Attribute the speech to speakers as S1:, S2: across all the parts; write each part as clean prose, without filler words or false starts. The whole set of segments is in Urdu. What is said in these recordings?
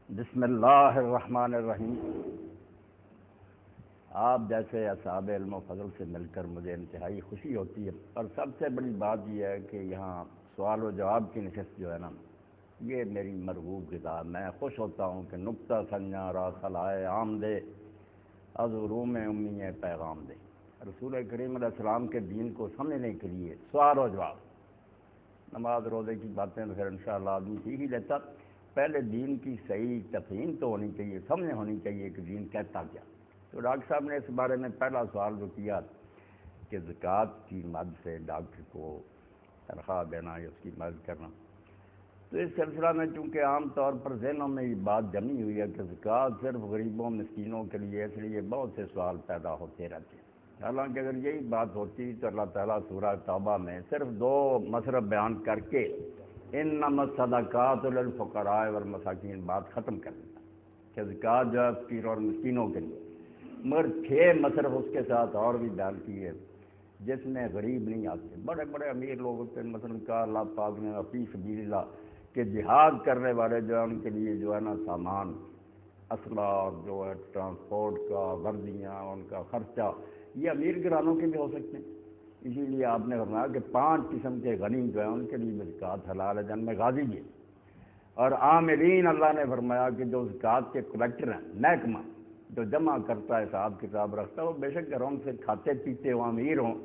S1: بسم اللہ الرحمن الرحیم۔ آپ جیسے اصحاب علم و فضل سے مل کر مجھے انتہائی خوشی ہوتی ہے، اور سب سے بڑی بات یہ ہے کہ یہاں سوال و جواب کی نشست جو ہے نا، یہ میری مرغوب غذا۔ میں خوش ہوتا ہوں کہ نکتہ سنجاں را خلائے عام دے، از روم امی پیغام دے۔ رسول کریم علیہ السلام کے دین کو سمجھنے کے لیے سوال و جواب، نماز روزے کی باتیں تو پھر انشاءاللہ آدمی سیکھ ہی لیتا، پہلے دین کی صحیح تفہیم تو ہونی چاہیے، سمجھ ہونی چاہیے کہ دین کہتا کیا۔ تو ڈاکٹر صاحب نے اس بارے میں پہلا سوال جو کیا کہ زکوٰۃ کی مد سے ڈاکٹر کو تنخواہ دینا یا اس کی مدد کرنا، تو اس سلسلہ میں چونکہ عام طور پر ذہنوں میں یہ بات جمی ہوئی ہے کہ زکوٰۃ صرف غریبوں مسکینوں کے لیے، اس لیے بہت سے سوال پیدا ہوتے رہتے ہیں۔ حالانکہ اگر یہی بات ہوتی تو اللہ تعالیٰ سورہ توبہ میں صرف 2 مصرف بیان کر کے انما الصدقات للفقراء والمساکین بات ختم کر دیتا کہ زکوٰۃ جو ہے فقیروں اور مسکینوں کے لیے، مگر 6 مصرف اس کے ساتھ اور بھی بیان کیے جس میں غریب نہیں آتے، بڑے بڑے امیر لوگ ہوتے ہیں۔ مثلا کہا اللہ پاک نے فی سبیل اللہ کہ جہاد کرنے والے جو ہے ان کے لیے جو ہے نا سامان، اسلحہ جو ہے ٹرانسپورٹ کا، وردیاں، ان کا خرچہ، یہ امیر گھرانوں کے بھی ہو سکتے ہیں۔ اسی لیے آپ نے فرمایا کہ 5 قسم کے غنی جو ہیں ان کے لیے زکوٰۃ حلال ہے، جن میں غازی بھی ہے۔ اور عاملین، اللہ نے فرمایا کہ جو زکوٰۃ کے کلیکٹر ہیں، محکمہ جو جمع کرتا ہے، حساب کتاب رکھتا ہے، وہ بے شک گھروں سے کھاتے پیتے ہوں، امیر ہوں،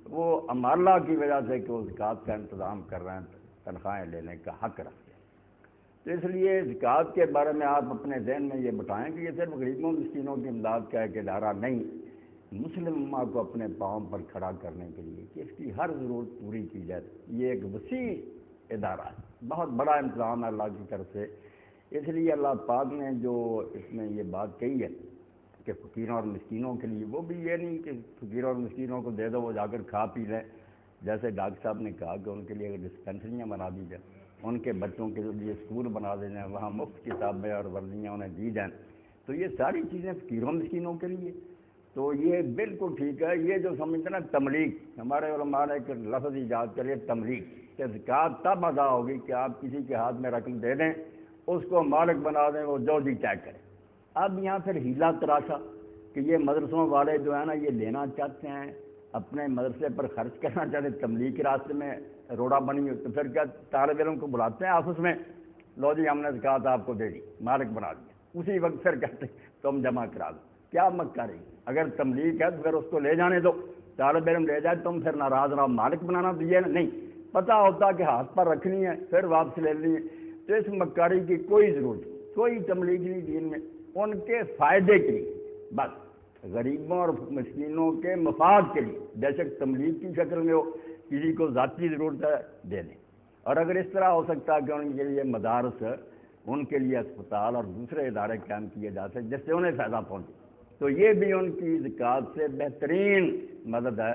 S1: وہ اللہ کی وجہ سے کہ وہ زکوٰۃ کا انتظام کر رہے ہیں، تنخواہیں لینے کا حق رکھتے ہیں۔ تو اس لیے زکوٰۃ کے بارے میں آپ اپنے ذہن میں یہ بتائیں کہ یہ صرف غریبوں مسکینوں کی امداد کا ایک ادارہ نہیں، مسلم امہ کو اپنے پاؤں پر کھڑا کرنے کے لیے کہ اس کی ہر ضرورت پوری کی جائے، یہ ایک وسیع ادارہ ہے، بہت بڑا انتظام ہے اللہ کی طرف سے۔ اس لیے اللہ پاک نے جو اس میں یہ بات کہی ہے کہ فقیروں اور مسکینوں کے لیے، وہ بھی یہ نہیں کہ فقیروں اور مسکینوں کو دے دو وہ جا کر کھا پی لیں، جیسے ڈاکٹر صاحب نے کہا کہ ان کے لیے اگر ڈسپینسریاں بنا دی جائیں، ان کے بچوں کے لیے اسکول بنا دے جائیں، وہاں مفت کتابیں اور وردیاں انہیں دی جائیں، تو یہ ساری چیزیں فقیروں مسکینوں کے لیے، تو یہ بالکل ٹھیک ہے۔ یہ جو سمجھتے نا تملیغ، ہمارے علماء نے ایک لفظ ایجاد کرے تملیغ، کہ زکوٰۃ تب ادا ہوگی کہ آپ کسی کے ہاتھ میں رقم دے دیں، اس کو مالک بنا دیں، وہ جو جی طے کرے۔ اب یہاں پھر ہیلا تراشا کہ یہ مدرسوں والے جو ہے نا یہ لینا چاہتے ہیں، اپنے مدرسے پر خرچ کرنا چاہتے ہیں، تبلیغ کے راستے میں روڑا بنی ہوئی، تو پھر کیا طالب علم کو بلاتے ہیں آفس میں، لو جی ہم نے زکوٰۃ آپ کو دے دی، مالک بنا دیا، اسی وقت پھر کہتے ہیں تم جمع کرا دو۔ کیا مکاری، اگر تبلیغ ہے تو پھر اس کو لے جانے دو، طالب علم لے جائے، تم پھر ناراض رہو، مالک بنانا دیجیے نہیں، پتہ ہوتا کہ ہاتھ پر رکھنی ہے پھر واپس لے لینی ہے۔ تو اس مکاری کی کوئی ضرورت نہیں، کوئی تبلیغ نہیں دین میں، ان کے فائدے کے لیے بس غریبوں اور مسکینوں کے مفاد کے لیے، بے شک تملیغ کی شکل میں ہو، کسی کو ذاتی ضرورت ہے دے دیں، اور اگر اس طرح ہو سکتا ہے کہ ان کے لیے مدارس، ان کے لیے اسپتال اور دوسرے ادارے قائم کیے جا سکتے جس سے انہیں فائدہ پہنچے، تو یہ بھی ان کی زکوٰۃ سے بہترین مدد ہے،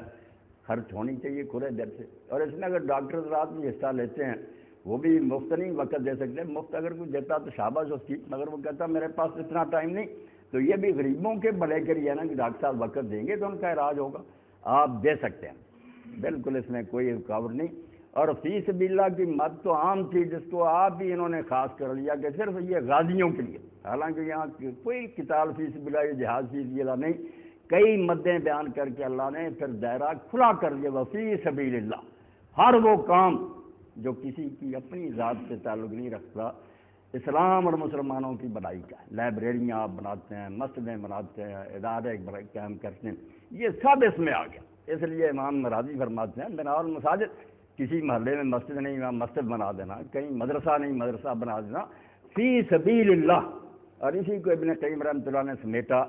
S1: خرچ ہونی چاہیے کھلے دل سے۔ اور اس میں اگر ڈاکٹر حضرات بھی حصہ لیتے ہیں، وہ بھی مفت نہیں وقت دے سکتے، مفت اگر کوئی دیتا تو شاباش اس کی، مگر وہ کہتا میرے پاس اتنا ٹائم نہیں، تو یہ بھی غریبوں کے بھلے کے لیے نا کہ ڈاکٹر صاحب وقت دیں گے تو ان کا علاج ہوگا، آپ دے سکتے ہیں، بالکل اس میں کوئی رکاوٹ نہیں۔ اور فی سبیل اللہ کی مد تو عام تھی، جس کو آپ بھی انہوں نے خاص کر لیا کہ صرف یہ غازیوں کے لیے، حالانکہ یہاں کوئی قتال فی سبیل اللہ، یہ جہاد فی سبیل اللہ نہیں، کئی مدیں بیان کر کے اللہ نے پھر دائرہ کھلا کر دیا، وفی سبیل اللہ، ہر وہ کام جو کسی کی اپنی ذات سے تعلق نہیں رکھتا، اسلام اور مسلمانوں کی بڑائی کا ہے، لائبریریاں آپ بناتے ہیں، مسجدیں بناتے ہیں، ادارے قائم کرتے ہیں، یہ سب اس میں آ گیا۔ اس لیے امام راضی فرماتے ہیں بنا المساجد، کسی محلے میں مسجد نہیں وہاں مسجد بنا دینا، کہیں مدرسہ نہیں مدرسہ بنا دینا، فی سبیل اللہ۔ اور اسی کو ابن قیم رحمۃ اللہ نے سمیٹا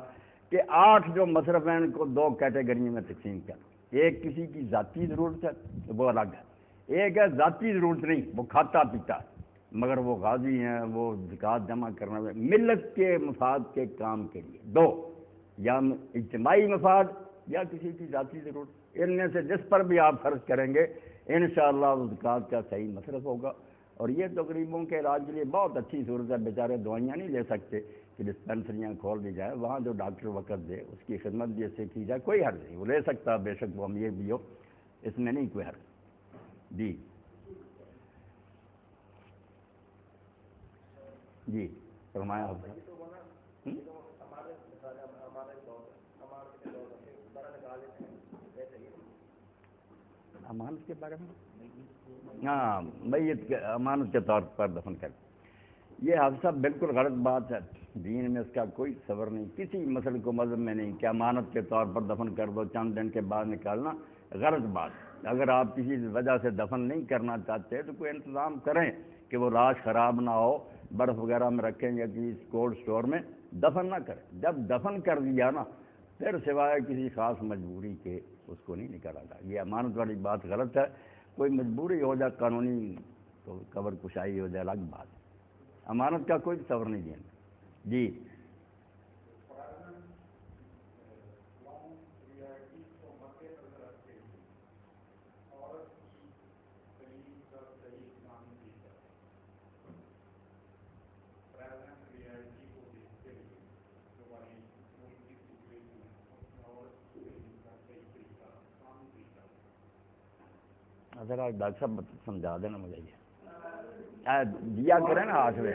S1: کہ 8 جو مصرف ہیں ان کو 2 کیٹیگریوں میں تقسیم کیا، ایک کسی کی ذاتی ضرورت ہے وہ الگ ہے، ایک ہے ذاتی ضرورت نہیں، وہ کھاتا پیتا ہے مگر وہ غازی ہیں، وہ زکوٰۃ جمع کرنے میں ملت کے مفاد کے کام کے لیے، 2 یا اجتماعی مفاد یا کسی کی ذاتی ضرورت، ان میں سے جس پر بھی آپ خرچ کریں گے انشاءاللہ وہ زکوٰۃ کا صحیح مصرف ہوگا۔ اور یہ تو غریبوں کے علاج کے لیے بہت اچھی صورت ہے، بیچارے دوائیاں نہیں لے سکتے کہ ڈسپینسریاں کھول دی جائیں، وہاں جو ڈاکٹر وقت دے اس کی خدمت بھی اس سے کی جائے، کوئی حرج نہیں، وہ لے سکتا، بے شک وہ امیر بھی ہو، اس میں نہیں کوئی حرج۔ جی جی فرمایا آپ نے۔ امانت کے بارے میں، ہاں میت کے امانت کے طور پر دفن کر، یہ حادثہ بالکل غلط بات ہے، دین میں اس کا کوئی تصور نہیں، کسی مسئلے کو مذہب میں نہیں کہ امانت کے طور پر دفن کر دو، چند دن کے بعد نکالنا، غلط بات۔ اگر آپ کسی وجہ سے دفن نہیں کرنا چاہتے تو کوئی انتظام کریں کہ وہ لاش خراب نہ ہو، برف وغیرہ میں رکھیں یا کسی کولڈ اسٹور میں، دفن نہ کریں۔ جب دفن کر دیا نا پھر سوائے کسی خاص مجبوری کے اس کو نہیں نکالا جائے، یہ امانت والی بات غلط ہے، کوئی مجبوری ہو جائے قانونی تو قبر کشائی ہو جائے الگ بات ہے، امانت کا کوئی تصور نہیں دینا۔ جی ذرا ڈاکٹر صاحب سمجھا دینا مجھے، یہ دیا کریں نا ہاتھ میں،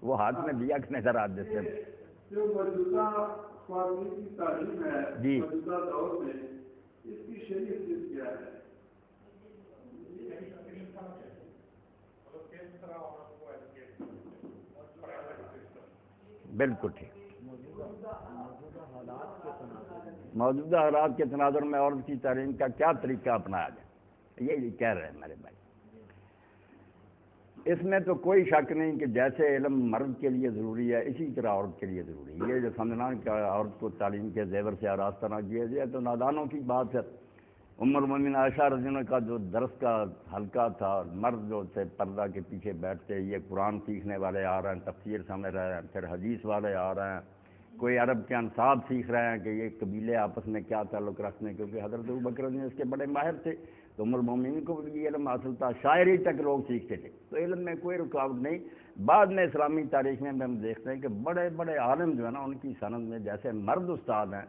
S1: وہ ہاتھ میں دیا کریں ذرا جس سے
S2: جو موجودہ خواتین کی تعلیم ہے
S1: جی
S2: موجودہ دور میں، اس کی شریعت کیا ہے؟
S1: بالکل ٹھیک، موجودہ حالات کے تناظر میں عورت کی تعلیم کا کیا طریقہ اپنایا جائے، یہی کہہ رہے ہیں میرے بھائی۔ اس میں تو کوئی شک نہیں کہ جیسے علم مرد کے لیے ضروری ہے اسی طرح عورت کے لیے ضروری ہے، یہ جو سمجھنا کہ عورت کو تعلیم کے زیور سے آراستہ نہ کیا جائے تو نادانوں کی بات ہے۔ ام المومنین عائشہ رضی اللہ عنہا کا جو درس کا حلقہ تھا، مرد جو تھے پردہ کے پیچھے بیٹھتے، یہ قرآن سیکھنے والے آ رہے ہیں، تفسیر سمجھ رہے ہیں، پھر حدیث والے آ رہے ہیں، کوئی عرب کے انصاب سیکھ رہے ہیں کہ یہ قبیلے آپس میں کیا تعلق رکھتے ہیں، کیونکہ حضرت ابوبکر نے اس کے بڑے ماہر تھے تو ام المومنین کو بھی یہ علم حاصل تھا، شاعری تک لوگ سیکھتے تھے، تو علم میں کوئی رکاوٹ نہیں۔ بعد میں اسلامی تاریخ میں ہم دیکھتے ہیں کہ بڑے بڑے عالم جو ہے نا ان کی سند میں جیسے مرد استاد ہیں،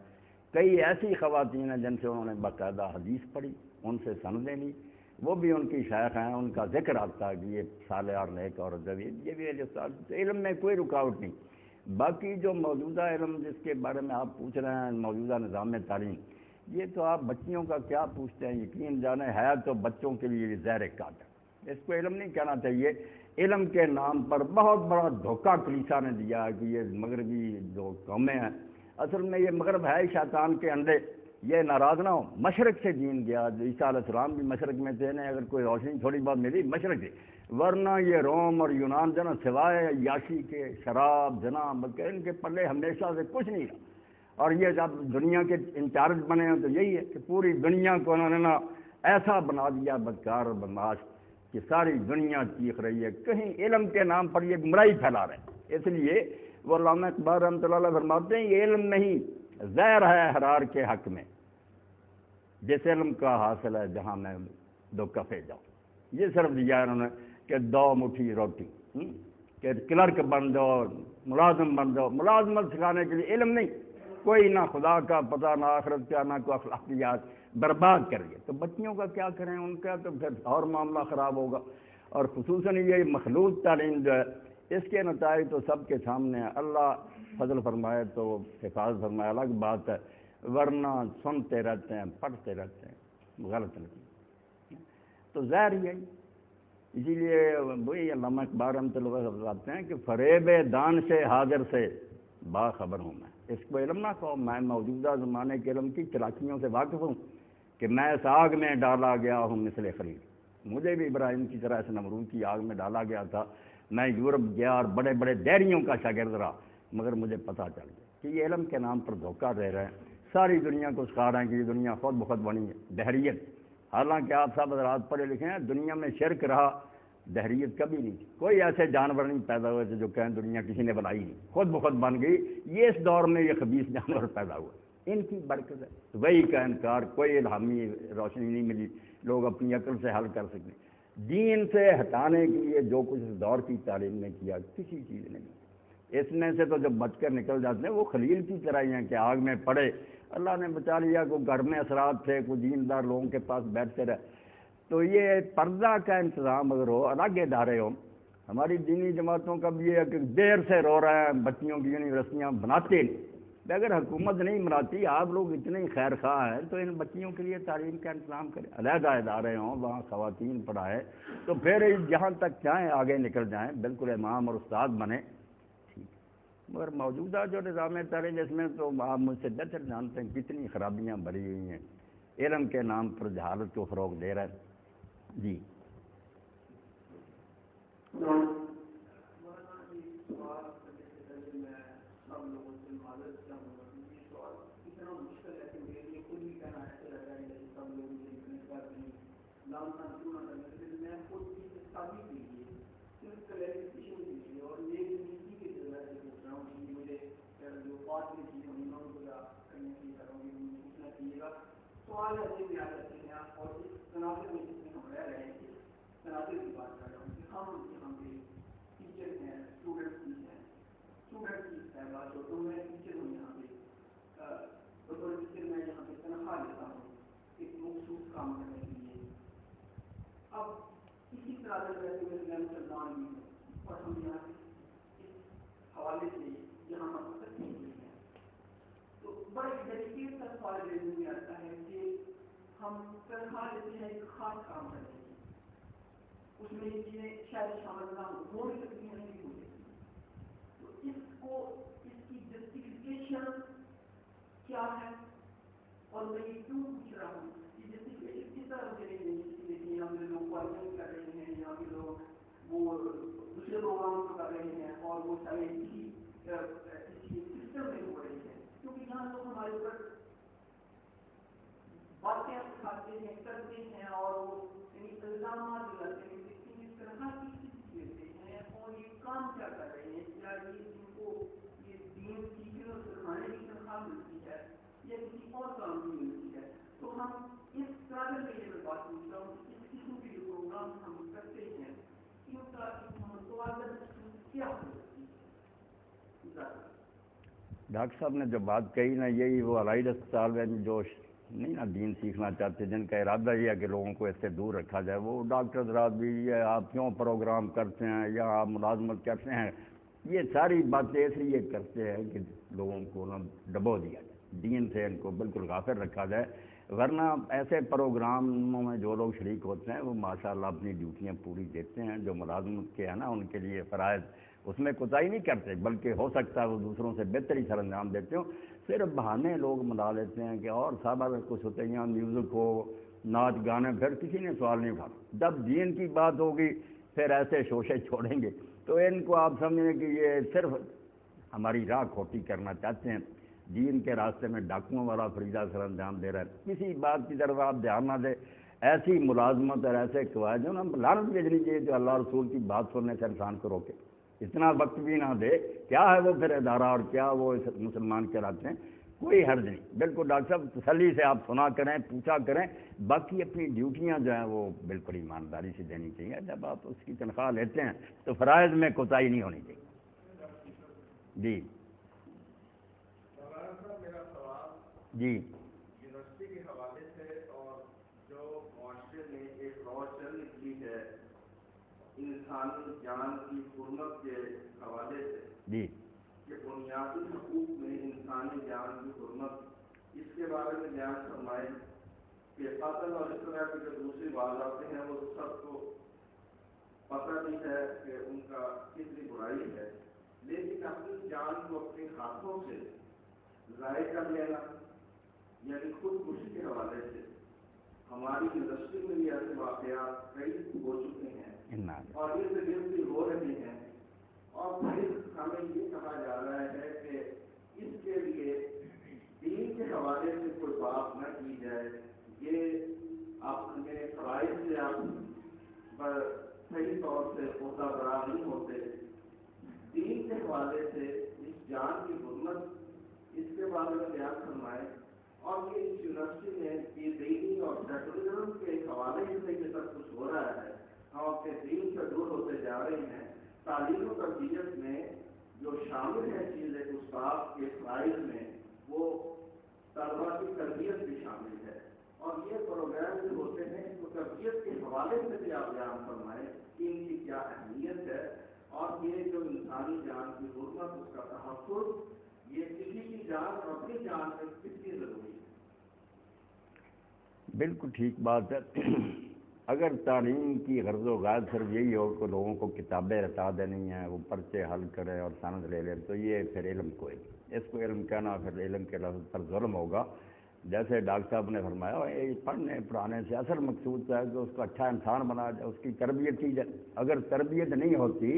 S1: کئی ایسی خواتین ہیں جن سے انہوں نے باقاعدہ حدیث پڑھی، ان سے سندیں لی، وہ بھی ان کی شیخ ہیں، ان کا ذکر آتا ہے کہ یہ صالح اور نیک اور یہ بھی استاد، علم میں کوئی رکاوٹ نہیں۔ باقی جو موجودہ علم جس کے بارے میں آپ پوچھ رہے ہیں، موجودہ نظام تعلیم، یہ تو آپ بچیوں کا کیا پوچھتے ہیں، یقین جانیں ہے تو بچوں کے لیے زہر کاٹ ہے، اس کو علم نہیں کہنا چاہیے۔ علم کے نام پر بہت بڑا دھوکہ کلیسا نے دیا ہے کہ یہ مغربی جو قومیں ہیں، اصل میں یہ مغرب ہے شیطان کے انڈے، یہ ناراض نہ ہو، مشرق سے دین گیا، عیسیٰ علیہ السلام بھی مشرق میں تھے، انہیں اگر کوئی روشنی تھوڑی بہت ملی مشرق سے، ورنہ یہ روم اور یونان جو نا سوائے یاشی کے، شراب، جنا، ان کے پلے ہمیشہ سے کچھ نہیں رہا۔ اور یہ جب دنیا کے انچارج بنے ہیں تو یہی ہے کہ پوری دنیا کو انہوں نے نا ایسا بنا دیا بدکار اور بدمعاش کہ ساری دنیا چیخ رہی ہے، کہیں علم کے نام پر یہ گمراہی پھیلا رہے ہیں۔ اس لیے وہ علامہ اقبال رحمۃ اللہ علیہ فرماتے ہیں یہ علم نہیں زہر ہے حرار کے حق میں، جس علم کا حاصل ہے جہاں میں دو کفے جاؤں۔ یہ صرف دیا انہوں نے کہ دو مٹھی روٹی، کہ کلرک بن جاؤ، ملازم بن جاؤ۔ ملازمت سکھانے کے لیے علم نہیں، کوئی نہ خدا کا پتہ نہ آخرت کا، نہ کوئی اخلاقیات، برباد کر گئے۔ تو بچیوں کا کیا کریں، ان کا تو پھر اور معاملہ خراب ہوگا۔ اور خصوصاً یہ مخلوط تعلیم جو ہے اس کے نتائج تو سب کے سامنے ہے۔ اللہ فضل فرمائے تو حفاظت فرمائے الگ بات ہے، ورنہ سنتے رہتے ہیں، پڑھتے رہتے ہیں، غلط نہیں۔ تو ظاہر ہی ہے، اسی لیے وہی علامہ اقبال رحمۃ اللہ علیہ بتاتے ہیں کہ فریب دان سے حاضر سے باخبر ہوں میں۔ اس کو علم نہ کہو، میں موجودہ زمانے کے علم کی چلاکیوں سے واقف ہوں کہ میں اس آگ میں ڈالا گیا ہوں مثل خلیل۔ مجھے بھی ابراہیم کی طرح اس نمرود کی آگ میں ڈالا گیا تھا، میں یورپ گیا اور بڑے بڑے دہریوں کا شاگرد رہا، مگر مجھے پتہ چل گیا کہ یہ علم کے نام پر دھوکہ دے رہے ہیں، ساری دنیا کو سکھا رہے ہیں کہ یہ دنیا خود بخود بنی ہے، دہریت۔ حالانکہ آپ سب حضرات پڑھے لکھے ہیں، دنیا میں شرک رہا، دہریت کبھی نہیں تھی۔ کوئی ایسے جانور نہیں پیدا ہوئے تھے جو کہیں دنیا کسی نے بنائی نہیں، خود بخود بن گئی۔ یہ اس دور میں یہ خبیث جانور پیدا ہوئے، ان کی برکت ہے۔ وہی کا انکار، کوئی الہامی روشنی نہیں ملی لوگ اپنی عقل سے حل کر سکیں۔ دین سے ہٹانے کے لیے جو کچھ اس دور کی تعلیم نے کیا، کسی چیز نے نہیں۔ اس میں سے تو جب بچ کر نکل جاتے ہیں وہ خلیل کی طرح ہی ہیں کہ آگ میں پڑے، اللہ نے بچا لیا، کوئی گھر میں اثرات تھے، کوئی دیندار لوگوں کے پاس بیٹھتے رہے۔ تو یہ پردہ کا انتظام اگر ہو، الگ ادارے ہوں۔ ہماری دینی جماعتوں کا بھی یہ ہے کہ دیر سے رو رہے ہیں، بچیوں کی یونیورسٹیاں بناتے نہیں۔ اگر حکومت نہیں بناتی، آپ لوگ اتنے ہی خیر خواہ ہیں تو ان بچیوں کے لیے تعلیم کا انتظام کریں، علیحدہ ادارے ہوں، وہاں خواتین پڑھائیں، تو پھر جہاں تک چاہیں آگے نکل جائیں، بالکل امام اور استاد بنیں، ٹھیک۔ مگر موجودہ جو نظام تعلیم اس میں تو آپ مجھ سے بہتر جانتے ہیں کتنی خرابیاں بھری ہوئی ہیں، علم کے نام پر جہالت کو فروغ دے رہے ہیں۔ جی
S2: سوال ایسے بھی آ جاتے ہیں اور اس تناظر میں جس میں ہم رہ رہے ہیں اس تناظر کی بات کر رہا ہوں کہ ہم یہاں پہ ٹیچر ہیں، اسٹوڈنٹس بھی ہیں، اسٹوڈنٹ کی تعداد جو تو میں ٹیچر ہوں یہاں پہ، بطور ٹیچر میں یہاں پہ تنخواہ لیتا ہوں ایک مخصوص کام کرنے کے لیے۔ اب اسی طرح سے میں مسلمان بھی ہوں اور ہم یہاں اس حوالے سے یہاں ہم تکلیف ہوئی ہیں، تو بڑے ڈیلیکیٹ کا سوال ذہن میں آتا ہے کہ ہم تنخواہ لیتے ہیں ایک خاص کام کرنے کی، اس میں یہ چیزیں شاید شامل نہ ہو بھی سکتی ہیں، نہیں ہو سکتی، تو اس کو اس کی جسٹیفیکیشن کیا ہے؟ اور میں یہ کیوں پوچھ رہا ہوں کہ جسٹیفیکیشن کس طرح سے نہیں دیکھیں، یہاں پہ لوگ کوالفائی کر رہے ہیں، یہاں پہ لوگ وہ دوسرے پروگرام کو کر رہے ہیں اور وہ سارے اسی سسٹم میں ہو رہے ہیں، کیونکہ یہاں لوگ ہمارے اوپر باتیں سکھاتے ہیں، کرتے ہیں اور وہ الزامات لگاتے ہیں کہ اس طرح کی دیتے ہیں اور یہ کام کیا کر رہے ہیں، کیا یہ جن کو یہ دین سیکھنے اور سکھانے کی تنخواہ ملتی ہے یا کسی اور کام کی ملتی ہے؟ تو ہم اس طرح میں یہ بات پوچھ رہا ہوں کہ اس قسم کے جو پروگرام ہم کرتے ہیں ان کا متوازن کیا ہو سکتی ہے؟
S1: ڈاکٹر صاحب نے جو بات کہی نا، یہی وہ علائد اسپتال میں جو نہیں نا دین سیکھنا چاہتے، جن کا ارادہ یہ ہے کہ لوگوں کو اس سے دور رکھا جائے، وہ ڈاکٹر حضرات بھی یہ آپ کیوں پروگرام کرتے ہیں یا آپ ملازمت کرتے ہیں، یہ ساری باتیں اس لیے کرتے ہیں کہ لوگوں کو نا ڈبو دیا جائے، دین سے ان کو بالکل غافل رکھا جائے۔ ورنہ ایسے پروگراموں میں جو لوگ شریک ہوتے ہیں وہ ماشاءاللہ اپنی ڈیوٹیاں پوری دیتے ہیں، جو ملازمت کے ہیں نا ان کے لیے فرائض اس میں کوتاہی نہیں کرتے، بلکہ ہو سکتا ہے وہ دوسروں سے بہتری سر انجام دیتے ہوں، صرف بہانے لوگ بنا لیتے ہیں کہ اور سب اگر کچھ ہوتے ہیں میوزک ہو، ناچ گانے، پھر کسی نے سوال نہیں اٹھانا۔ جب دین کی بات ہوگی پھر ایسے شوشے چھوڑیں گے، تو ان کو آپ سمجھیں کہ یہ صرف ہماری راہ کھوٹی کرنا چاہتے ہیں۔ دین کے راستے میں ڈاکوؤں والا فریضہ سر انجام دے رہا ہے، کسی بات کی طرف آپ دھیان نہ دیں، ایسی ملازمت اور ایسے قواعد جو نا لعنت بھیجنی چاہیے جو اللہ رسول کی بات سننے سے انسان کو روکے، اتنا وقت بھی نہ دے، کیا ہے وہ پھر ادارہ اور کیا وہ مسلمان کہلاتے ہیں، کوئی حرج نہیں، بالکل ڈاکٹر صاحب تسلی سے آپ سنا کریں، پوچھا کریں، باقی اپنی ڈیوٹیاں جو ہیں وہ بالکل ایمانداری سے دینی چاہیے، جب آپ اس کی تنخواہ لیتے ہیں تو فرائض میں کوتاہی نہیں ہونی چاہیے۔ جی
S2: میرا سوال
S1: جی
S2: یونیورسٹی کے حوالے سے اور جو معاشرے میں ایک روش چل نکلی ہے انسانی جان کی حرمت کے حوالے سے
S1: جی
S2: کہ بنیادی حقوق میں انسانی جان کی حرمت، اس کے بارے میں بیان فرمائے کہ قتل اور اس طرح کی جو دوسری وارداتیں ہیں وہ سب کو پتہ بھی ہے کہ ان کا کتنی برائی ہے، لیکن اپنی جان کو اپنے ہاتھوں سے ضائع کر لینا یعنی خودکشی کے حوالے سے ہماری یونیورسٹی میں بھی ایسے واقعات کئی ہو چکے ہیں اور یہ تجربے ہو رہے ہیں، اور پھر ہمیں یہ کہا جا رہا ہے کہ اس کے لیے دین کے حوالے سے کوئی بات نہ کی جائے، یہ اپنے فرائض سے آپ صحیح طور سے عہدہ برا نہیں ہوتے، دین کے حوالے سے اس جان کی حرمت اس کے بارے میں بیان فرمائے، اور یہ اس یونیورسٹی میں یہ دینی اور سیکولرزم کے حوالے سے یہ سب کچھ ہو رہا ہے، ہم اپنے دین سے دور ہوتے جا رہے ہیں، تعلیم و تربیت میں جو شامل ہے چیزیں استاد کے فرائض میں وہ طلبا کی تربیت بھی شامل ہے، اور یہ پروگرام جو ہوتے ہیں تو تربیت کے حوالے سے بھی آپ بیان فرمائیں کہ ان کی کیا اہمیت ہے، اور یہ جو انسانی جان کی حرمت اس کا تحفظ یہ کسی کی جان اور اپنی جان میں کتنی ضروری ہے۔
S1: بالکل ٹھیک بات ہے، اگر تعلیم کی غرض و غایت صرف یہی ہو کہ لوگوں کو کتابیں رٹا دینی ہیں، وہ پرچے حل کریں اور سند لے لیں، تو یہ پھر علم کوئی نہیں، اس کو علم کہنا پھر علم کے لفظ پر ظلم ہوگا۔ جیسے ڈاکٹر صاحب نے فرمایا یہ پڑھنے پڑھانے سے اصل مقصود ہے کہ اس کو اچھا انسان بنا جائے، اس کی تربیت کی جائے، اگر تربیت نہیں ہوتی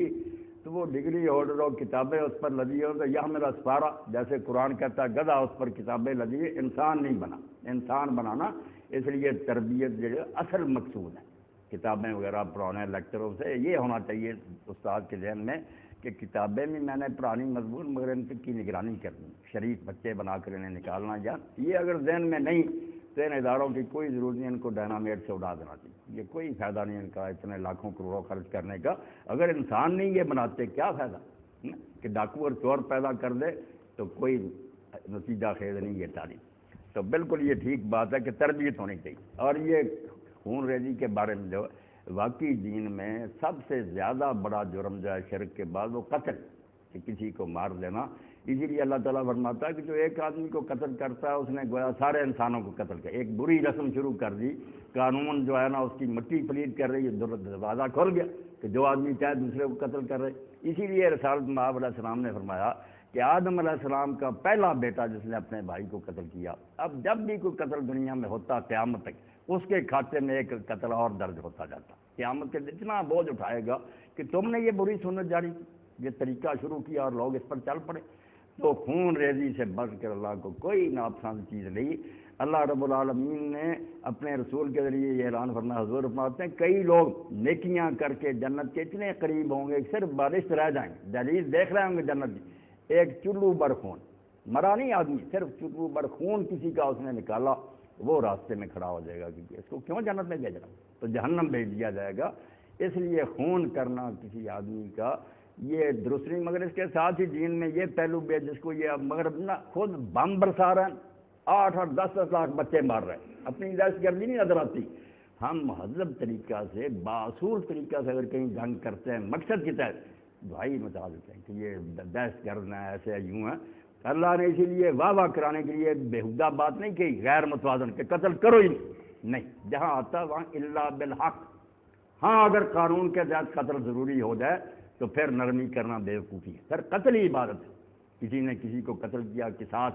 S1: تو وہ ڈگری ہولڈر اور کتابیں اس پر لدی ہو تو یہ میرا سپارہ، جیسے قرآن کہتا ہے گدھا اس پر کتابیں لدی ہے، انسان نہیں بنا، انسان بنانا، اس لیے تربیت جو ہے اصل مقصود ہے، کتابیں وغیرہ پڑھانے لیکچروں سے یہ ہونا چاہیے استاد کے ذہن میں کہ کتابیں بھی میں نے پرانی مضمون مگر ان کی نگرانی کرنی، شریف بچے بنا کر انہیں نکالنا، یا یہ اگر ذہن میں نہیں تو ان اداروں کی کوئی ضرورت نہیں، ان کو ڈائنامیٹ سے اڑا دینا چاہیے، یہ کوئی فائدہ نہیں ان کا اتنے لاکھوں کروڑوں خرچ کرنے کا، اگر انسان نہیں یہ بناتے کیا فائدہ کہ ڈاکو اور چور پیدا کر دے تو کوئی نتیجہ خیز نہیں یہ تعلیم۔ تو بالکل یہ ٹھیک بات ہے کہ تربیت ہونی چاہیے، اور یہ خون ریزی کے بارے میں جو واقعی دین میں سب سے زیادہ بڑا جرم جو ہے شرک کے بعد وہ قتل، کہ کسی کو مار دینا، اسی لیے اللہ تعالیٰ فرماتا ہے کہ جو ایک آدمی کو قتل کرتا ہے اس نے گویا سارے انسانوں کو قتل کیا، ایک بری رسم شروع کر دی، قانون جو ہے نا اس کی مٹی پلید کر رہی ہے، دروازہ کھول گیا کہ جو آدمی چاہے دوسرے کو قتل کر رہے، اسی لیے رسالت مآب علیہ السلام نے فرمایا کہ آدم علیہ السلام کا پہلا بیٹا جس نے اپنے بھائی کو قتل کیا، اب جب بھی کوئی قتل دنیا میں ہوتا قیامت تک اس کے کھاتے میں ایک قتل اور درج ہوتا جاتا، قیامت کے اتنا بوجھ اٹھائے گا کہ تم نے یہ بری سنت جاری کی، یہ طریقہ شروع کیا اور لوگ اس پر چل پڑے۔ تو خون ریزی سے بڑھ کر اللہ کو کوئی ناپسند چیز نہیں۔ اللہ رب العالمین نے اپنے رسول کے ذریعے یہ اعلان فرمایا، حضور فرماتے ہیں کئی لوگ نیکیاں کر کے جنت کے اتنے قریب ہوں گے صرف بارش رہ جائیں گے، دہلیز دیکھ رہے ہوں گے جنت کی، ایک چلو بر خون، مرا نہیں آدمی، صرف چلو بر خون کسی کا اس نے نکالا، وہ راستے میں کھڑا ہو جائے گا کہ اس کو کیوں جنت میں بھیج رہا ہوں، تو جہنم بھیج دیا جائے گا۔ اس لیے خون کرنا کسی آدمی کا یہ درست نہیں، مگر اس کے ساتھ ہی دین میں یہ پہلو بھی ہے جس کو یہ مگر نہ خود بم برسا رہے ہیں، 8 اور 10 لاکھ بچے مار رہے ہیں، اپنی دہشت گردی نہیں نظر آتی۔ ہم مہذب طریقہ سے باصول طریقہ سے اگر کہیں جنگ کرتے ہیں مقصد کی تحت بھائی مچا دیتے ہیں کہ یہ دہشت گرد ہیں، ایسے یوں ہیں، اللہ نے اسی لیے واہ واہ کرانے کے لیے بےہودہ بات نہیں کہی غیر متوازن کہ قتل کرو ہی نہیں، جہاں آتا وہاں الا بالحق، ہاں اگر قانون کے تحت قتل ضروری ہو جائے تو پھر نرمی کرنا بیوقوفی ہے، پھر قتل ہی عبادت ہے، کسی نے کسی کو قتل کیا قصاص،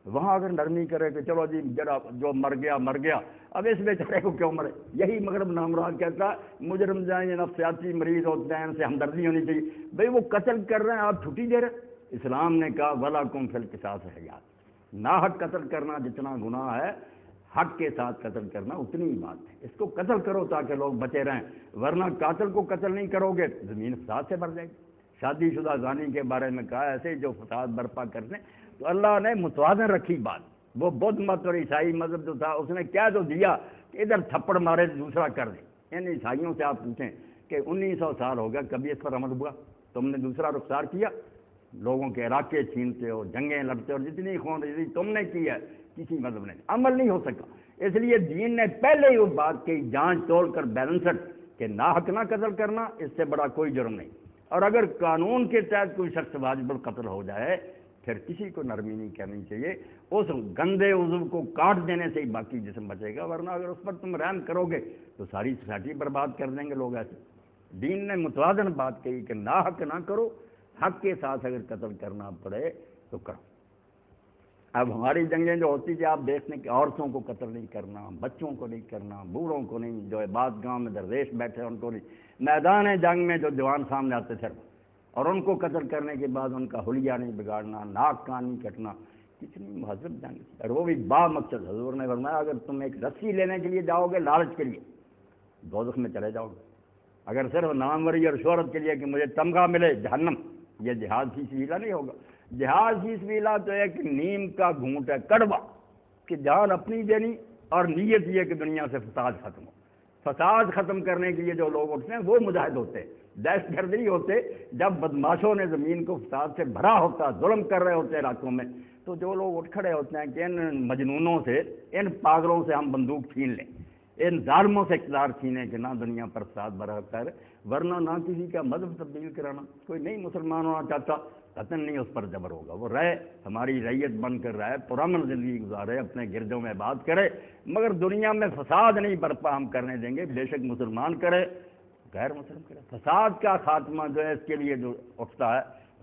S1: وہاں اگر نرمی کرے کہ چلو جی جرا جو مر گیا مر گیا، اب اس بیچارے کو کیوں مرے، یہی مغرب نامراد کہتا ہے مجرم جائیں یہ نفسیاتی مریض ہوتے ہیں ان سے ہمدردی ہونی چاہیے، بھئی وہ قتل کر رہے ہیں آپ چھٹی دے رہے ہیں، اسلام نے کہا وَلَكُمْ فِي الْقِصَاصِ حَیَاتٌ، ناحق قتل کرنا جتنا گناہ ہے، حق کے ساتھ قتل کرنا اتنی ہی بات ہے۔ اس کو قتل کرو تاکہ لوگ بچے رہیں، ورنہ قاتل کو قتل نہیں کرو گے زمین فساد سے بھر جائے گی۔ شادی شدہ زانی کے بارے میں کہا ایسے جو فساد برپا کرنے، تو اللہ نے متوازن رکھی بات۔ وہ بدھ مت اور عیسائی مذہب جو تھا اس نے کیا جو دیا کہ ادھر تھپڑ مارے دوسرا کر دیں۔ ان عیسائیوں سے آپ پوچھیں کہ 1900 سال ہو گیا، کبھی اس پر عمل ہوا؟ تم نے دوسرا رخسار کیا، لوگوں کے علاقے چھینتے ہو، جنگیں لڑتے ہو، اور جتنی خون ریزی تم نے کی ہے کسی مذہب نے عمل نہیں ہو سکا۔ اس لیے دین نے پہلے ہی وہ بات کی، جانچ توڑ کر بیلنسڈ، کہ ناحق نہ قتل کرنا، اس سے بڑا کوئی جرم نہیں۔ اور اگر قانون کے تحت کوئی شخص واجب القتل ہو جائے پھر کسی کو نرمی نہیں کرنی چاہیے، اس گندے عضو کو کاٹ دینے سے ہی باقی جسم بچے گا، ورنہ اگر اس پر تم رحم کرو گے تو ساری سوسائٹی برباد کر دیں گے لوگ ایسے۔ دین نے متوازن بات کہی کہ ناحق نہ کرو، حق کے ساتھ اگر قتل کرنا پڑے تو کرو۔ اب ہماری جنگیں جو ہوتی تھی آپ دیکھنے کہ عورتوں کو قتل نہیں کرنا، بچوں کو نہیں کرنا، بوڑھوں کو نہیں، جو عباد گاؤں میں درویش بیٹھے ان کو نہیں، میدان جنگ میں جو جوان سامنے آتے تھے اور ان کو قتل کرنے کے بعد ان کا حلیہ نہیں بگاڑنا، ناک کان نہیں کٹنا، کتنی مہذب جنگ تھی۔ اور وہ بھی با مقصد، حضور نے فرمایا اگر تم ایک رسی لینے کے لیے جاؤ گے لالچ کے لیے دوزخ میں چلے جاؤ گے، اگر صرف ناموری اور شہرت کے لیے کہ مجھے تمغہ ملے جہنم، یہ جہاد فی سبیلہ نہیں ہوگا۔ جہاد فی سبیلہ تو ایک نیم کا گھونٹ ہے، کڑوا، کہ جان اپنی دینی اور نیت یہ کہ دنیا سے فساد ختم ہو۔ فساد ختم کرنے کے لیے جو لوگ اٹھتے ہیں وہ مجاہد ہوتے ہیں، دہشت گرد نہیں ہوتے۔ جب بدماشوں نے زمین کو فساد سے بھرا ہوتا، ظلم کر رہے ہوتے علاقوں میں، تو جو لوگ اٹھ کھڑے ہوتے ہیں کہ ان مجنونوں سے، ان پاگلوں سے ہم بندوق چھین لیں، ان ظالموں سے اقتدار چھینے کہ نہ دنیا پر فساد برپا کر، ورنہ نہ کسی کا مذہب تبدیل کرانا۔ کوئی نہیں مسلمان ہونا چاہتا، قطعاً نہیں اس پر جبر ہوگا، وہ رہے ہماری ریت بن کر رہے، پرامن زندگی گزارے، اپنے گرجوں میں بات کرے، مگر دنیا میں فساد نہیں برپا ہم کرنے دیں گے۔ بے شک مسلمان کرے غیر مسلم کرے، فساد کا خاتمہ جو ہے اس کے لیے جو اٹھتا ہے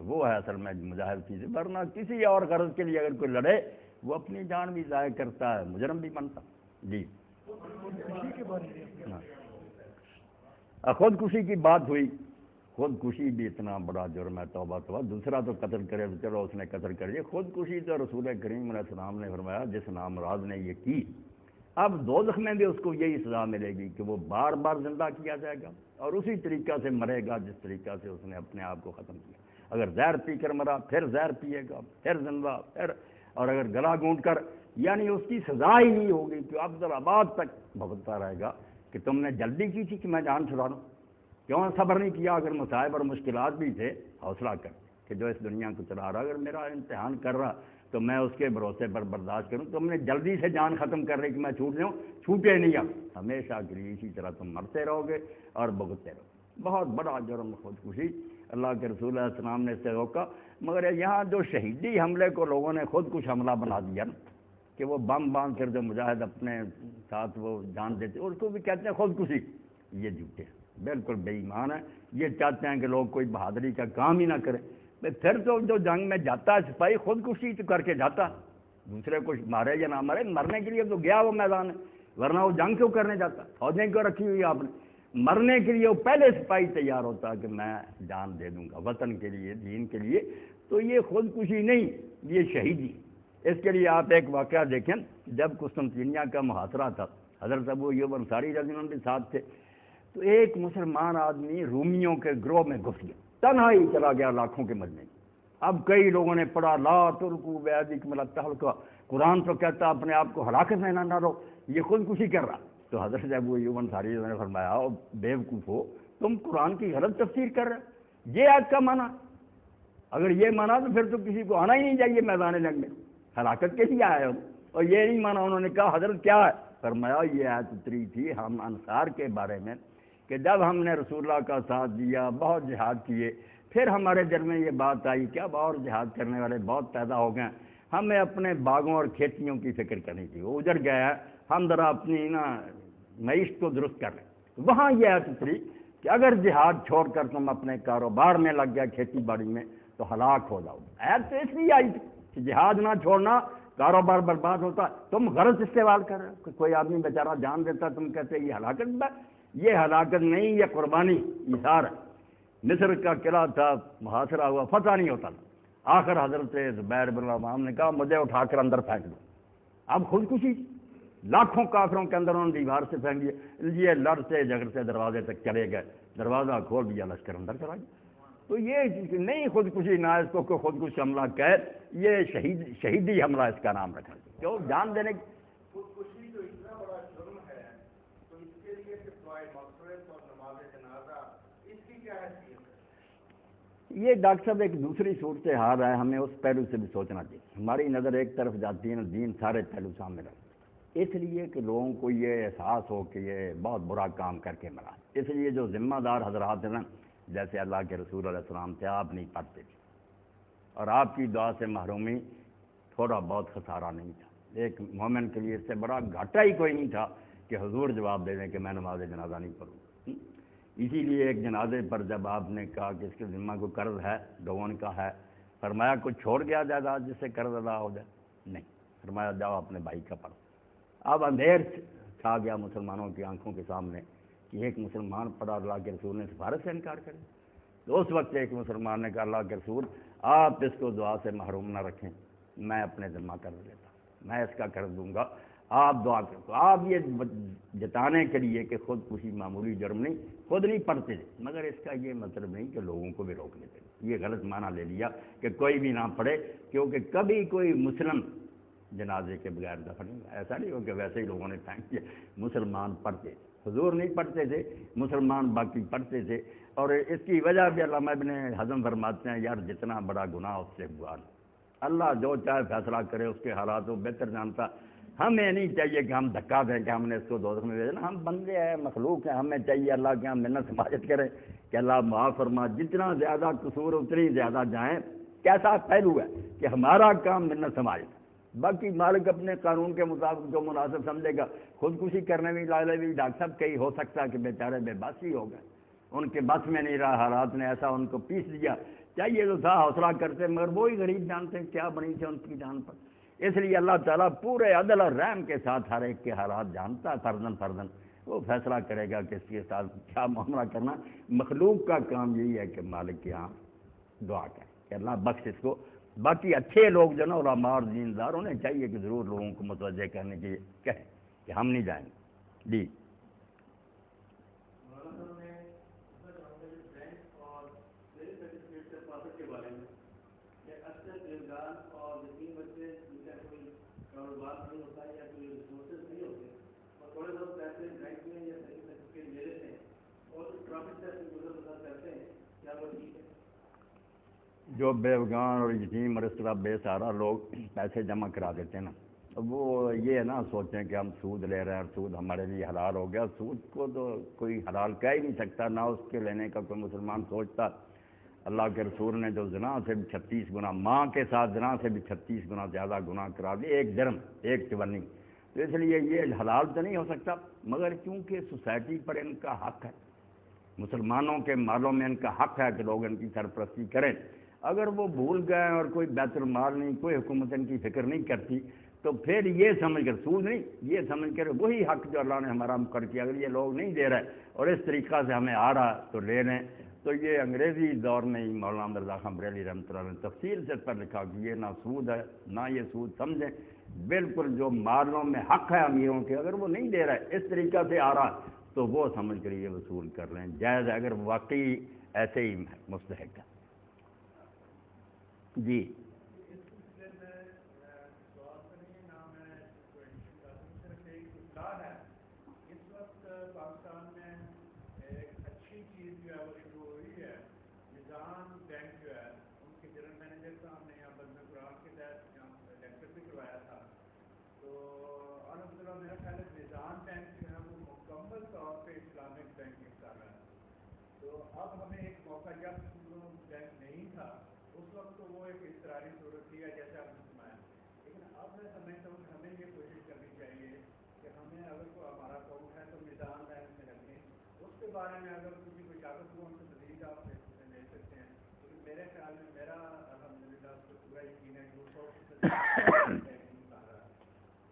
S1: وہ ہے اصل میں مجاہد چیز، ورنہ کسی اور غرض کے لیے اگر کوئی لڑے وہ اپنی جان بھی ضائع کرتا ہے، مجرم بھی بنتا۔ جی خودکشی کی بات ہوئی، خودکشی بھی اتنا بڑا جرم ہے، توبہ توبہ۔ دوسرا تو قتل کرے تو چلو اس نے قتل کر دیا، خودکشی تو رسول کریم علیہ السلام نے فرمایا جس نامراض نے یہ کی اب دوزخ میں بھی اس کو یہی سزا ملے گی کہ وہ بار بار زندہ کیا جائے گا اور اسی طریقہ سے مرے گا جس طریقہ سے اس نے اپنے آپ کو ختم کیا۔ اگر زہر پی کر مرا پھر زہر پیے گا، پھر زندہ، پھر، اور اگر گلا گونٹ کر، یعنی اس کی سزا ہی نہیں ہوگی کہ افضل آباد تک بھگتتا رہے گا کہ تم نے جلدی کی تھی کہ میں جان چھڑا لوں، کیوں صبر نہیں کیا؟ اگر مصائب اور مشکلات بھی تھے حوصلہ کر کہ جو اس دنیا کو چلا رہا، اگر میرا امتحان کر رہا تو میں اس کے بھروسے پر برداشت کروں۔ تم نے جلدی سے جان ختم کر رہی کہ میں چھوٹ جاؤں، چھوٹے نہیں، اب ہمیشہ کے لیے اسی طرح تم مرتے رہو گے اور بھگتتے رہو گے۔ بہت بڑا جرم خودکشی، اللہ کے رسول علیہ السلام نے اس سے روکا۔ مگر یہاں جو شہیدی حملے کو لوگوں نے خود کچھ حملہ بنا دیا نا، کہ وہ بم باندھ کر جو مجاہد اپنے ساتھ وہ جان دیتے اس کو بھی کہتے ہیں خودکشی، یہ جھوٹے بالکل بے ایمان ہے۔ یہ چاہتے ہیں کہ لوگ کوئی بہادری کا کام ہی نہ کریں، پھر تو جو جنگ میں جاتا ہے سپاہی خودکشی تو کر کے جاتا، دوسرے کو مارے یا نہ مارے، مرنے کے لیے تو گیا وہ میدان ہے، ورنہ وہ جنگ کیوں کرنے جاتا؟ فوجیں کیوں رکھی ہوئی آپ نے؟ مرنے کے لیے وہ پہلے سپاہی تیار ہوتا کہ میں جان دے دوں گا وطن کے لیے، دین کے لیے۔ تو یہ خودکشی نہیں، یہ شہیدی۔ اس کے لیے آپ ایک واقعہ دیکھیں، جب قسطنطنیہ کا محاصرہ تھا، حضرت ابو ایوب انصاری رضی اللہ عنہ بھی ساتھ تھے، تو ایک مسلمان آدمی رومیوں کے گروہ میں گھس گیا، تنہا ہی چلا گیا لاکھوں کے مجمع۔ اب کئی لوگوں نے پڑھا لا تلقوا بأیدیکم الی التہلکہ، قرآن تو کہتا اپنے آپ کو ہلاکت میں نہ ڈالو، یہ خودکشی کر رہا۔ تو حضرت ابو ایوب انصاری نے فرمایا او بیوقوف ہو، تم قرآن کی غلط تفسیر کر رہے، یہ آیت کا معنی، اگر یہ مانا تو پھر تو کسی کو آنا ہی نہیں چاہیے میدان جنگ میں، ہلاکت کے لیے آئے ہو، اور یہ نہیں مانا۔ انہوں نے کہا حضرت کیا ہے؟ فرمایا یہ آیت اتری تھی ہم انصار کے بارے میں کہ جب ہم نے رسول اللہ کا ساتھ دیا، بہت جہاد کیے، پھر ہمارے دل میں یہ بات آئی کہ اب اور جہاد کرنے والے بہت پیدا ہو گئے، ہمیں اپنے باغوں اور کھیتیوں کی فکر کرنی تھی، وہ اجڑ گیا ہے، ہم ذرا اپنی معیشت کو درست کر لیں۔ وہاں یہ آیت اتری کہ اگر جہاد چھوڑ کر تم اپنے کاروبار میں لگ گیا، کھیتی باڑی میں، تو ہلاک ہو جاؤ۔ ایت تو اس لیے آئی تھی کہ جہاد نہ چھوڑنا، کاروبار برباد ہوتا، تم غلط استعمال کر رہے ہو کہ کوئی آدمی بیچارہ جان دیتا، تم کہتے یہ ہلاکت ہے، یہ ہلاکت نہیں، یہ قربانی، ایثار ہے۔ مصر کا قلعہ تھا، محاصرہ ہوا، فتح نہیں ہوتا تھا، آخر حضرت زبیر بن العوام نے کہا مجھے اٹھا کر اندر پھینک دو. اب خودکشی لاکھوں کافروں کے اندر انہوں نے دیوار سے پھینک دیا. یہ لڑتے جھگڑتے دروازے تک چلے گئے, دروازہ کھول دیا, لشکر اندر چلا گیا. تو یہ نہیں خودکشی, نہ اس کو کوئی خودکش حملہ کہے, یہ شہیدی حملہ اس کا نام رکھا گیا. کیوں جان دینے کی
S3: خودکشی تو اتنا بڑا جرم ہے, تو اس کے لیے کہ دعائے مغفرت اور نماز جنازہ اس کی کیا حیثیت ہے؟
S1: یہ ڈاکٹر صاحب ایک دوسری صورت حال ہے, ہمیں اس پہلو سے بھی سوچنا چاہیے. ہماری نظر ایک طرف جاتی ہے نا, دین سارے پہلو سامنے رکھتے ہیں, اس لیے کہ لوگوں کو یہ احساس ہو کہ یہ بہت برا کام کر کے مرا. اس لیے جو ذمہ دار حضرات ہیں نا, جیسے اللہ کے رسول علیہ السلام تھے, آپ نہیں پڑھتے تھے, اور آپ کی دعا سے محرومی تھوڑا بہت خسارہ نہیں تھا. ایک مومن کے لیے اس سے بڑا گھاٹا ہی کوئی نہیں تھا کہ حضور جواب دے دیں کہ میں نماز جنازہ نہیں پڑھوں. اسی لیے ایک جنازے پر جب آپ نے کہا کہ اس کے ذمہ کو قرض ہے, لوگوں کا ہے, فرمایا کچھ چھوڑ گیا جائیداد جس سے قرض ادا ہو جائے؟ نہیں. فرمایا جاؤ اپنے بھائی کا پڑھو. اب اندھیر چھا گیا مسلمانوں کی آنکھوں کے سامنے کہ ایک مسلمان پڑھا, اللہ کے رسول نے سفارش سے انکار کرے. تو اس وقت ایک مسلمان نے کہا اللہ کے رسول آپ اس کو دعا سے محروم نہ رکھیں, میں اپنے ذمہ قرض لیتا ہوں, میں اس کا قرض دوں گا, آپ دعا کریں. تو آپ یہ جتانے کے لیے کہ خود کسی معمولی جرم نہیں, خود نہیں پڑھتے تھے, مگر اس کا یہ مطلب نہیں کہ لوگوں کو بھی روک لیتے. یہ غلط معنی لے لیا کہ کوئی بھی نہ پڑھے, کیونکہ کبھی کوئی مسلم جنازے کے بغیر دفن نہیں. ایسا نہیں ہو کہ ویسے ہی لوگوں نے پھینک دیا. مسلمان پڑھتے, حضور نہیں پڑھتے تھے, مسلمان باقی پڑھتے تھے. اور اس کی وجہ بھی علامہ ابن حزم فرماتے ہیں, یار جتنا بڑا گناہ اس سے ہوا, اللہ جو چاہے فیصلہ کرے, اس کے حالات وہ بہتر جانتا. ہمیں نہیں چاہیے کہ ہم دھکا دیں کہ ہم نے اس کو دوزخ میں بھیجنا. ہم بندے ہیں, مخلوق ہیں, ہمیں چاہیے اللہ کے ہم منت سماجت کریں کہ اللہ معاف فرما. جتنا زیادہ قصور اتنی زیادہ جائیں. کیسا پہلو ہے کہ ہمارا کام منت سماجت, باقی مالک اپنے قانون کے مطابق جو مناسب سمجھے گا. خودکشی کرنے بھی لائے بھی ڈاکٹر صاحب کئی ہو سکتا ہے کہ بیچارے بے بس ہی ہو گئے, ان کے بس میں نہیں رہا, حالات نے ایسا ان کو پیس دیا. چاہیے تو تھا حوصلہ کرتے, مگر وہی غریب جانتے ہیں کیا بنی تھے ان کی جان پر. اس لیے اللہ تعالیٰ پورے عدل اور رحم کے ساتھ ہر ایک کے حالات جانتا ہے, فردن فردن وہ فیصلہ کرے گا کہ اس کے ساتھ کیا معاملہ کرنا. مخلوق کا کام یہی ہے کہ مالک کے یہاں دعا کرے کہ اللہ بخش اس کو. باقی اچھے لوگ جو نا علماء اور دیندار, انہیں چاہیے کہ ضرور لوگوں کو متوجہ کرنے کی کہیں کہ ہم نہیں جائیں گے. جی جو بیوگان اور یتیم اور اس طرح بے سہارا لوگ پیسے جمع کرا دیتے ہیں نا, وہ یہ نا سوچیں کہ ہم سود لے رہے ہیں اور سود ہمارے لیے حلال ہو گیا. سود کو تو کوئی حلال کہہ ہی نہیں سکتا, نہ اس کے لینے کا کوئی مسلمان سوچتا. اللہ کے رسول نے جو زنا سے بھی 36 گنا, ماں کے ساتھ زنا سے بھی 36 گنا زیادہ گناہ کرا دیے, ایک جرم ایک چورنی. تو اس لیے یہ حلال تو نہیں ہو سکتا, مگر کیونکہ سوسائٹی پر ان کا حق ہے, مسلمانوں کے مالوں میں ان کا حق ہے کہ لوگ ان کی سرپرستی کریں. اگر وہ بھول گئے اور کوئی بیت المال نہیں, کوئی حکومت ان کی فکر نہیں کرتی, تو پھر یہ سمجھ کر, سود نہیں, یہ سمجھ کر وہی حق جو اللہ نے ہمارا مقرر کیا, اگر یہ لوگ نہیں دے رہے اور اس طریقہ سے ہمیں آ رہا تو لے لیں. تو یہ انگریزی دور میں ہی مولانا احمد رضا خان بریلوی رحمۃ اللہ نے تفصیل سے پر لکھا کہ یہ نہ سود ہے نہ یہ سود سمجھیں, بالکل جو مالوں میں حق ہے امیروں کے, اگر وہ نہیں دے رہے اس طریقہ سے آ رہا تو وہ سمجھ کر یہ وصول کر لیں, جائز ہے اگر واقعی ایسے ہی مستحق ہے. جی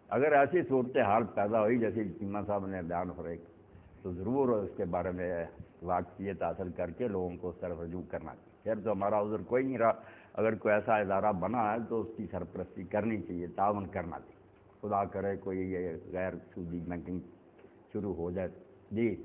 S1: اگر ایسی صورتحال پیدا ہوئی جیسے چیمہ صاحب نے بیان فرمایا تو ضرور اس کے بارے میں واقفیت حاصل کر کے لوگوں کو اس طرف رجوع کرنا چاہیے. پھر تو ہمارا عذر کوئی نہیں رہا, اگر کوئی ایسا ادارہ بنا ہے تو اس کی سرپرستی کرنی چاہیے، تعاون کرنا چاہیے. خدا کرے کوئی یہ غیر سودی بینکنگ شروع ہو جائے. جی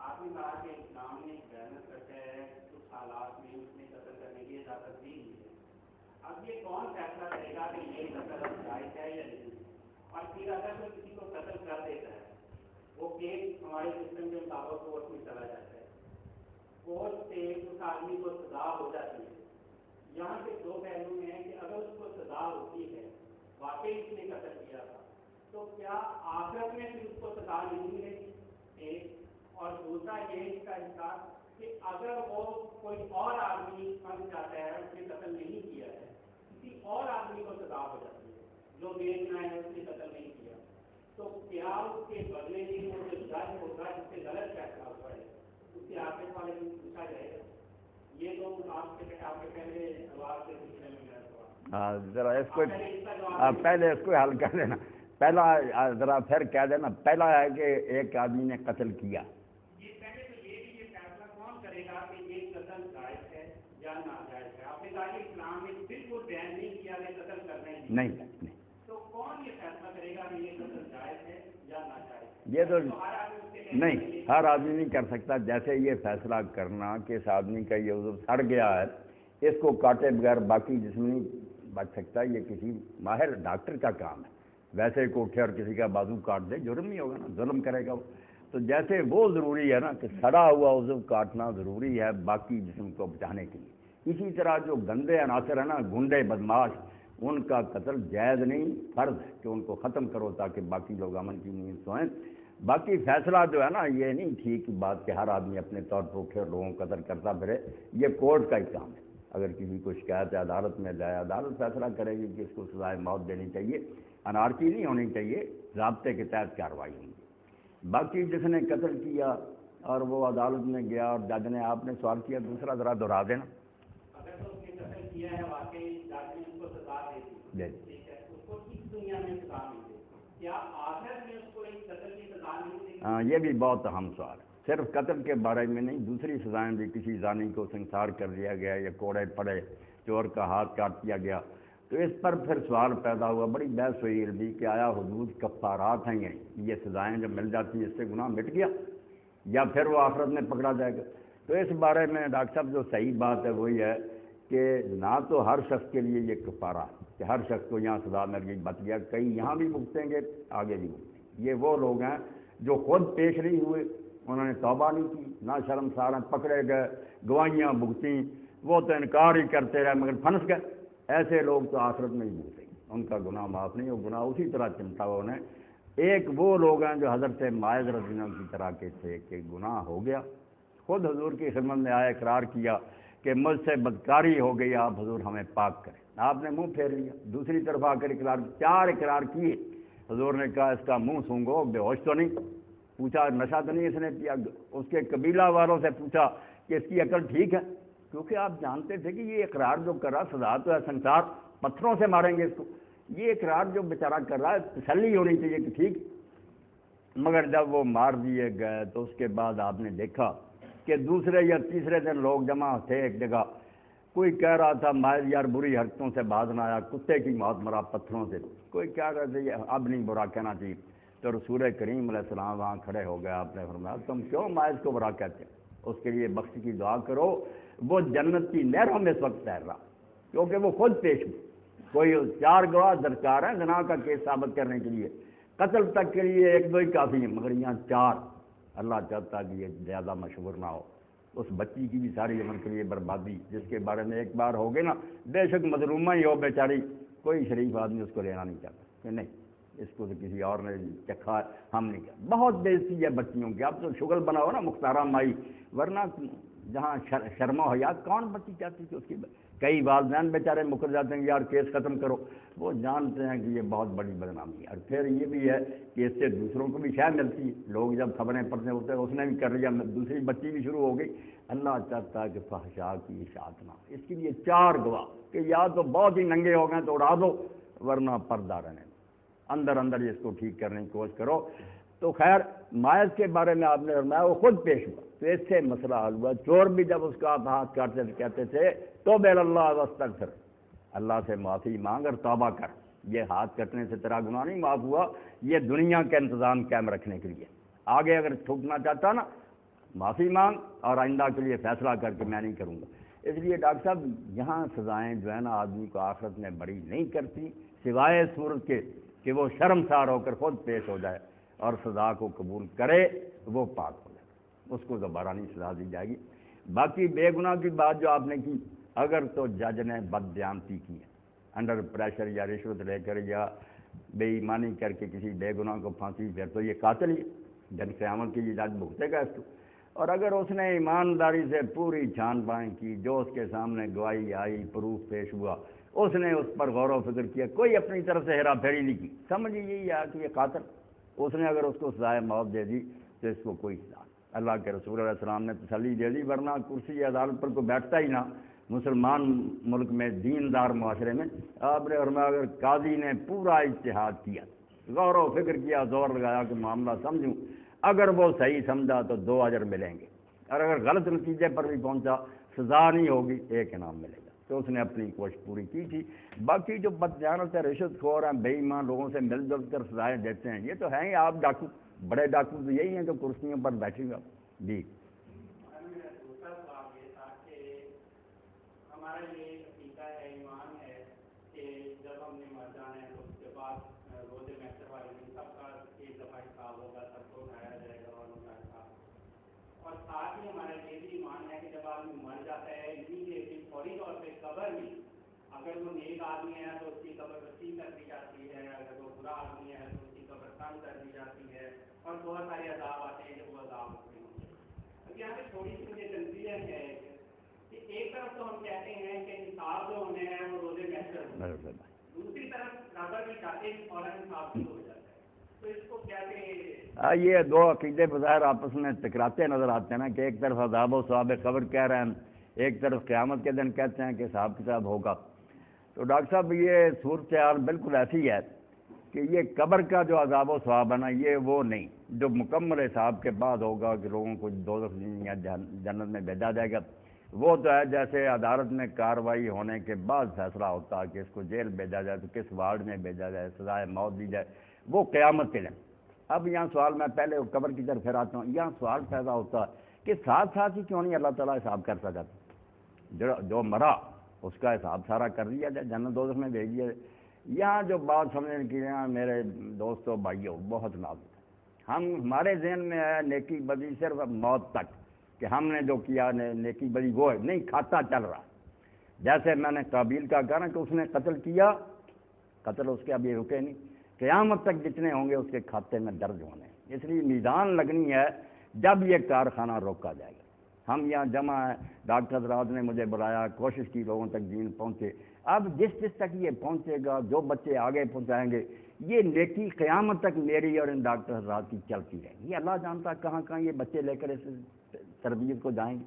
S2: آپ نے کہا کہ اسلام نے بیلنس رکھا ہے، کچھ حالات میں اس نے قتل کرنے کی اجازت دی ہے. اب یہ کون فیصلہ کرے گا کہ یہ قتل جائز ہے یا نہیں؟ اور پھر اگر کوئی کسی کو قتل کر دیتا ہے، وہ کیس ہمارے سسٹم کے مطابق کورٹ میں چلا جاتا ہے، کورٹ سے اس آدمی کو سزا ہو جاتی ہے. یہاں کے دو پہلو میں ہیں کہ اگر اس کو سزا ہوتی ہے، واقعی اس نے قتل کیا تھا، تو کیا آخرت میں پھر اس کو سزا نہیں ملے گی؟ ایک. اور دوسرا یہ اس کا حصہ کہ اگر وہ کوئی اور آدمی پھنس جاتا ہے، اس نے قتل نہیں کیا ہے، کسی اور آدمی کو سزا ہو جاتی ہے جو بیچنا ہے، اس نے قتل نہیں کیا، تو کیا اس کے بدلے میں وہ جو جج ہوگا جس سے غلط فیصلہ ہوا ہے اس سے آگے والے سے پوچھا جائے گا؟ یہ تو آپ کے پہلے سوال سے پوچھنے میں میرا سوال.
S1: ہاں ذرا اس کو پہلے اس کو حل کر لینا. پہلا ذرا پھر کہہ دینا. پہلا ہے کہ ایک آدمی نے قتل کیا.
S2: پہلے تو یہ فیصلہ کون کرے گا کہ یہ قتل جائز ہے یا ناجائز ہے؟ آپ نے کہا کہ اسلام نے بالکل بیان نہیں کیا کہ قتل کرنا ہے.
S1: نہیں.
S2: تو کون یہ فیصلہ کرے گا کہ یہ قتل جائز ہے یا ناجائز ہے؟
S1: یہ تو نہیں، ہر آدمی نہیں کر سکتا. جیسے یہ فیصلہ کرنا کہ اس آدمی کا یہ عضو سڑ گیا ہے، اس کو کاٹے بغیر باقی جسم نہیں بچ سکتا، یہ کسی ماہر ڈاکٹر کا کام ہے. ویسے کو اٹھے اور کسی کا بازو کاٹ دے، جرم نہیں ہوگا نا، ظلم کرے گا وہ. تو جیسے وہ ضروری ہے نا کہ سڑا ہوا عضو کاٹنا ضروری ہے باقی جسم کو بچانے کے لیے، اسی طرح جو گندے عناصر ہیں نا، گنڈے بدماش، ان کا قتل جائز نہیں، فرض ہے کہ ان کو ختم کرو تاکہ باقی لوگ امن کی نیند سوئیں. باقی فیصلہ جو ہے نا، یہ نہیں ٹھیک بات کہ ہر آدمی اپنے طور پر اٹھے اور لوگوں کو قتل کرتا پھرے. یہ کورٹ کا ہی کام ہے. اگر کسی کو شکایت ہے عدالت میں جائے، عدالت فیصلہ کرے گی کہ اس کو سزائے موت دینی چاہیے، انارکی نہیں ہونی چاہیے، ضابطے کے تحت کارروائی ہوگی. باقی جس نے قتل کیا اور وہ عدالت میں گیا اور جج نے، آپ نے سوال کیا دوسرا ذرا دہرا دینا.
S2: اگر تو اس نے قتل کیا ہے، واقعی جج نے اس کو سزا دے دی، ٹھیک ہے، اس کو اس دنیا میں سزا ملے، کیا آخر میں اس کو ایک قتل کی سزا نہیں ملے گی؟
S1: ہاں، یہ بھی بہت اہم سوال ہے. صرف قتل کے بارے میں نہیں، دوسری سزائیں بھی. کسی زانی کو سنسار کر دیا گیا یا کوڑے پڑے، چور کا ہاتھ کاٹ دیا گیا، تو اس پر پھر سوال پیدا ہوا، بڑی بحث ہوئی علمی کہ آیا حدود کفارات ہیں یہ سزائیں جب مل جاتی ہیں اس سے گناہ مٹ گیا یا پھر وہ آخرت میں پکڑا جائے گا؟ تو اس بارے میں ڈاکٹر صاحب جو صحیح بات ہے وہی ہے کہ نہ تو ہر شخص کے لیے یہ کفارہ کہ ہر شخص کو یہاں سزا مل گئی بچ گیا، کئی یہاں بھی بھگتیں گے، آگے بھی بھگتیں گے. یہ وہ لوگ ہیں جو خود پیش نہیں ہوئے، انہوں نے توبہ نہیں کی، نہ شرمسار ہیں، پکڑے گئے، گواہیاں بھگتیں، وہ تو انکار ہی کرتے رہے مگر پھنس گئے. ایسے لوگ تو آخرت میں ہی بھگتیں گے، ان کا گناہ معاف نہیں، وہ گناہ اسی طرح چمٹا ہوا انہیں. ایک وہ لوگ ہیں جو حضرت معاذ رضی اللہ عنہ کی طرح کے تھے کہ گناہ ہو گیا، خود حضور کی خدمت میں آئے، اقرار کیا کہ مجھ سے بدکاری ہو گئی، آپ حضور ہمیں پاک کریں. آپ نے منہ پھیر لیا، دوسری طرف آ کر اقرار، 4 اقرار کیے. حضور نے کہا اس کا منہ سونگو، بے ہوش تو نہیں؟ پوچھا نشہ تو نہیں اس نے پیا؟ اس کے قبیلہ والوں سے پوچھا کہ اس کی عقل ٹھیک ہے؟ کیونکہ آپ جانتے تھے کہ یہ اقرار جو کر رہا سزا تو ہے سنسار، پتھروں سے ماریں گے اس کو. یہ اقرار جو بیچارہ کر رہا ہے تسلی ہونی چاہیے کہ ٹھیک. مگر جب وہ مار دیے گئے تو اس کے بعد آپ نے دیکھا کہ دوسرے یا تیسرے دن لوگ جمع تھے ایک جگہ. کوئی کہہ رہا تھا مائل یار بری حرکتوں سے باز نہ آیا، کتے کی موت مرا پتھروں سے. کوئی کہہ رہا تھا یہ اب نہیں برا کہنا چاہیے. تو رسول کریم علیہ السلام وہاں کھڑے ہو گئے. آپ نے فرمایا تم کیوں مائز کو برا کہتے ہیں؟ اس کے لیے بخش کی دعا کرو، وہ جنت کی نہروں میں اس وقت تیر رہا، کیونکہ وہ خود پیش ہوئی. کوئی 4 گواہ درکار ہیں زنا کا کیس ثابت کرنے کے لیے، قتل تک کے لیے 1-2 ہی کافی ہیں، مگر یہاں 4. اللہ چاہتا کہ یہ زیادہ مشہور نہ ہو. اس بچی کی بھی ساری عمر کے لیے بربادی، جس کے بارے میں ایک بار ہو گئے نا، بے شک مظلومہ ہی ہو بیچاری، کوئی شریف آدمی اس کو لینا نہیں چاہتا کہ نہیں اس کو تو کسی اور نے چکھا، ہم نہیں کیا. بہت بےعزتی ہے بچیوں کی. اب تو شغل بناؤ نا مختارہ مائی، ورنہ جہاں شرم و حیا کون بچی چاہتی تھی اس کی. کئی والدین بیچارے مکر جاتے ہیں یار کیس ختم کرو، وہ جانتے ہیں کہ یہ بہت بڑی بدنامی ہے. اور پھر یہ بھی ہے کہ اس سے دوسروں کو بھی شے ملتی ہے. لوگ جب خبریں پڑھتے ہوتے ہیں اس نے بھی کر لیا، دوسری بچی بھی شروع ہو گئی. اللہ چاہتا ہے کہ فحشاء کی اشاعت نہ. اس کے لیے 4 گواہ کہ یا تو بہت ہی ننگے ہو گئے تو اڑا دو، ورنہ پردہ رہنے دو. اندر اندر اس کو ٹھیک کرنے کی کوشش کرو. تو خیر مائز کے بارے میں آپ نے فرمایا وہ خود پیش ہوا تو اس سے مسئلہ حل ہوا. چور بھی جب اس کا آپ ہاتھ کاٹتے تھے کہتے تھے تو بیل اللہ واستغفر, اللہ سے معافی مانگ اور توبہ کر, یہ ہاتھ کٹنے سے تیرا گناہ نہیں معاف ہوا, یہ دنیا کا انتظام قائم رکھنے کے لیے. آگے اگر ٹھوکنا چاہتا نا معافی مانگ اور آئندہ کے لیے فیصلہ کر کے میں نہیں کروں گا. اس لیے ڈاکٹر صاحب یہاں سزائیں جو ہے نا آدمی کو آخرت میں بڑی نہیں کرتی سوائے صورت کے کہ وہ شرمسار ہو کر خود پیش ہو جائے اور سزا کو قبول کرے, وہ پاک ہو جائے, اس کو دوبارہ نہیں سزا دی جائے گی. باقی بے گناہ کی بات جو آپ نے کی, اگر تو جج نے بددیانتی کی ہے انڈر پریشر یا رشوت لے کر یا بے ایمانی کر کے کسی بے گناہ کو پھانسی, پھر تو یہ قاتل ہی جن قیامت کی یہ جج بھگتے گا اس کو. اور اگر اس نے ایمانداری سے پوری چھان بائیں کی, جو اس کے سامنے گواہی آئی, پروف پیش ہوا, اس نے اس پر غور و فکر کیا, کوئی اپنی طرف سے ہیرا پھیری نہیں کی, سمجھ یہی ہے کہ یہ قاتل, اس نے اگر اس کو سزائے موت دے دی تو اس کو کوئی سزا. اللہ کے رسول علیہ السلام نے تسلی دے دی, ورنہ کرسی عدالت پر کوئی بیٹھتا ہی نہ مسلمان ملک میں, دیندار معاشرے میں. آپ نے فرمایا اگر قاضی نے پورا اجتہاد کیا, غور و فکر کیا, زور لگایا کہ معاملہ سمجھوں, اگر وہ صحیح سمجھا تو 2 اجر ملیں گے, اور اگر غلط نتیجے پر بھی پہنچا سزا نہیں ہوگی, 1 انعام ملے گا. تو اس نے اپنی کوشش پوری کی تھی. باقی جو بددیانت ہے, رشوت خور ہیں, بے ایمان لوگوں سے مل جل کر سزائیں دیتے ہیں, یہ تو ہیں ہی آپ ڈاکو, بڑے ڈاکو تو یہی ہیں جو کرسیوں پر بیٹھے گا. جی
S3: ہمارا یہ عقیدہ ہے, ایمان ہے کہ جب ہم نے مر جانا ہے تو اس کے بعد روز محشر والے دن سب کا ایک دفعہ حساب ہوگا, سب کو اٹھایا جائے گا اور ان کا حساب. اور ساتھ ہی ہمارا یہ بھی ایمان ہے کہ جب آدمی مر جاتا ہے امیڈیٹلی فوری طور پہ قبر میں, اگر وہ نیک آدمی ہے تو اس کی قبر وسیع کر دی جاتی ہے, اگر وہ برا آدمی ہے تو اس کی قبر کم کر دی جاتی ہے, اور بہت سارے عذاب آتے ہیں جو وہ عذاب ہوتے ہیں. اب یہاں پہ تھوڑی سی مجھے کنفیوژن ہے کہ ایک طرف تو ہم کہتے ہیں کہ حساب جو ہونے ہیں وہ روزے محشر ہوتے ہیں, دوسری طرف قبر میں جاتے ہی فوراً حساب شروع ہو جاتا ہے, تو اس کو کیسے؟
S1: یہ 2 عقیدے بظاہر آپس میں ٹکراتے نظر آتے ہیں نا, کہ ایک طرف عذاب و ثواب قبر کہہ رہے ہیں, ایک طرف قیامت کے دن کہتے ہیں کہ حساب کتاب ہوگا. تو ڈاکٹر صاحب یہ صورتحال بالکل ایسی ہے کہ یہ قبر کا جو عذاب و ثواب ہے نا, یہ وہ نہیں جو مکمل حساب کے بعد ہوگا کہ لوگوں کو دوزخ یا جنت میں بھیجا جائے گا. وہ تو ہے جیسے عدالت میں کارروائی ہونے کے بعد فیصلہ ہوتا ہے کہ اس کو جیل بھیجا جائے تو کس وارڈ میں بھیجا جائے, سزائے موت دی جائے, وہ قیامت کے دن. اب یہاں سوال, میں پہلے قبر کی طرف پھر آتا ہوں, یہاں سوال پیدا ہوتا ہے کہ ساتھ ساتھ ہی کیوں نہیں اللہ تعالیٰ حساب کرتا جاتا, جو مرا اس کا حساب سارا کر دیا جائے, جنت دوزخ میں بھیج دیا جائے. یہاں جو بات سمجھنے کی یہاں میرے دوستوں بھائیوں بہت نازک ہے. ہمارے ذہن میں ہے نیکی بدی صرف موت تک, کہ ہم نے جو کیا نیکی بدی وہ ہے نہیں, کھاتا چل رہا. جیسے میں نے قابیل کا کہا نا کہ اس نے قتل کیا, قتل اس کے ابھی رکے نہیں, قیامت تک جتنے ہوں گے اس کے کھاتے میں درج ہونے. اس لیے میدان لگنی ہے جب یہ کارخانہ روکا جائے گا. ہم یہاں جمع ہیں, ڈاکٹر حضرات نے مجھے بلایا, کوشش کی لوگوں تک دین پہنچے. اب جس تک یہ پہنچے گا, جو بچے آگے پہنچائیں گے, یہ نیکی قیامت تک میری اور ان ڈاکٹر حضرات کی چلتی رہے گی. اللہ جانتا کہاں کہاں یہ بچے لے کر اس تربیت کو جائیں گے.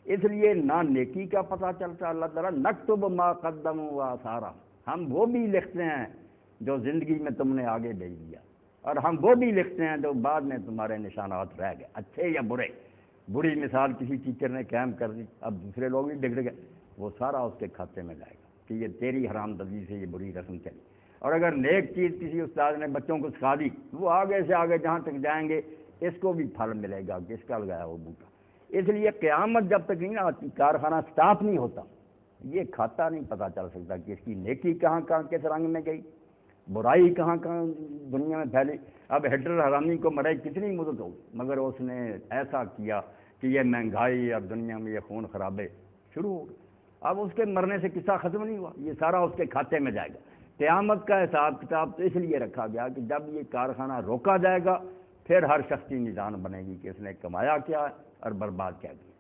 S1: اس لیے نہ نیکی کا پتہ چلتا, اللہ تعالیٰ نکتب ما قدموا وآثارا, ہم وہ بھی لکھتے ہیں جو زندگی میں تم نے آگے بھیج دیا, اور ہم وہ بھی لکھتے ہیں جو بعد میں تمہارے نشانات رہ گئے, اچھے یا برے. بری مثال کسی ٹیچر نے قائم کر دی, اب دوسرے لوگ بھی بگڑ گئے, وہ سارا اس کے کھاتے میں جائے گا کہ یہ تیری حرام دزی سے یہ بری رسم چلی. اور اگر نیک چیز کسی استاد نے بچوں کو سکھا دی, وہ آگے سے آگے جہاں تک جائیں گے اس کو بھی پھل ملے گا کہ اس کا لگایا وہ بوٹا. اس لیے قیامت جب تک نہیں آتی, کارخانہ سٹاپ نہیں ہوتا, یہ کھاتا نہیں پتہ چل سکتا کہ اس کی نیکی کہاں کہاں کس رنگ میں گئی, برائی کہاں کہاں دنیا میں پھیلی. اب ہٹلر حرامی کو مرے کتنی مدت ہوگی, مگر اس نے ایسا کیا کہ یہ مہنگائی اور دنیا میں یہ خون خرابے شروع ہو گئے. اب اس کے مرنے سے قصہ ختم نہیں ہوا, یہ سارا اس کے کھاتے میں جائے گا. قیامت کا حساب کتاب تو اس لیے رکھا گیا کہ جب یہ کارخانہ روکا جائے گا پھر ہر شخص کی میزان بنے گی کہ اس نے کمایا کیا اور برباد کیا کیا.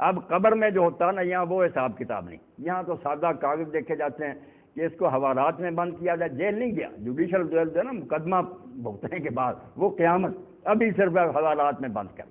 S1: اب قبر میں جو ہوتا ہے نا, یہاں وہ حساب کتاب نہیں, یہاں تو سادہ کاغذ دیکھے جاتے ہیں کہ اس کو حوالات میں بند کیا جائے, جیل نہیں گیا, جوڈیشل جیل جو ہے نا مقدمہ بھگتنے کے بعد, وہ قیامت ابھی صرف حوالات میں بند کر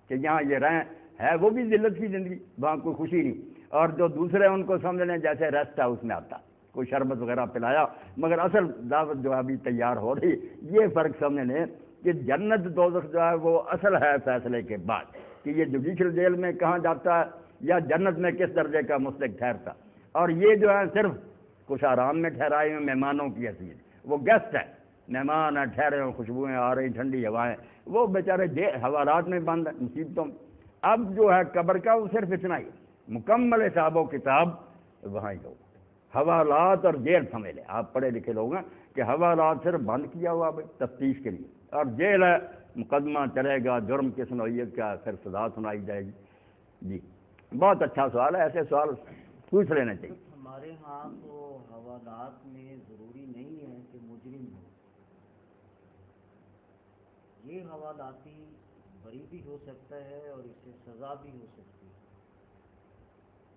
S1: کہ یہاں یہ رہیں, ہے وہ بھی ذلت کی زندگی, وہاں کوئی خوشی نہیں. اور جو دوسرے ان کو سمجھ لیں جیسے ریسٹ ہاؤس میں آتا, کوئی شربت وغیرہ پلایا, مگر اصل دعوت جو ابھی تیار ہو رہی, یہ فرق سمجھ لیں کہ جنت دوزخ جو ہے وہ اصل ہے فیصلے کے بعد کہ یہ جوڈیشل جیل میں کہاں جاتا ہے یا جنت میں کس درجے کا مستحق ٹھہرتا، اور یہ جو ہے صرف کچھ آرام میں ٹھہرائے ہوئے مہمانوں کی حیثیت، وہ گیسٹ ہے، مہمان ہیں، ٹھہرے ہوئے، خوشبوئیں آ رہی، ٹھنڈی ہوائیں، وہ بیچارے حوالات میں بند ہیں، مصیبتوں میں۔ اب جو ہے قبر کا وہ صرف اتنا ہی، مکمل حساب و کتاب وہاں ہی ہوگا۔ حوالات اور جیل سمجھ لیں، آپ پڑھے لکھے لوگ ہیں کہ حوالات صرف بند کیا ہوا تفتیش کے لیے، اور جیل ہے مقدمہ چلے گا، جرم کس نوعیت کا، پھر سزا سنائی جائے گی۔ جی بہت اچھا سوال ہے، ایسے سوال پوچھ لینا چاہیے۔
S4: ہمارے ہاں تو حوالات میں ضروری نہیں ہے کہ مجرم ہو، یہ حوالاتی بری بھی ہو سکتا ہے اور اس سے سزا بھی ہو سکتی ہے۔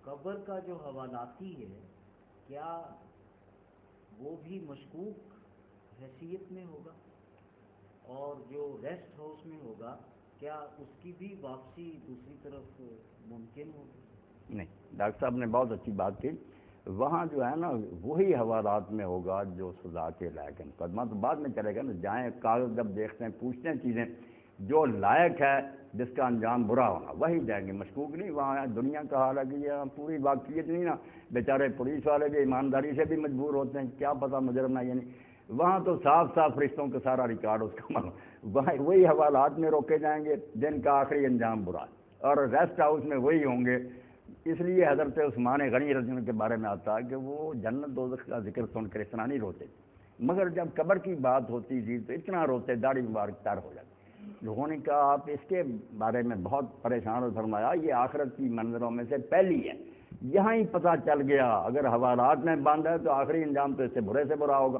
S4: قبر کا جو حوالاتی ہے کیا وہ بھی مشکوک حیثیت میں ہوگا؟ اور جو ریسٹ ہاؤس میں ہوگا کیا اس کی بھی واپسی دوسری طرف ممکن ہوگی؟
S1: نہیں، ڈاکٹر صاحب نے بہت اچھی بات کی، وہاں جو ہے نا وہی حوالات میں ہوگا جو سزا کے لائق ہے، مقدمہ تو بعد میں چلے گا نا، جائیں کاغذ جب دیکھتے ہیں پوچھتے ہیں چیزیں، جو لائق ہے جس کا انجام برا ہونا وہی جائیں گے، مشکوک نہیں۔ وہاں دنیا کا حال ہے کہ یہ پوری واقعیت نہیں نا، بیچارے پولیس والے بھی ایمانداری سے بھی مجبور ہوتے ہیں، کیا پتہ مجرم ہے یعنی، وہاں تو صاف صاف فرشتوں کا سارا ریکارڈ اس کا وہاں وہی حوالات میں روکے جائیں گے جن کا آخری انجام برا ہے، اور ریسٹ ہاؤس میں وہی ہوں گے۔ اس لیے حضرت عثمان غنی رضی اللہ عنہ کے بارے میں آتا ہے کہ وہ جنت دوزخ کا ذکر سن کر اتنا نہیں روتے، مگر جب قبر کی بات ہوتی تھی تو اتنا روتے، داڑھی مبارک تر ہو جاتی۔ لوگوں نے کہا آپ اس کے بارے میں بہت پریشان اور فرمایا یہ آخرت کی منظروں میں سے پہلی ہے، یہاں ہی پتہ چل گیا اگر حوالات میں بند ہے تو آخری انجام تو اس سے برے سے برا ہوگا،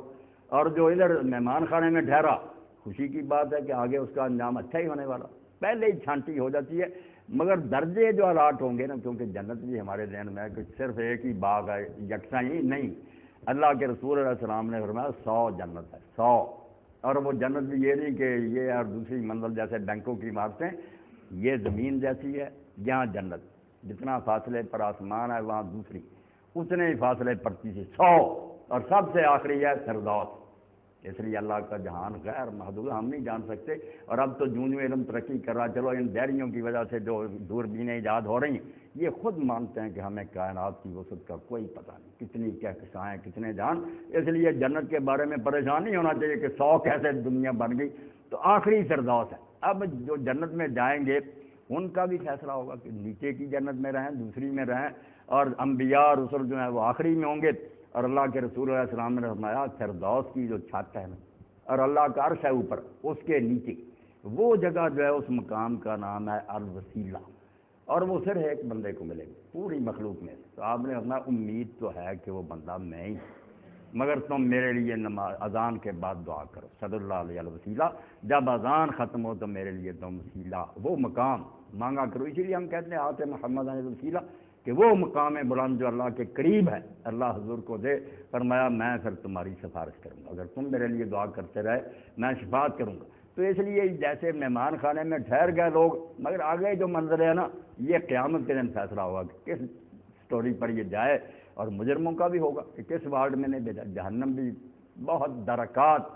S1: اور جو ادھر مہمان خانے میں ٹھہرا خوشی کی بات ہے کہ آگے اس کا انجام اچھا ہی ہونے والا، پہلے ہی چھانٹی ہو جاتی ہے۔ مگر درجے جو الاٹ ہوں گے نا، کیونکہ جنت بھی ہمارے ذہن میں ہے کہ صرف ایک ہی باغ ہے، یکساں ہی نہیں، اللہ کے رسول علیہ السلام نے فرمایا 100 جنت ہے، 100، اور وہ جنت بھی یہ نہیں کہ یہ اور دوسری منزل جیسے بینکوں کی عمارتیں، یہ زمین جیسی ہے، یہاں جنت جتنا فاصلے پر آسمان ہے وہاں دوسری اتنے ہی فاصلے پر تیسری 100، اور سب سے آخری ہے فردوس۔ اس لیے اللہ کا جہان غیر محدود، ہم نہیں جان سکتے، اور اب تو جوں علم ترقی کر رہا، چلو ان ڈیریوں کی وجہ سے جو دوربینیں ایجاد ہو رہی ہیں یہ خود مانتے ہیں کہ ہمیں کائنات کی وسعت کا کوئی پتہ نہیں، کتنی کہکشائیں، کتنے جان، اس لیے جنت کے بارے میں پریشان نہیں ہونا چاہیے کہ 100 کیسے دنیا بن گئی، تو آخری فردوس ہے۔ اب جو جنت میں جائیں گے ان کا بھی فیصلہ ہوگا کہ نیچے کی جنت میں رہیں، دوسری میں رہیں، اور انبیاء اور رسل جو ہیں وہ آخری میں ہوں گے، اور اللہ کے رسول علیہ السلام نے فرمایا فردوس کی جو چھت ہے نا، اور اللہ کا عرش ہے اوپر، اس کے نیچے وہ جگہ جو ہے اس مقام کا نام ہے الوسیلہ، اور وہ صرف ایک بندے کو ملے گی پوری مخلوق میں۔ تو آپ نے فرمایا امید تو ہے کہ وہ بندہ میں ہی، مگر تم میرے لیے نماز اذان کے بعد دعا کرو، صلی اللہ علیہ وسیلہ، جب اذان ختم ہو تو میرے لیے تم وسیلہ، وہ مقام مانگا کرو۔ اسی لیے ہم کہتے ہیں آتے محمد علیہ وسیلہ، کہ وہ مقام بلند جو اللہ کے قریب ہے، اللہ حضور کو دے، فرمایا میں پھر تمہاری سفارش کروں گا، اگر تم میرے لیے دعا کرتے رہے میں شفاعت کروں گا۔ تو اس لیے جیسے مہمان خانے میں ٹھہر گئے لوگ، مگر آگے جو منظر ہے نا یہ قیامت کے دن فیصلہ ہوگا کہ کس سٹوری پر یہ جائے، اور مجرموں کا بھی ہوگا کہ کس وارڈ میں نے بھیجا۔ جہنم بھی بہت درکات،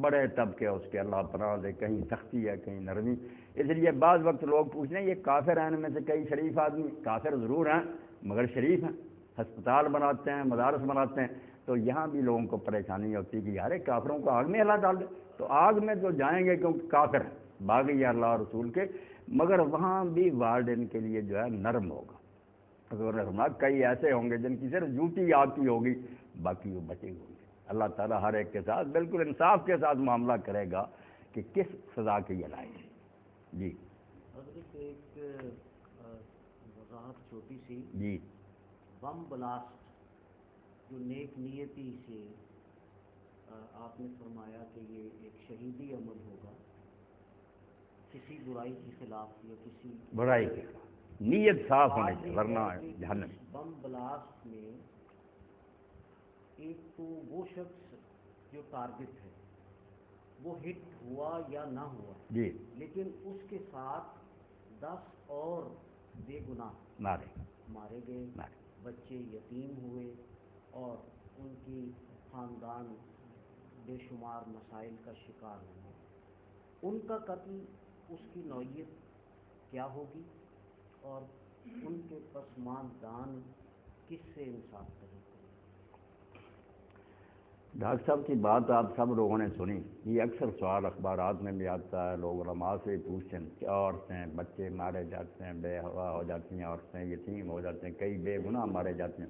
S1: بڑے طبقے اس کے، اللہ پناہ دے، کہیں سختی ہے کہیں نرمی۔ اس لیے بعض وقت لوگ پوچھتے ہیں یہ کافر ہیں، ان میں سے کئی شریف آدمی، کافر ضرور ہیں مگر شریف ہیں، ہسپتال بناتے ہیں، مدارس بناتے ہیں، تو یہاں بھی لوگوں کو پریشانی ہوتی ہے کہ یار کافروں کو آگ میں اللہ ڈال دے، تو آگ میں تو جائیں گے کیونکہ کافر ہیں، باغی ہے اللہ اور رسول کے، مگر وہاں بھی وارڈ ان کے لیے جو ہے نرم ہوگا۔ کئی ایسے ہوں گے جن کی صرف ڈیوٹی آتی ہوگی، باقی وہ بچے ہوں گے۔ اللہ تعالیٰ ہر ایک کے ساتھ بالکل انصاف کے ساتھ معاملہ کرے گا کہ کس سزا کے یہ لائق ہے۔ جی
S4: حضرت ایک وضاحت چھوٹی سی،
S1: جی
S4: بم بلاسٹ جو نیک نیتی سے آپ نے فرمایا کہ یہ ایک شہیدی عمل ہوگا کسی برائی کے خلاف یا کسی
S1: برائی کے خلاف، نیت صاف ہونی چاہیے ورنہ جہنم۔
S4: بم بلاسٹ میں ایک تو وہ شخص جو ٹارگٹ ہے وہ ہٹ ہوا یا نہ ہوا،
S1: جی
S4: لیکن اس کے ساتھ 10 اور بے گناہ مارے گئے، بچے یتیم ہوئے، اور ان کی خاندان بے شمار مسائل کا شکار ہوئے۔ ان کا قتل اس کی نوعیت کیا ہوگی اور ان کے پسماندان کس سے انصاف کریں؟
S1: ڈاکٹر صاحب کی بات آپ سب لوگوں نے سنی. یہ اکثر سوال اخبارات میں بھی آتا ہے, لوگ علماء سے پوچھتے ہیں کہ عورتیں بچے مارے جاتے ہیں, بے حوا ہو جاتی ہیں عورتیں, یتیم ہو جاتے ہیں, کئی بے گناہ مارے جاتے ہیں.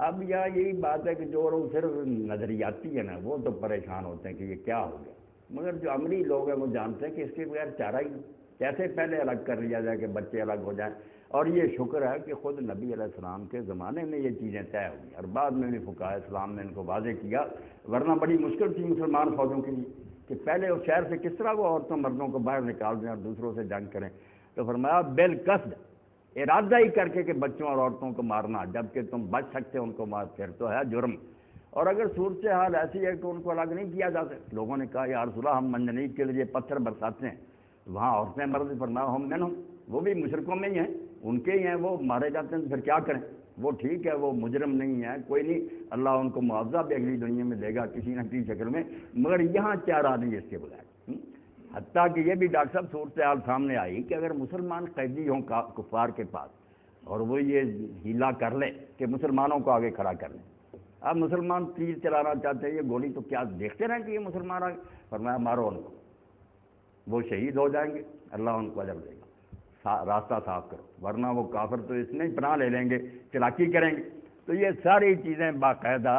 S1: اب یہی بات ہے کہ جو لوگ صرف نظریاتی ہے نا وہ تو پریشان ہوتے ہیں کہ یہ کیا ہو گیا, مگر جو عملی لوگ ہیں وہ جانتے ہیں کہ اس کے بغیر چارہ ہی نہیں. کیسے پہلے الگ کر لیا جائے کہ بچے الگ ہو جائیں. اور یہ شکر ہے کہ خود نبی علیہ السلام کے زمانے میں یہ چیزیں طے ہوئی اور بعد میں بھی فقہاء اسلام نے ان کو واضح کیا, ورنہ بڑی مشکل تھی مسلمان فوجوں کے لیے کہ پہلے اس شہر سے کس طرح وہ عورتوں مردوں کو باہر نکال دیں اور دوسروں سے جنگ کریں. تو فرمایا بالقصد, ارادہ ہی کر کے کہ بچوں اور عورتوں کو مارنا, جبکہ تم بچ سکتے ہو ان کو مار, پھر تو ہے جرم. اور اگر صورتحال ایسی ہے کہ ان کو الگ نہیں کیا جا سکتا, لوگوں نے کہا یا رسول اللہ ہم منجنیق کے لیے پتھر برساتے ہیں, وہاں عورتیں مرد, فرمایا ہم من ہوں, وہ بھی مشرکوں میں ہی ہیں, ان کے ہی ہیں, وہ مارے جاتے ہیں, پھر کیا کریں. وہ ٹھیک ہے, وہ مجرم نہیں ہے, کوئی نہیں, اللہ ان کو معاوضہ بھی اگلی دنیا میں دے گا کسی نہ کسی شکل میں, مگر یہاں چارہ نہیں اس کے بغیر. حتیٰ کہ یہ بھی ڈاکٹر صاحب صورتحال سامنے آئی کہ اگر مسلمان قیدی ہوں کفار کے پاس اور وہ یہ ہیلا کر لے کہ مسلمانوں کو آگے کھڑا کر لیں. اب مسلمان تیر چلانا چاہتے ہیں, یہ گولی تو کیا دیکھتے رہیں کہ یہ مسلمان آگے, فرمایا مارو ان کو, وہ شہید ہو جائیں گے, اللہ ان کو اجر دے گا, راستہ صاف کرو, ورنہ وہ کافر تو اس میں پناہ لے لیں گے, چلاکی کریں گے. تو یہ ساری چیزیں باقاعدہ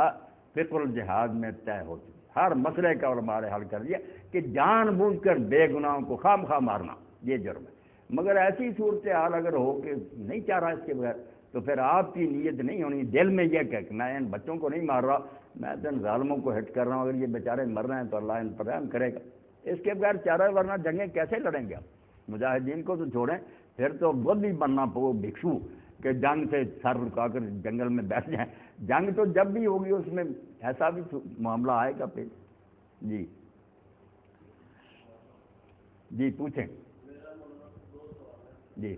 S1: فقہ الجہاد میں طے ہوتی, ہر مسئلے کا علماء نے حل کر دیا کہ جان بوجھ کر بے گناہوں کو خام خواہ مارنا یہ جرم ہے. مگر ایسی صورتحال اگر ہو کہ نہیں چاہ رہا اس کے بغیر, تو پھر آپ کی نیت نہیں ہونی دل میں یہ کہ میں ان بچوں کو نہیں مار رہا, میں تو ان ظالموں کو ہٹ کر رہا ہوں, اگر یہ بیچارے مر رہے ہیں تو اللہ ان پر رحم کرے گا. اس کے بغیر چارہ, ورنہ جنگیں کیسے لڑیں گے آپ. مجاہدین کو تو چھوڑیں, پھر تو بدھ بھی بننا پو بھکشو کہ جنگ سے سر رکا کر جنگل میں بیٹھ جائیں. جنگ تو جب بھی ہوگی اس میں ایسا بھی معاملہ آئے گا پھر. جی جی پوچھیں. جی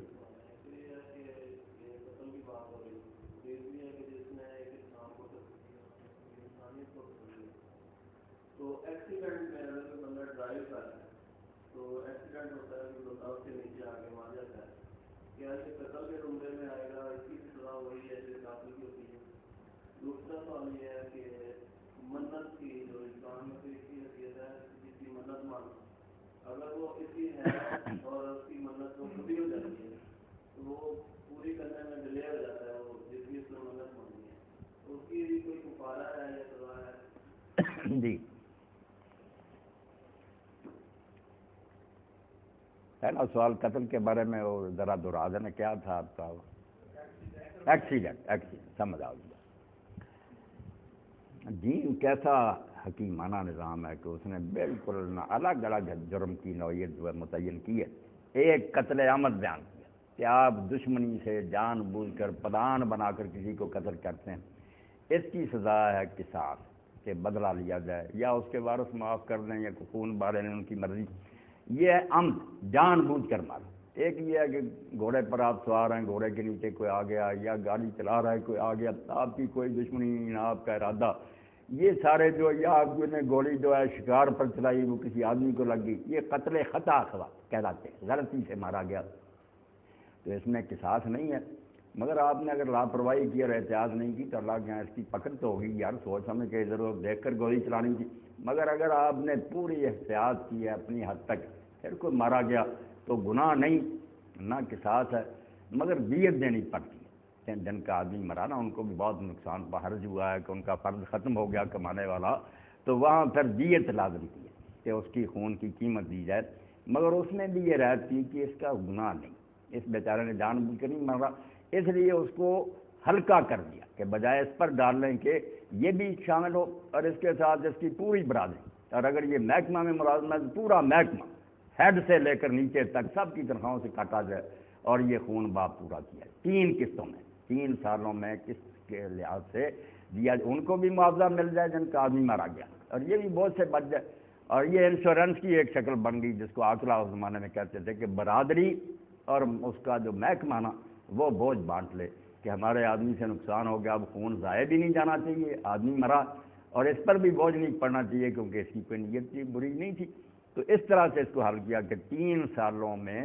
S2: تو ایکسیڈنٹ میں اگر کوئی بندہ ڈرائیو کر رہا ہے تو ایکسیڈنٹ ہوتا ہے کہ بتاؤ کے نیچے آ کے مار جاتا ہے, کیا یہ قتل کے عمرے میں آئے گا, اس کی سزا وہی ہے جو قاتل کی ہوتی ہے. دوسرا سوال یہ ہے کہ منت کی جو اسلام میں اس کی حیثیت ہے جس کی منت ماننا, اگر وہ اس کی ہے اور اس کی منت وہ کبھی ہو جاتی ہے تو وہ پوری کرنے میں ڈیلے ہو جاتا ہے, وہ جس کی اس نے منت مانی ہے, تو اس کی کوئی کفارہ ہے یا سزا ہے؟
S1: جی پہلا سوال قتل کے بارے میں وہ ذرا دہرا دینا, کیا تھا آپ کا؟ ایکسیڈنٹ سمجھ آ گیا. دین کیسا حکیمانہ نظام ہے کہ اس نے بالکل الگ الگ جرم کی نوعیت جو ہے متعین کی ہے. ایک قتل عمد بیان کیا کہ آپ دشمنی سے جان بوجھ کر پلان بنا کر کسی کو قتل کرتے ہیں, اس کی سزا ہے قصاص, کہ بدلہ لیا جائے یا اس کے وارث معاف کر دیں یا خون بارے ان کی مرضی. یہ ہے عمد, جان بوجھ کر مارا. ایک یہ ہے کہ گھوڑے پر آپ سوار ہیں, گھوڑے کے نیچے کوئی آ گیا, یا گاڑی چلا رہا ہے کوئی آ گیا, آپ کی کوئی دشمنی نہیں, آپ کا ارادہ, یہ سارے جو, یا آپ نے گولی جو ہے شکار پر چلائی وہ کسی آدمی کو لگ گئی, یہ قتل خطا کہلاتے ہیں, غلطی سے مارا گیا, تو اس میں قصاص نہیں ہے. مگر آپ نے اگر لاپرواہی کی اور احتیاط نہیں کی تو اللہ کے یہاں اس کی پکڑ تو ہوگی, یار سوچ سمجھ کے ضرور دیکھ کر گولی چلانی تھی. مگر اگر آپ نے پوری احتیاط کی ہے اپنی حد تک, پھر کوئی مارا گیا تو گناہ نہیں, نہ قصاص ہے, مگر دیت دینی پڑتی ہے. جن کا آدمی مرا نا ان کو بھی بہت نقصان حرج ہوا ہے کہ ان کا فرض ختم ہو گیا کمانے والا, تو وہاں پھر دیت لازم کی ہے کہ اس کی خون کی قیمت دی جائے. مگر اس میں بھی یہ رعایت تھی کہ اس کا گناہ نہیں, اس بیچارے نے جان بوجھ کر نہیں مرا, اس لیے اس کو ہلکا کر دیا کہ بجائے اس پر ڈالنے کے یہ بھی شامل ہو اور اس کے ساتھ اس کی پوری برادری, اور اگر یہ محکمہ میں ملازمت ہے پورا محکمہ ہیڈ سے لے کر نیچے تک سب کی تنخواہوں سے کاٹا جائے اور یہ خون باپ پورا کیا 3 قسطوں میں 3 سالوں میں قسط کے لحاظ سے دیا, ان کو بھی معاوضہ مل جائے جن کا آدمی مارا گیا, اور یہ بھی بہت سے بچ جائے. اور یہ انشورنس کی ایک شکل بن گئی جس کو آکلا اس زمانے میں کہتے تھے کہ برادری اور اس کا جو محکمہ نا وہ بوجھ بانٹ لے کہ ہمارے آدمی سے نقصان ہو گیا, اب خون ضائع بھی نہیں جانا چاہیے, آدمی مرا, اور اس پر بھی بوجھ نہیں پڑنا چاہیے کیونکہ اس کی کوئی نیت تھی بری نہیں تھی. تو اس طرح سے اس کو حل کیا کہ 3 سالوں میں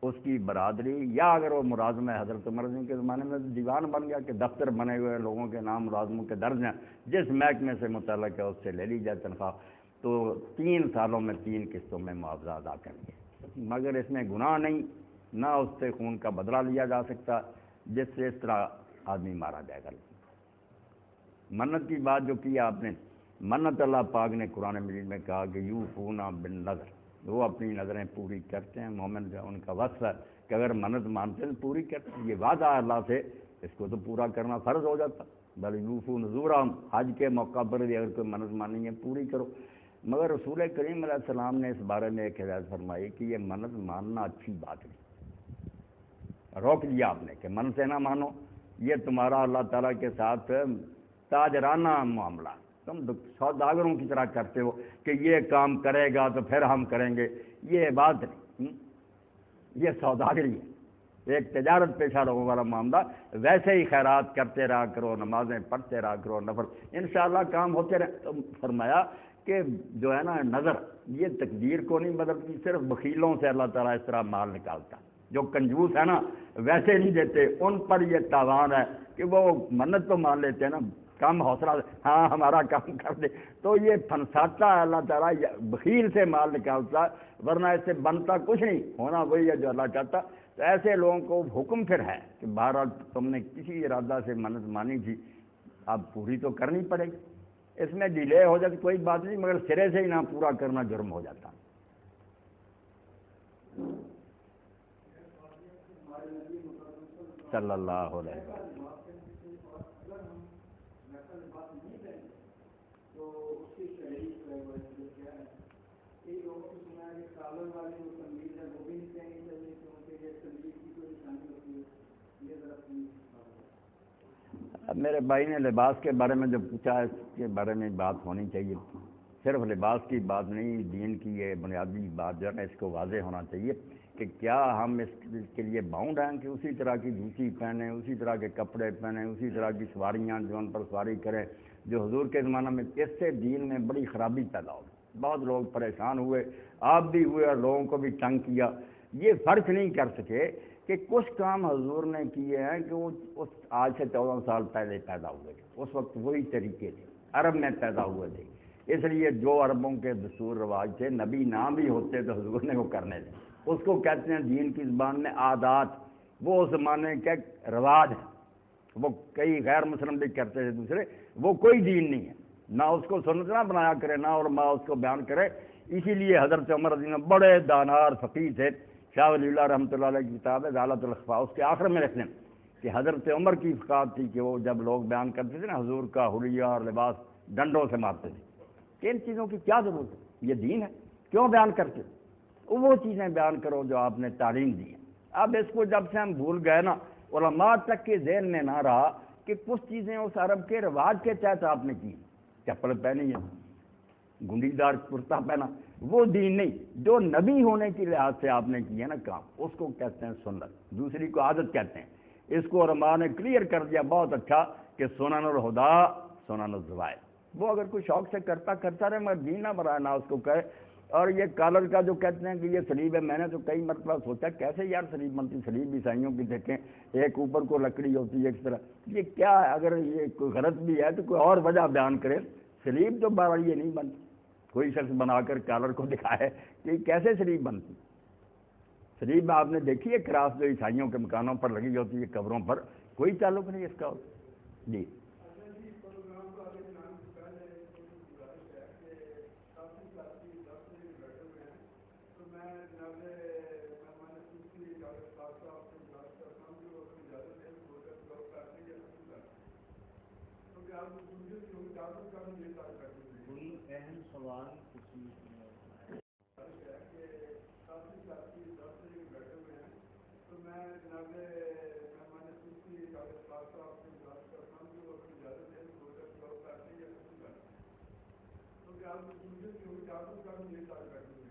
S1: اس کی برادری، یا اگر وہ ملازم ہے حضرت عمر رضی کے زمانے میں دیوان بن گیا کہ دفتر بنے ہوئے لوگوں کے نام ملازموں کے درج ہیں، جس محکمے سے متعلق ہے اس سے لے لی جائے تنخواہ، تو 3 سالوں میں 3 قسطوں میں معاوضہ ادا کریں گے، مگر اس میں گناہ نہیں، نہ اس سے خون کا بدلہ لیا جا سکتا جس سے اس طرح آدمی مارا جائے گا۔ منت کی بات جو کی آپ نے، منت اللہ پاک نے قرآن مجید میں کہا کہ یوفون بالنذر، وہ اپنی نظریں پوری کرتے ہیں، مومن کا ان کا وصف ہے کہ اگر منت مانتے ہیں تو پوری کرتے ہیں، یہ وعدہ ہے اللہ سے، اس کو تو پورا کرنا فرض ہو جاتا، بل یوفون نذورہم، حج کے موقع پر بھی اگر کوئی منت مانی ہے پوری کرو۔ مگر رسول کریم علیہ السلام نے اس بارے میں ایک ہدایت فرمائی کہ یہ منت ماننا اچھی بات نہیں، روک دیا آپ نے کہ من سے نہ مانو، یہ تمہارا اللہ تعالیٰ کے ساتھ تاجرانہ معاملہ، تم سوداگروں کی طرح کرتے ہو کہ یہ کام کرے گا تو پھر ہم کریں گے، یہ بات نہیں، یہ سوداگری ہے، ایک تجارت پیشہ لوگوں والا معاملہ۔ ویسے ہی خیرات کرتے رہا کرو، نمازیں پڑھتے رہا کرو، نفل انشاءاللہ کام ہوتے رہے۔ تو فرمایا کہ جو ہے نا نظر، یہ تقدیر کو نہیں بدلتی، صرف بخیلوں سے اللہ تعالیٰ اس طرح مال نکالتا، جو کنجوس ہے نا ویسے نہیں دیتے، ان پر یہ تاوان ہے کہ وہ منت تو مان لیتے ہیں نا، کم حوصلہ، ہاں ہمارا کام کر دے، تو یہ پھنساتا ہے اللہ تعالیٰ، بخیل سے مال نکالتا، ورنہ اس سے بنتا کچھ نہیں، ہونا وہی ہے جو اللہ چاہتا۔ تو ایسے لوگوں کو حکم پھر ہے کہ بہرحال تم نے کسی ارادہ سے منت مانی تھی، اب پوری تو کرنی پڑے گی، اس میں ڈیلے ہو جاتی کوئی بات نہیں، مگر سرے سے ہی نہ پورا کرنا جرم ہو جاتا۔ صلی اللہ علیہ وسلم۔ اب میرے بھائی نے لباس کے بارے میں جو پوچھا، اس کے بارے میں بات ہونی چاہیے، صرف لباس کی بات نہیں، دین کی یہ بنیادی بات جو ہے نا، اس کو واضح ہونا چاہیے کہ کیا ہم اس کے لیے باؤنڈ ہیں کہ اسی طرح کی جوتی پہنیں، اسی طرح کے کپڑے پہنیں، اسی طرح کی سواریاں جو ان پر سواری کریں جو حضور کے زمانہ میں۔ اس سے دین میں بڑی خرابی پیدا ہو، بہت لوگ پریشان ہوئے، آپ بھی ہوئے اور لوگوں کو بھی تنگ کیا۔ یہ فرق نہیں کر سکے کہ کچھ کام حضور نے کیے ہیں کہ وہ اس آج سے 14 سال پہلے پیدا ہوئے تھے، اس وقت وہی طریقے تھے، عرب میں پیدا ہوئے تھے، اس لیے جو عربوں کے دستور رواج تھے، نبی نام بھی ہوتے تو حضور نے وہ کرنے تھے، اس کو کہتے ہیں دین کی زبان میں عادات، وہ اس زمانے کے رواج ہیں، وہ کئی غیر مسلم بھی کرتے تھے دوسرے، وہ کوئی دین نہیں ہے، نہ اس کو سنت نہ بنایا کرے، نہ علماء اس کو بیان کرے۔ اسی لیے حضرت عمر رضی اللہ عنہ بڑے دانار فقیہ تھے، شاہ ولی اللہ رحمۃ اللہ علیہ کی کتاب ہے ذالت الخفا، اس کے آخر میں لکھتے ہیں کہ حضرت عمر کی فقاہت تھی کہ وہ جب لوگ بیان کرتے تھے نا حضور کا حلیہ اور لباس، ڈنڈوں سے مارتے تھے کہ ان چیزوں کی کیا ضرورت ہے، یہ دین ہے، کیوں بیان کرتے؟ وہ چیزیں بیان کرو جو آپ نے تعلیم دی ہے۔ اب اس کو جب سے ہم بھول گئے نا، علماء تک کے ذہن میں نہ رہا کہ کچھ چیزیں اس عرب کے رواج کے تحت آپ نے کی، چپل پہنی ہے، گنڈی دار کرتا پہنا، وہ دین نہیں، جو نبی ہونے کی لحاظ سے آپ نے کی ہے نا کام، اس کو کہتے ہیں سنت، دوسری کو عادت کہتے ہیں۔ اس کو علماء نے کلیئر کر دیا بہت اچھا کہ سنن الہدا سنن الزوائد، وہ اگر کوئی شوق سے کرتا رہے مگر دین نہ بنائے، نہ اس کو کہے۔ اور یہ کالر کا جو کہتے ہیں کہ یہ سلیب ہے، میں نے تو کئی مرتبہ سوچا کیسے یار سلیب بنتی، سلیب عیسائیوں کی دیکھیں، ایک اوپر کو لکڑی ہوتی ہے اس طرح، یہ کیا ہے؟ اگر یہ کوئی غلط بھی ہے تو کوئی اور وجہ بیان کرے، سلیب تو بارہ یہ نہیں بنتی، کوئی شخص بنا کر کالر کو دکھائے کہ کیسے سلیب بنتی۔ سلیب میں آپ نے دیکھی ہے کراس جو عیسائیوں کے مکانوں پر لگی ہوتی ہے، قبروں پر، کوئی تعلق نہیں اس کا جی۔
S4: کوئی اہم سوال کسی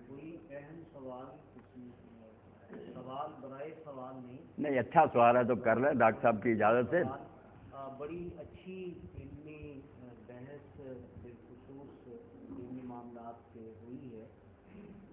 S4: کوئی اہم سوال کسی سوال برائے سوال
S1: نہیں، اچھا سوال ہے تو کر لیں ڈاکٹر صاحب کی اجازت سے۔
S4: بڑی اچھی علمی بحث بالخصوص علمی معاملات پہ ہوئی ہے،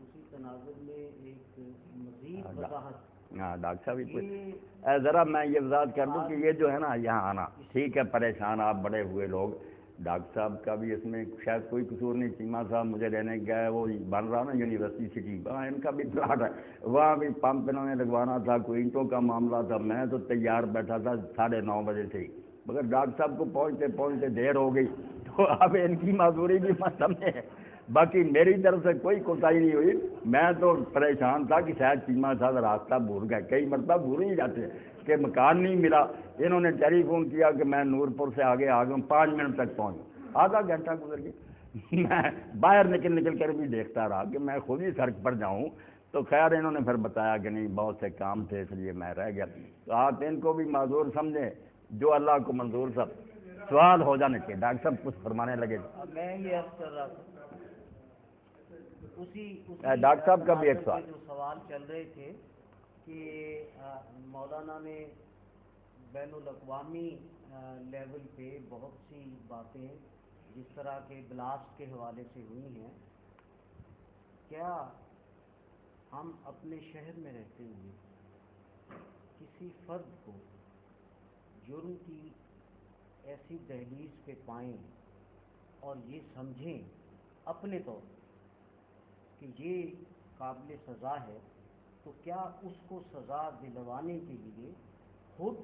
S4: اسی تناظر میں ایک مزید وضاحت
S1: ہاں ڈاکٹر صاحب کچھ ذرا میں یہ وضاحت کر دوں کہ یہ جو ہے نا یہاں آنا ٹھیک ہے، پریشان آپ بڑے ہوئے لوگ، ڈاکٹر صاحب کا بھی اس میں شاید کوئی قصور نہیں، چیمہ صاحب مجھے لینے گئے، وہ بن رہا نا یونیورسٹی سٹی، وہاں ان کا بھی پلاٹ ہے، وہاں بھی پمپ انہوں نے لگوانا تھا، کوئی اینٹوں کا معاملہ تھا، میں تو تیار بیٹھا تھا 9:30 بجے سے ہی، مگر ڈاکٹر صاحب کو پہنچتے پہنچتے دیر ہو گئی، تو اب ان کی معذوری بھی مت سمجھے، باقی میری طرف سے کوئی کوتاہی نہیں ہوئی، میں تو پریشان تھا کہ شاید چیمہ صاحب راستہ بھول گئے، کئی مرتبہ بھول ہی جاتے ہیں کہ مکان نہیں ملا، انہوں نے ٹیلی فون کیا کہ میں نورپور سے آگے آ گیا ہوں، 5 منٹ تک پہنچ، آدھا گھنٹہ گزر گیا، میں باہر نکل کر بھی دیکھتا رہا کہ میں خود ہی سڑک پر جاؤں، تو خیر انہوں نے پھر بتایا کہ نہیں بہت سے کام تھے اس لیے میں رہ گیا، تو آپ ان کو بھی معذور سمجھیں، جو اللہ کو منظور سب سوال ہو جانے چاہیے۔ ڈاکٹر صاحب کچھ فرمانے لگے؟
S4: میں یہ عرض کر رہا تھا اسی
S1: ڈاکٹر صاحب کا بھی ایک سوال،
S4: جو سوال چل رہے تھے کہ مولانا نے بین الاقوامی لیول پہ بہت سی باتیں جس طرح کے بلاسٹ کے حوالے سے ہوئی ہیں، کیا ہم اپنے شہر میں رہتے ہوئے کسی فرد کو جرم کی ایسی دہلیز پہ پائیں اور یہ سمجھیں اپنے طور کہ یہ قابل سزا ہے، تو کیا اس کو سزا دلوانے کے لیے خود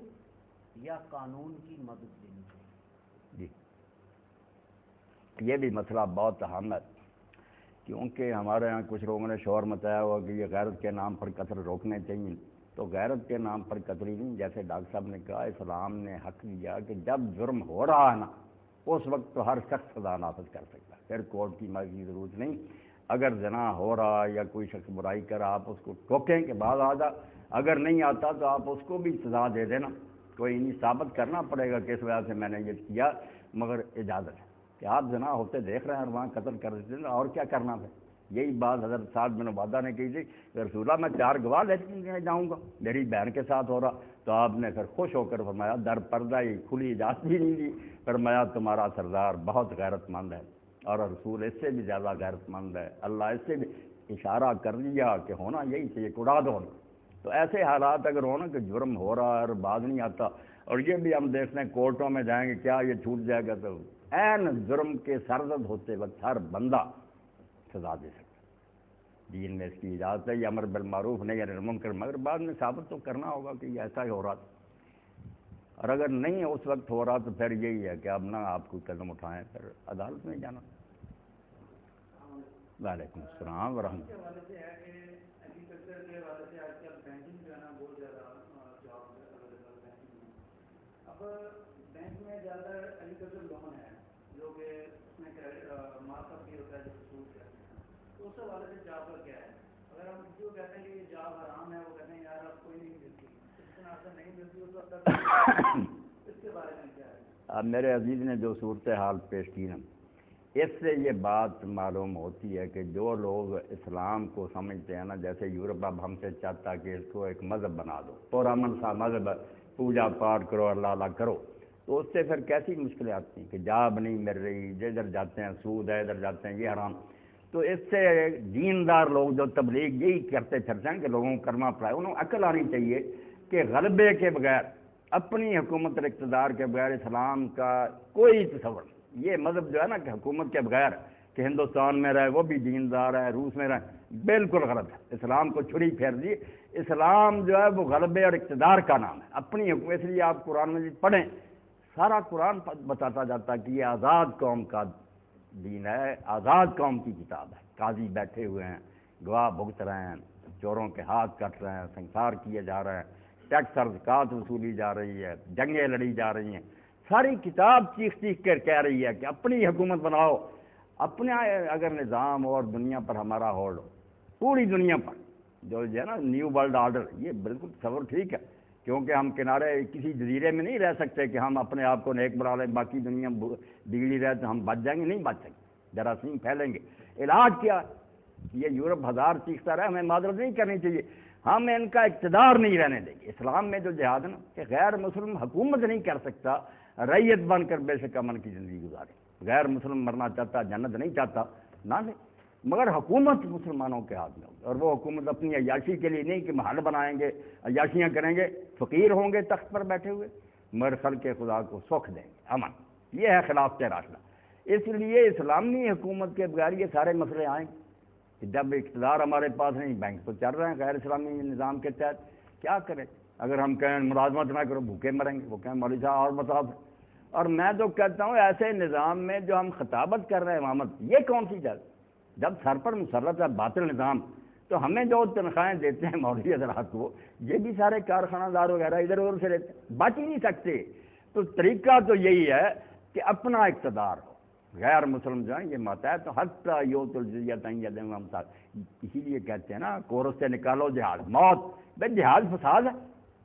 S4: یا قانون کی مدد لینی چاہیے؟
S1: جی یہ بھی مسئلہ بہت اہم ہے، کیونکہ ہمارے یہاں کچھ لوگوں نے شور مچایا ہوا کہ یہ غیرت کے نام پر قتل روکنے چاہیے، تو غیرت کے نام پر قتل ہی نہیں، جیسے ڈاکٹر صاحب نے کہا اسلام نے حق دیا کہ جب جرم ہو رہا ہے نا اس وقت تو ہر شخص سزا نافذ کر سکتا ہے، پھر کورٹ کی مرضی کی ضرورت نہیں، اگر زنا ہو رہا یا کوئی شخص برائی کر رہا آپ اس کو ٹوکیں کہ بعد آ جا، اگر نہیں آتا تو آپ اس کو بھی سزا دے دینا، کوئی نہیں ثابت کرنا پڑے گا کہ اس وجہ سے میں نے یہ کیا، مگر اجازت ہے کہ آپ زنا ہوتے دیکھ رہے ہیں اور وہاں قتل کر دیتے ہیں، اور کیا کرنا پھر؟ یہی بات حضرت سعد بن عبادہ نے کہی تھی کہ رسول اللہ میں 4 گواہ لے کے جاؤں گا، میری بہن کے ساتھ ہو رہا، تو آپ نے پھر خوش ہو کر فرمایا در پردہ ہی کھلی اجازت بھی نہیں دی، فرمایا تمہارا سردار بہت غیرت مند ہے اور رسول اس سے بھی زیادہ غیرت مند ہے، اللہ اس سے بھی اشارہ کر دیا کہ ہونا یہی چاہیے کہ اڑا دو۔ تو ایسے حالات اگر ہونا کہ جرم ہو رہا ہے اور بعد نہیں آتا، اور یہ بھی ہم دیکھتے ہیں کورٹوں میں جائیں گے کیا یہ چھوٹ جائے گا، تو عین جرم کے سرزد ہوتے وقت ہر بندہ سزا دے سکتا ہے، دین میں اس کی اجازت ہے، یہ امر بالمعروف نہیں ہے منکر، مگر بعد میں ثابت تو کرنا ہوگا کہ یہ ایسا ہی ہو رہا تھا، اور اگر نہیں اس وقت ہو رہا تو پھر یہی ہے کہ اب نہ آپ کوئی قدم اٹھائیں، پھر عدالت میں جانا۔ وعلیکم السلام ورحمۃ اللہ۔
S2: اب بینک میں زیادہ ایگریکلچر لون ہے جو کہ اس میں مارکر بھی ہوتا ہے جو سود کرتے ہیں، تو اس حوالے سے جاب کا کیا ہے؟ اگر ہم جو کہتے ہیں کہ یہ جاب حرام ہے، وہ کہتے ہیں یار اب کوئی نہیں ملتی، اس طرح سے نہیں ملتی اس وقت، اس کے بارے میں کیا ہے؟
S1: اب میرے عزیز نے جو صورتحال پیش کی نا، اس سے یہ بات معلوم ہوتی ہے کہ جو لوگ اسلام کو سمجھتے ہیں نا، جیسے یورپ اب ہم سے چاہتا کہ اس کو ایک مذہب بنا دو، پرامن سا مذہب، پوجا پاٹ کرو، اللہ اللہ کرو، تو اس سے پھر کیسی مشکلیں آتی ہیں کہ جاب نہیں مل رہی، ادھر جاتے ہیں سود ہے، ادھر جاتے ہیں یہ حرام، تو اس سے دیندار لوگ جو تبلیغ یہی کرتے پھرتے ہیں کہ لوگوں کو کلمہ پڑھائے، انہوں کو عقل آنی چاہیے کہ غلبے کے بغیر، اپنی حکومت اور اقتدار کے بغیر اسلام کا کوئی تصور نہیں، یہ مذہب جو ہے نا کہ حکومت کے بغیر کہ ہندوستان میں رہے وہ بھی دیندار ہے، روس میں رہے، بالکل غلط ہے، اسلام کو چھری پھیر دی، اسلام جو ہے وہ غلبے اور اقتدار کا نام ہے، اپنی حکومت، اس لیے آپ قرآن مجید پڑھیں، سارا قرآن بتاتا جاتا ہے کہ یہ آزاد قوم کا دین ہے، آزاد قوم کی کتاب ہے، قاضی بیٹھے ہوئے ہیں، گواہ بھگت رہے ہیں، چوروں کے ہاتھ کٹ رہے ہیں، سنسار کیے جا رہے ہیں، ٹیکس اور زکوٰۃ وصولی جا رہی ہے، جنگیں لڑی جا رہی ہیں، ساری کتاب چیخ چیخ کر کہہ رہی ہے کہ اپنی حکومت بناؤ، اپنا اگر نظام اور دنیا پر ہمارا ہولڈ ہو، پوری دنیا پر جو ہے نا نیو ورلڈ آرڈر، یہ بالکل تصور ٹھیک ہے، کیونکہ ہم کنارے کسی جزیرے میں نہیں رہ سکتے کہ ہم اپنے آپ کو نیک بنا لیں، باقی دنیا بگڑی رہے تو ہم بچ جائیں گے، نہیں بچ سکتے، جراثیم پھیلیں گے۔ علاج کیا؟ یہ یورپ ہزار چیختا رہا، ہمیں معذرت نہیں کرنی چاہیے، ہم ان کا اقتدار نہیں رہنے دیں گے۔ اسلام میں جو جہاد ہے نا کہ غیر مسلم حکومت نہیں کر سکتا، رعیت بن کر بے شک امن کی زندگی گزارے، غیر مسلم مرنا چاہتا، جنت نہیں چاہتا، نہ لے، مگر حکومت مسلمانوں کے ہاتھ میں ہوگی، اور وہ حکومت اپنی عیاشی کے لیے نہیں کہ محل بنائیں گے، عیاشیاں کریں گے، فقیر ہوں گے تخت پر بیٹھے ہوئے، مگر خلق خدا کو سکھ دیں گے، امن۔ یہ ہے خلافت راشدہ۔ اس لیے اسلامی حکومت کے بغیر یہ سارے مسئلے آئیں کہ جب اقتدار ہمارے پاس نہیں، بینک تو چل رہے ہیں غیر اسلامی نظام کے تحت، کیا کریں؟ اگر ہم کہیں ملازمت نہ کرو بھوکے مریں گے، وہ کہیں مولوی صاحب اور بتاؤ۔ اور میں تو کہتا ہوں ایسے نظام میں جو ہم خطابت کر رہے ہیں امامت، یہ کون سی جگہ؟ جب سر پر مسلط ہے باطل نظام، تو ہمیں جو تنخواہیں دیتے ہیں مولوی حضرات کو، یہ بھی سارے کارخانہ دار وغیرہ ادھر ادھر سے لیتے ہیں، بچ ہی نہیں سکتے۔ تو طریقہ تو یہی ہے کہ اپنا اقتدار ہو، غیر مسلم جو ہیں یہ ماتحت تو حتیٰ یؤت الجزیۃ عن ید وہم صاغرون، اسی لیے کہتے ہیں نا کورس سے نکالو جہاد موت۔ بھائی جہاد فساد ہے،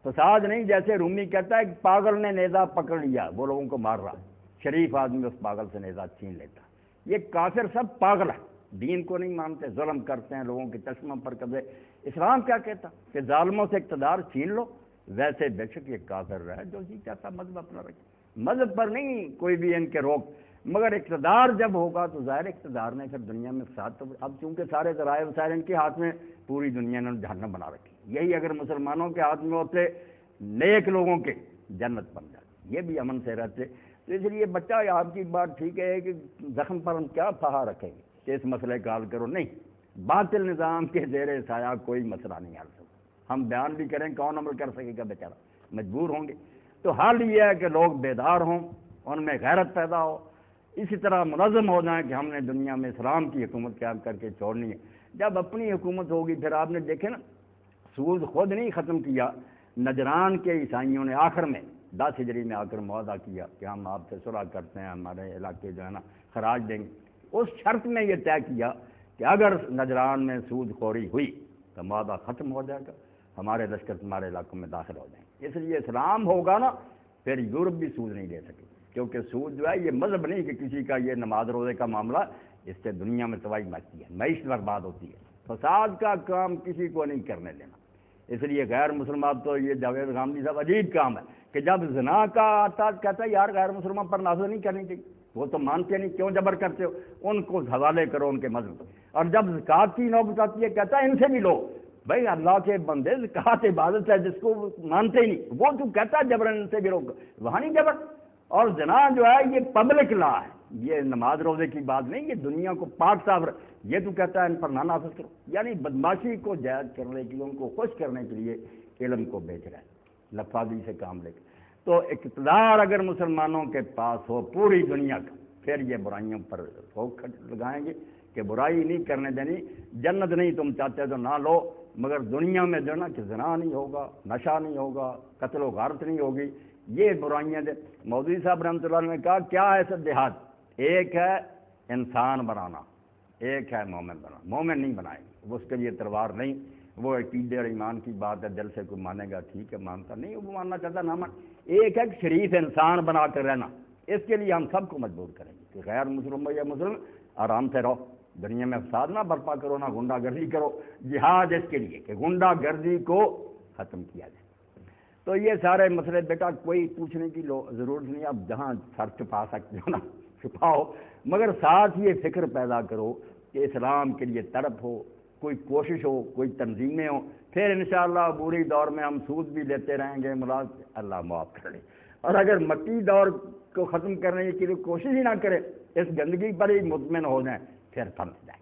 S1: فساد نہیں جیسے رومی کہتا ہے کہ پاگل نے نیزہ پکڑ لیا، وہ لوگوں کو مار رہا ہے، شریف آدمی اس پاگل سے نیزہ چھین لیتا۔ یہ کافر سب پاگل ہے، دین کو نہیں مانتے، ظلم کرتے ہیں لوگوں کے چشموں پر قبضے۔ اسلام کیا کہتا کہ ظالموں سے اقتدار چھین لو، ویسے بے شک یہ کافر رہے جو جی چاہتا مذہب اپنا رکھے، مذہب پر نہیں کوئی بھی ان کے روک، مگر اقتدار جب ہوگا تو ظاہر اقتدار نے پھر دنیا میں فساد تو اب چونکہ سارے ذرائع وسائل ان کے ہاتھ میں، پوری دنیا نے جہنم بنا رکھی۔ یہی اگر مسلمانوں کے ہاتھ میں ہوتے، نیک لوگوں کے، جنت بن جاتی، یہ بھی امن سے رہتے۔ تو اس لیے بچہ آپ کی بات ٹھیک ہے کہ زخم پر ہم کیا پہا رکھیں گے کہ اس مسئلے کا حل کرو، نہیں، باطل نظام کے زیر سایہ کوئی مسئلہ نہیں حل سکتا۔ ہم بیان بھی کریں کون عمل کر سکے گا بیچارہ، مجبور ہوں گے۔ تو حل یہ ہے کہ لوگ بیدار ہوں، ان میں غیرت پیدا ہو، اسی طرح منظم ہو جائیں کہ ہم نے دنیا میں اسلام کی حکومت قائم کر کے چھوڑنی ہے۔ جب اپنی حکومت ہوگی پھر آپ نے دیکھے نا، سود خود نہیں ختم کیا، نجران کے عیسائیوں نے آخر میں 10 ہجری میں آ کر معاہدہ کیا کہ ہم آپ سے صلح کرتے ہیں، ہمارے علاقے جو ہے نا خراج دیں گے۔ اس شرط میں یہ طے کیا کہ اگر نجران میں سود خوری ہوئی تو معاہدہ ختم ہو جائے گا، ہمارے لشکر تمہارے علاقوں میں داخل ہو جائیں گے۔ اس لیے اسلام ہوگا نا پھر یورپ بھی سود نہیں لے سکے، کیونکہ سود جو ہے یہ مذہب نہیں کہ کسی کا یہ نماز روزے کا معاملہ، اس سے دنیا میں تباہی مچتی ہے، معیشت برباد ہوتی ہے، فساد کا کام کسی کو نہیں کرنے دینا۔ اس لیے غیر مسلمان تو یہ جاوید غامدی صاحب عجیب کام ہے کہ جب زنا کا آتا کہتا ہے یار غیر مسلمان پر نافذ نہیں کرنی چاہیے، وہ تو مانتے نہیں، کیوں جبر کرتے ہو، ان کو حوالے کرو ان کے مذہب۔ اور جب زکوٰۃ کی نوبت آتی ہے کہتا ہے ان سے بھی لو۔ بھائی اللہ کے بندے، زکوٰۃ عبادت ہے، جس کو مانتے ہی نہیں وہ تو کہتا ہے جبرن ان سے بھی لو، وہاں نہیں جبر۔ اور زنا جو ہے یہ پبلک لا ہے، یہ نماز روزے کی بات نہیں، یہ دنیا کو پاک صاف یہ تو کہتا ہے ان پر نہ نافذ کرو، یعنی بدماشی کو جائز کرنے کے لیے، ان کو خوش کرنے کے لیے علم کو بیچ رہا ہے، لفاظی سے کام لے کے۔ تو اقتدار اگر مسلمانوں کے پاس ہو پوری دنیا کا، پھر یہ برائیوں پر روک لگائیں گے کہ برائی نہیں کرنے دینی، جنت نہیں تم چاہتے تو نہ لو، مگر دنیا میں جو نا کہ زنا نہیں ہوگا، نشہ نہیں ہوگا، قتل و غارت نہیں ہوگی، یہ برائیاں مودودی صاحب رحمۃ اللہ علیہ نے کہا کیا ہے سب دیہات، ایک ہے انسان بنانا، ایک ہے مومن بنانا۔ مومن نہیں بنائے گا، اس کے لیے تلوار نہیں، وہ عقیدے اور ایمان کی بات ہے، دل سے کوئی مانے گا ٹھیک ہے، مانتا نہیں وہ ماننا چاہتا نہ مان۔ ایک ہے شریف انسان بنا کر رہنا، اس کے لیے ہم سب کو مجبور کریں گے کہ غیر مسلم یا مسلم آرام سے رہو، دنیا میں فساد نہ برپا کرو، نہ غنڈہ گردی کرو، جہاد اس کے لیے کہ غنڈہ گردی کو ختم کیا جائے۔ تو یہ سارے مسئلے بیٹا کوئی پوچھنے کی ضرورت نہیں، اب جہاں سر چھپا سکتے ہو نا چھپاؤ، مگر ساتھ یہ فکر پیدا کرو کہ اسلام کے لیے تڑپ ہو، کوئی کوشش ہو، کوئی تنظیمیں ہوں، پھر انشاءاللہ بری دور میں ہم سود بھی لیتے رہیں گے، اللہ معاف کر لے۔ اور اگر مکی دور کو ختم کرنے کے لیے کوشش ہی نہ کرے، اس گندگی پر ہی مطمئن ہو جائیں، پھر تھمس جائیں۔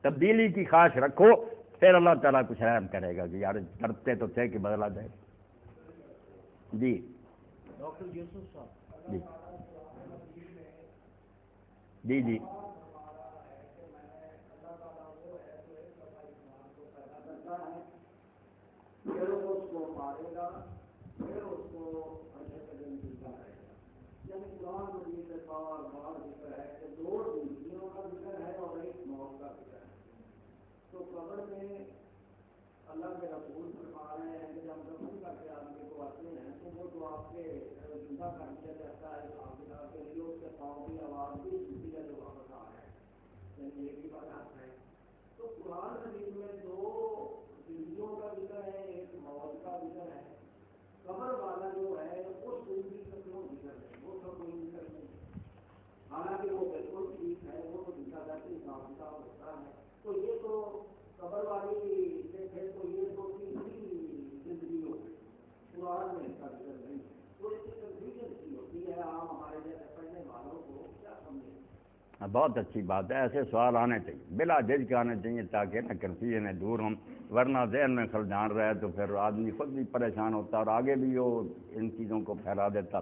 S1: تبدیلی کی خواہش رکھو، پھر اللہ تعالیٰ کچھ رحم کرے گا کہ یار کرتے تو تھے کہ بدلا جائے۔ جی
S4: ڈاکٹر یوسف صاحب
S1: جی جی جی
S2: پھر اس کو مارے گا، پھر اس کو اچھے قدم ملتا رہے گا۔ یعنی قرآن مجید سے بار بار ذکر ہے کہ 2 زندگیوں کا ذکر ہے اور ایک موت کا ذکر ہے۔ تو قبر میں اللہ کے رسول فرما رہے ہیں کہ جب دفن کر کے آدمی کو آتے ہیں تو وہ تو آپ کے زندہ کر دیا جاتا ہے، آپ کے لیے اس کے پاؤں کی آواز بھی سنتی ہے جو واپس آ رہے ہیں، یعنی یہ بھی بات ہے۔ تو قرآن مجید میں 2 زندگیوں کا ذکر ہے، ایک موت کا ذکر ہے۔ قبر والا جو ہے اس زندگی کا کیوں ذکر ہے؟ وہ تو کوئی ذکر نہیں، حالانکہ وہ بالکل ٹھیک ہے، وہ تو ذکر کرتے صاف ہوتا ہے
S1: بہت اچھی بات ہے، ایسے سوال آنے چاہیے، بلا جھجک آنے چاہیے تاکہ نا کنفیوژن دور ہوں، ورنہ ذہن میں خلجان رہے تو پھر آدمی خود بھی پریشان ہوتا اور آگے بھی وہ ان چیزوں کو پھیلا دیتا۔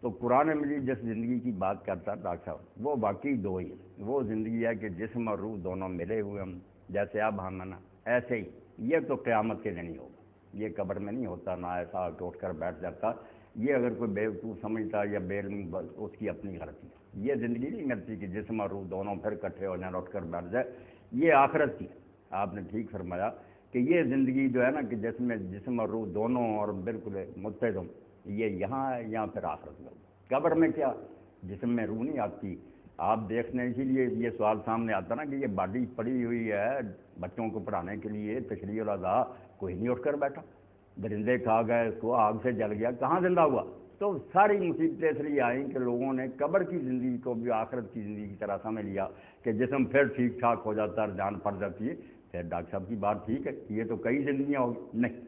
S1: تو قرآن مجید جس زندگی کی بات کرتا ڈاکٹر صاحب وہ واقعی دو ہی ہے، وہ زندگی ہے کہ جسم اور روح دونوں ملے ہوئے ہم، جیسے اب ہم ہیں نا ایسے ہی، یہ تو قیامت کے دن ہی ہوگا، یہ قبر میں نہیں ہوتا، نہ ایسا اٹھ کر بیٹھ جاتا، یہ اگر کوئی بیوقوف سمجھتا یا بے علم اس کی اپنی غلطی ہے، یہ زندگی نہیں ملتی کہ جسم اور روح دونوں پھر اکٹھے ہو جائیں اٹھ کر بیٹھ جائے، یہ آخرت کی ہے۔ آپ نے ٹھیک فرمایا کہ یہ زندگی جو ہے نا کہ جس میں جسم اور روح دونوں اور بالکل متحد ہوں، یہ یہاں ہے یا پھر آخرت میں۔ قبر میں کیا جسم میں روح نہیں آتی، آپ دیکھنے اسی لیے یہ سوال سامنے آتا نا کہ یہ باڈی پڑی ہوئی ہے بچوں کو پڑھانے کے لیے، تشریح الاضحیٰ کوئی نہیں اٹھ کر بیٹھا، درندے کھا گئے، اس کو آگ سے جل گیا، کہاں زندہ ہوا؟ تو ساری مصیبتیں اس لیے آئیں کہ لوگوں نے قبر کی زندگی کو بھی آخرت کی زندگی کی طرح سمجھ لیا کہ جسم پھر ٹھیک ٹھاک ہو جاتا ہے، جان پڑ جاتی ہے۔ پھر ڈاکٹر صاحب کی بات ٹھیک ہے، یہ تو کئی زندگیاں ہوگی، نہیں،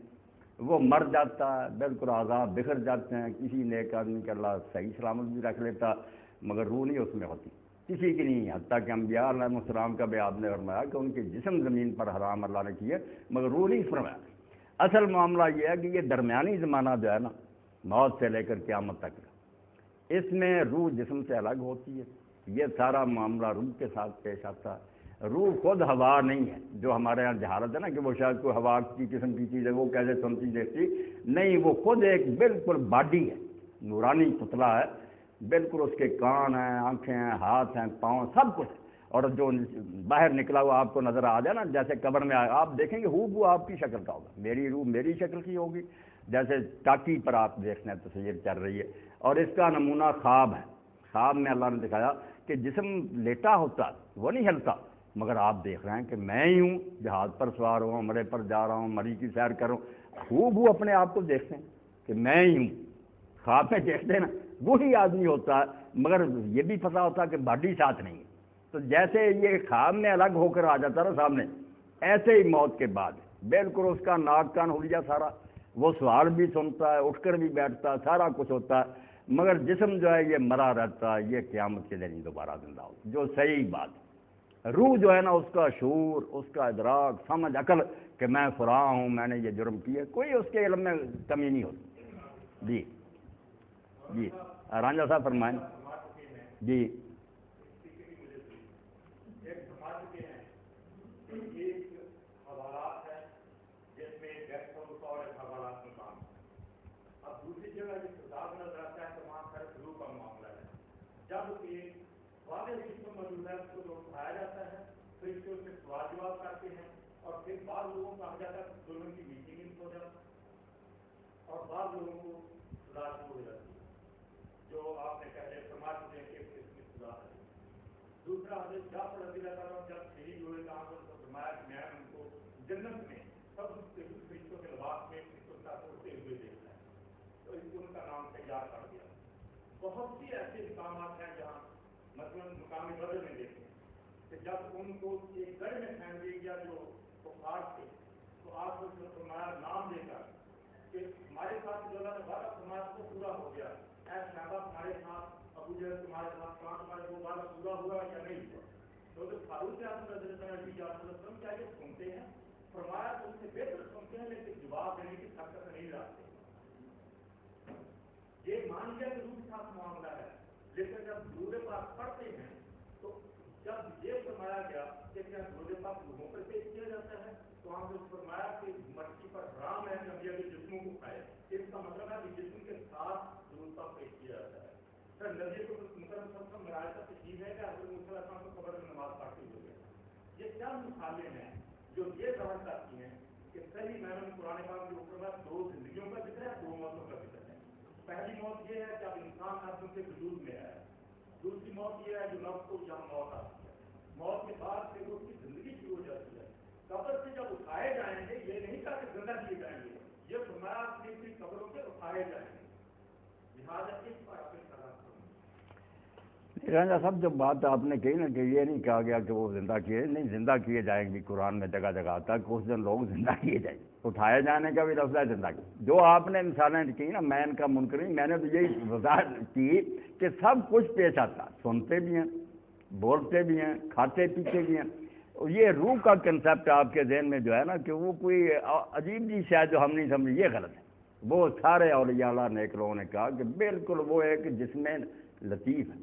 S1: وہ مر جاتا ہے، بالکل اعضاء بکھر جاتے ہیں، کسی نیک آدمی کے اللہ صحیح سلامت بھی رکھ لیتا، مگر روح نہیں اس میں ہوتی، کسی کی نہیں، حتیٰ کہ انبیاء علیہ السلام کا بھی آپ نے فرمایا کہ ان کے جسم زمین پر حرام اللہ نے کیے مگر روح نہیں فرمایا۔ اصل معاملہ یہ ہے کہ یہ درمیانی زمانہ جو ہے نا موت سے لے کر قیامت تک، اس میں روح جسم سے الگ ہوتی ہے، یہ سارا معاملہ روح کے ساتھ پیش آتا ہے۔ روح خود ہوا نہیں ہے، جو ہمارے یہاں جہالت ہے نا کہ وہ شاید کوئی ہوا کی قسم کی چیز ہے، وہ کیسے سنتی دیکھتی، نہیں، وہ خود ایک بالکل باڈی ہے، نورانی پتلا ہے، بالکل اس کے کان ہیں، آنکھیں ہیں، ہاتھ ہیں، پاؤں، سب کچھ، اور جو باہر نکلا ہوا آپ کو نظر آ جائے نا جیسے قبر میں آپ دیکھیں گے ہو آپ کی شکل کا ہوگا، میری روح میری شکل کی ہوگی، جیسے ٹاکی پر آپ دیکھنا تصویر چل رہی ہے، اور اس کا نمونہ خواب ہے۔ خواب میں اللہ نے دکھایا کہ جسم لیٹا ہوتا وہ نہیں ہلتا، مگر آپ دیکھ رہے ہیں کہ میں ہی ہوں، جہاز پر سوار ہوں، عمرے پر جا رہا ہوں، مری کی سیر کر رہا ہوں، ہو اپنے آپ کو دیکھتے ہیں کہ میں ہی ہوں، خواب میں دیکھتے ہیں نا وہی آدمی ہوتا ہے، مگر یہ بھی پتہ ہوتا ہے کہ باڈی ساتھ نہیں ہے۔ تو جیسے یہ خواب میں الگ ہو کر آ جاتا نا سامنے، ایسے ہی موت کے بعد بالکل اس کا ناک کان ہو گیا سارا، وہ سوال بھی سنتا ہے، اٹھ کر بھی بیٹھتا ہے، سارا کچھ ہوتا ہے، مگر جسم جو ہے یہ مرا رہتا ہے، یہ قیامت کے دن ہی دوبارہ زندہ ہو، جو صحیح بات ہے۔ روح جو ہے نا اس کا شعور، اس کا ادراک، سمجھ، عقل کہ میں فلاں ہوں، میں نے یہ جرم کیا، کوئی اس کے علم میں کمی نہیں ہوتی۔ جی جی رانجھا صاحب فرمائیں۔ جی
S5: جب ایک واضح سسٹم موجود ہے اس کو جو اٹھایا جاتا ہے پھر اس کے اسے سوال جواب کرتے ہیں، اور پھر بعض لوگوں کو کہا جاتا ہے دونوں کی میٹنگ ہو جاتی ہے، اور بعض لوگوں کو سزا شروع ہو جاتی ہے، جو آپ نے پہلے سماج میں کہ اس میں سزا ہے۔ دوسرا حضرت جعفر رضی اللہ عنہ جب شہید ہوئے کہاں پر تو فرمایا کہ میں ان کو جنت میں سب فرشتوں کے لباس میں فرشتوں کا اڑتے ہوئے دیکھا ہے، تو ان کا نام تیار کر دیا۔ بہت سی ایسے مقامات ہیں جہاں مثلاً مقامی بدر میں دیکھیں کہ جب ان کو ایک گڑھ میں پھینک دیا گیا جو کفار تھے، تو آپ کو فرمایا نام دے کر کہ ہمارے ساتھ جو اللہ نے وعدہ فرمایا کو پورا ہو گیا، اے صحابہ تمہارے ساتھ ابو جہل تمہارے ساتھ کہاں تمہارے وہ وعدہ پورا ہوا یا نہیں ہوا؟ تو جب فاروق اعظم رضی اللہ عنہ کیا یہ سنتے ہیں؟ فرمایا تو ان سے بہتر سنتے ہیں لیکن جواب دینے کی طاقت نہیں رکھتے۔ یہ مان لیا کہ روح کے ساتھ معاملہ ہے، لیکن جب درود پاک پڑھتے ہیں تو جب یہ فرمایا گیا کہ کیا درود پاک روحوں پر پیش کیا جاتا ہے تو ہم نے فرمایا کہ مٹی پر حرام ہے کہ انبیاء کے جسموں کو کھائے، اس کا مطلب ہے کہ جسم کے ساتھ درود پاک پیش کیا جاتا ہے۔ پھر نبی کو مکرم صلی اللہ علیہ وسلم مرائے کا تشریف ہے کہ حضرت موسیٰ علیہ السلام کو قبر میں نماز پڑھتے ہوئے، یہ کیا مثالیں ہیں جو یہ ظاہر کرتی ہیں کہ صحیح معنوں میں قرآن پاک کے اوپر میں دو زندگیوں کا ذکر ہے، دو موتوں کا ذکر ہے۔ پہلی موت یہ ہے جب انسان اپنے کے وجود میں ہے، دوسری موت یہ ہے جو نفس کو جہاں موت آتی ہے، موت کے بعد پھر اس کی زندگی شروع ہو جاتی ہے۔ قبر سے جب اٹھائے جائیں گے یہ نہیں کہا کہ زندہ کیے جائیں گے، یہ فرمایا اپنی قبروں سے اٹھائے جائیں گے، لہٰذا اس پر اپنے
S1: رانجھا صاحب جو بات آپ نے کہی نا کہ یہ نہیں کہا گیا کہ وہ زندہ کیے، نہیں، زندہ کیے جائیں گے، قرآن میں جگہ جگہ آتا ہے کہ اس دن لوگ زندہ کیے جائیں گے، اٹھائے جانے کا بھی لفظ ہے زندہ کی۔ جو آپ نے مثالیں کی نا میں ان کا منکر نہیں، میں نے تو یہی وضاحت کی کہ سب کچھ پیش آتا، سنتے بھی ہیں، بولتے بھی ہیں، کھاتے پیتے بھی ہیں. یہ روح کا کنسیپٹ آپ کے ذہن میں جو ہے نا کہ وہ کوئی عجیب جی شاید جو ہم نہیں سمجھے، یہ غلط ہے. وہ سارے اولیاء اللہ نیک لوگوں نے کہا کہ بالکل وہ ایک جسم لطیف ہے،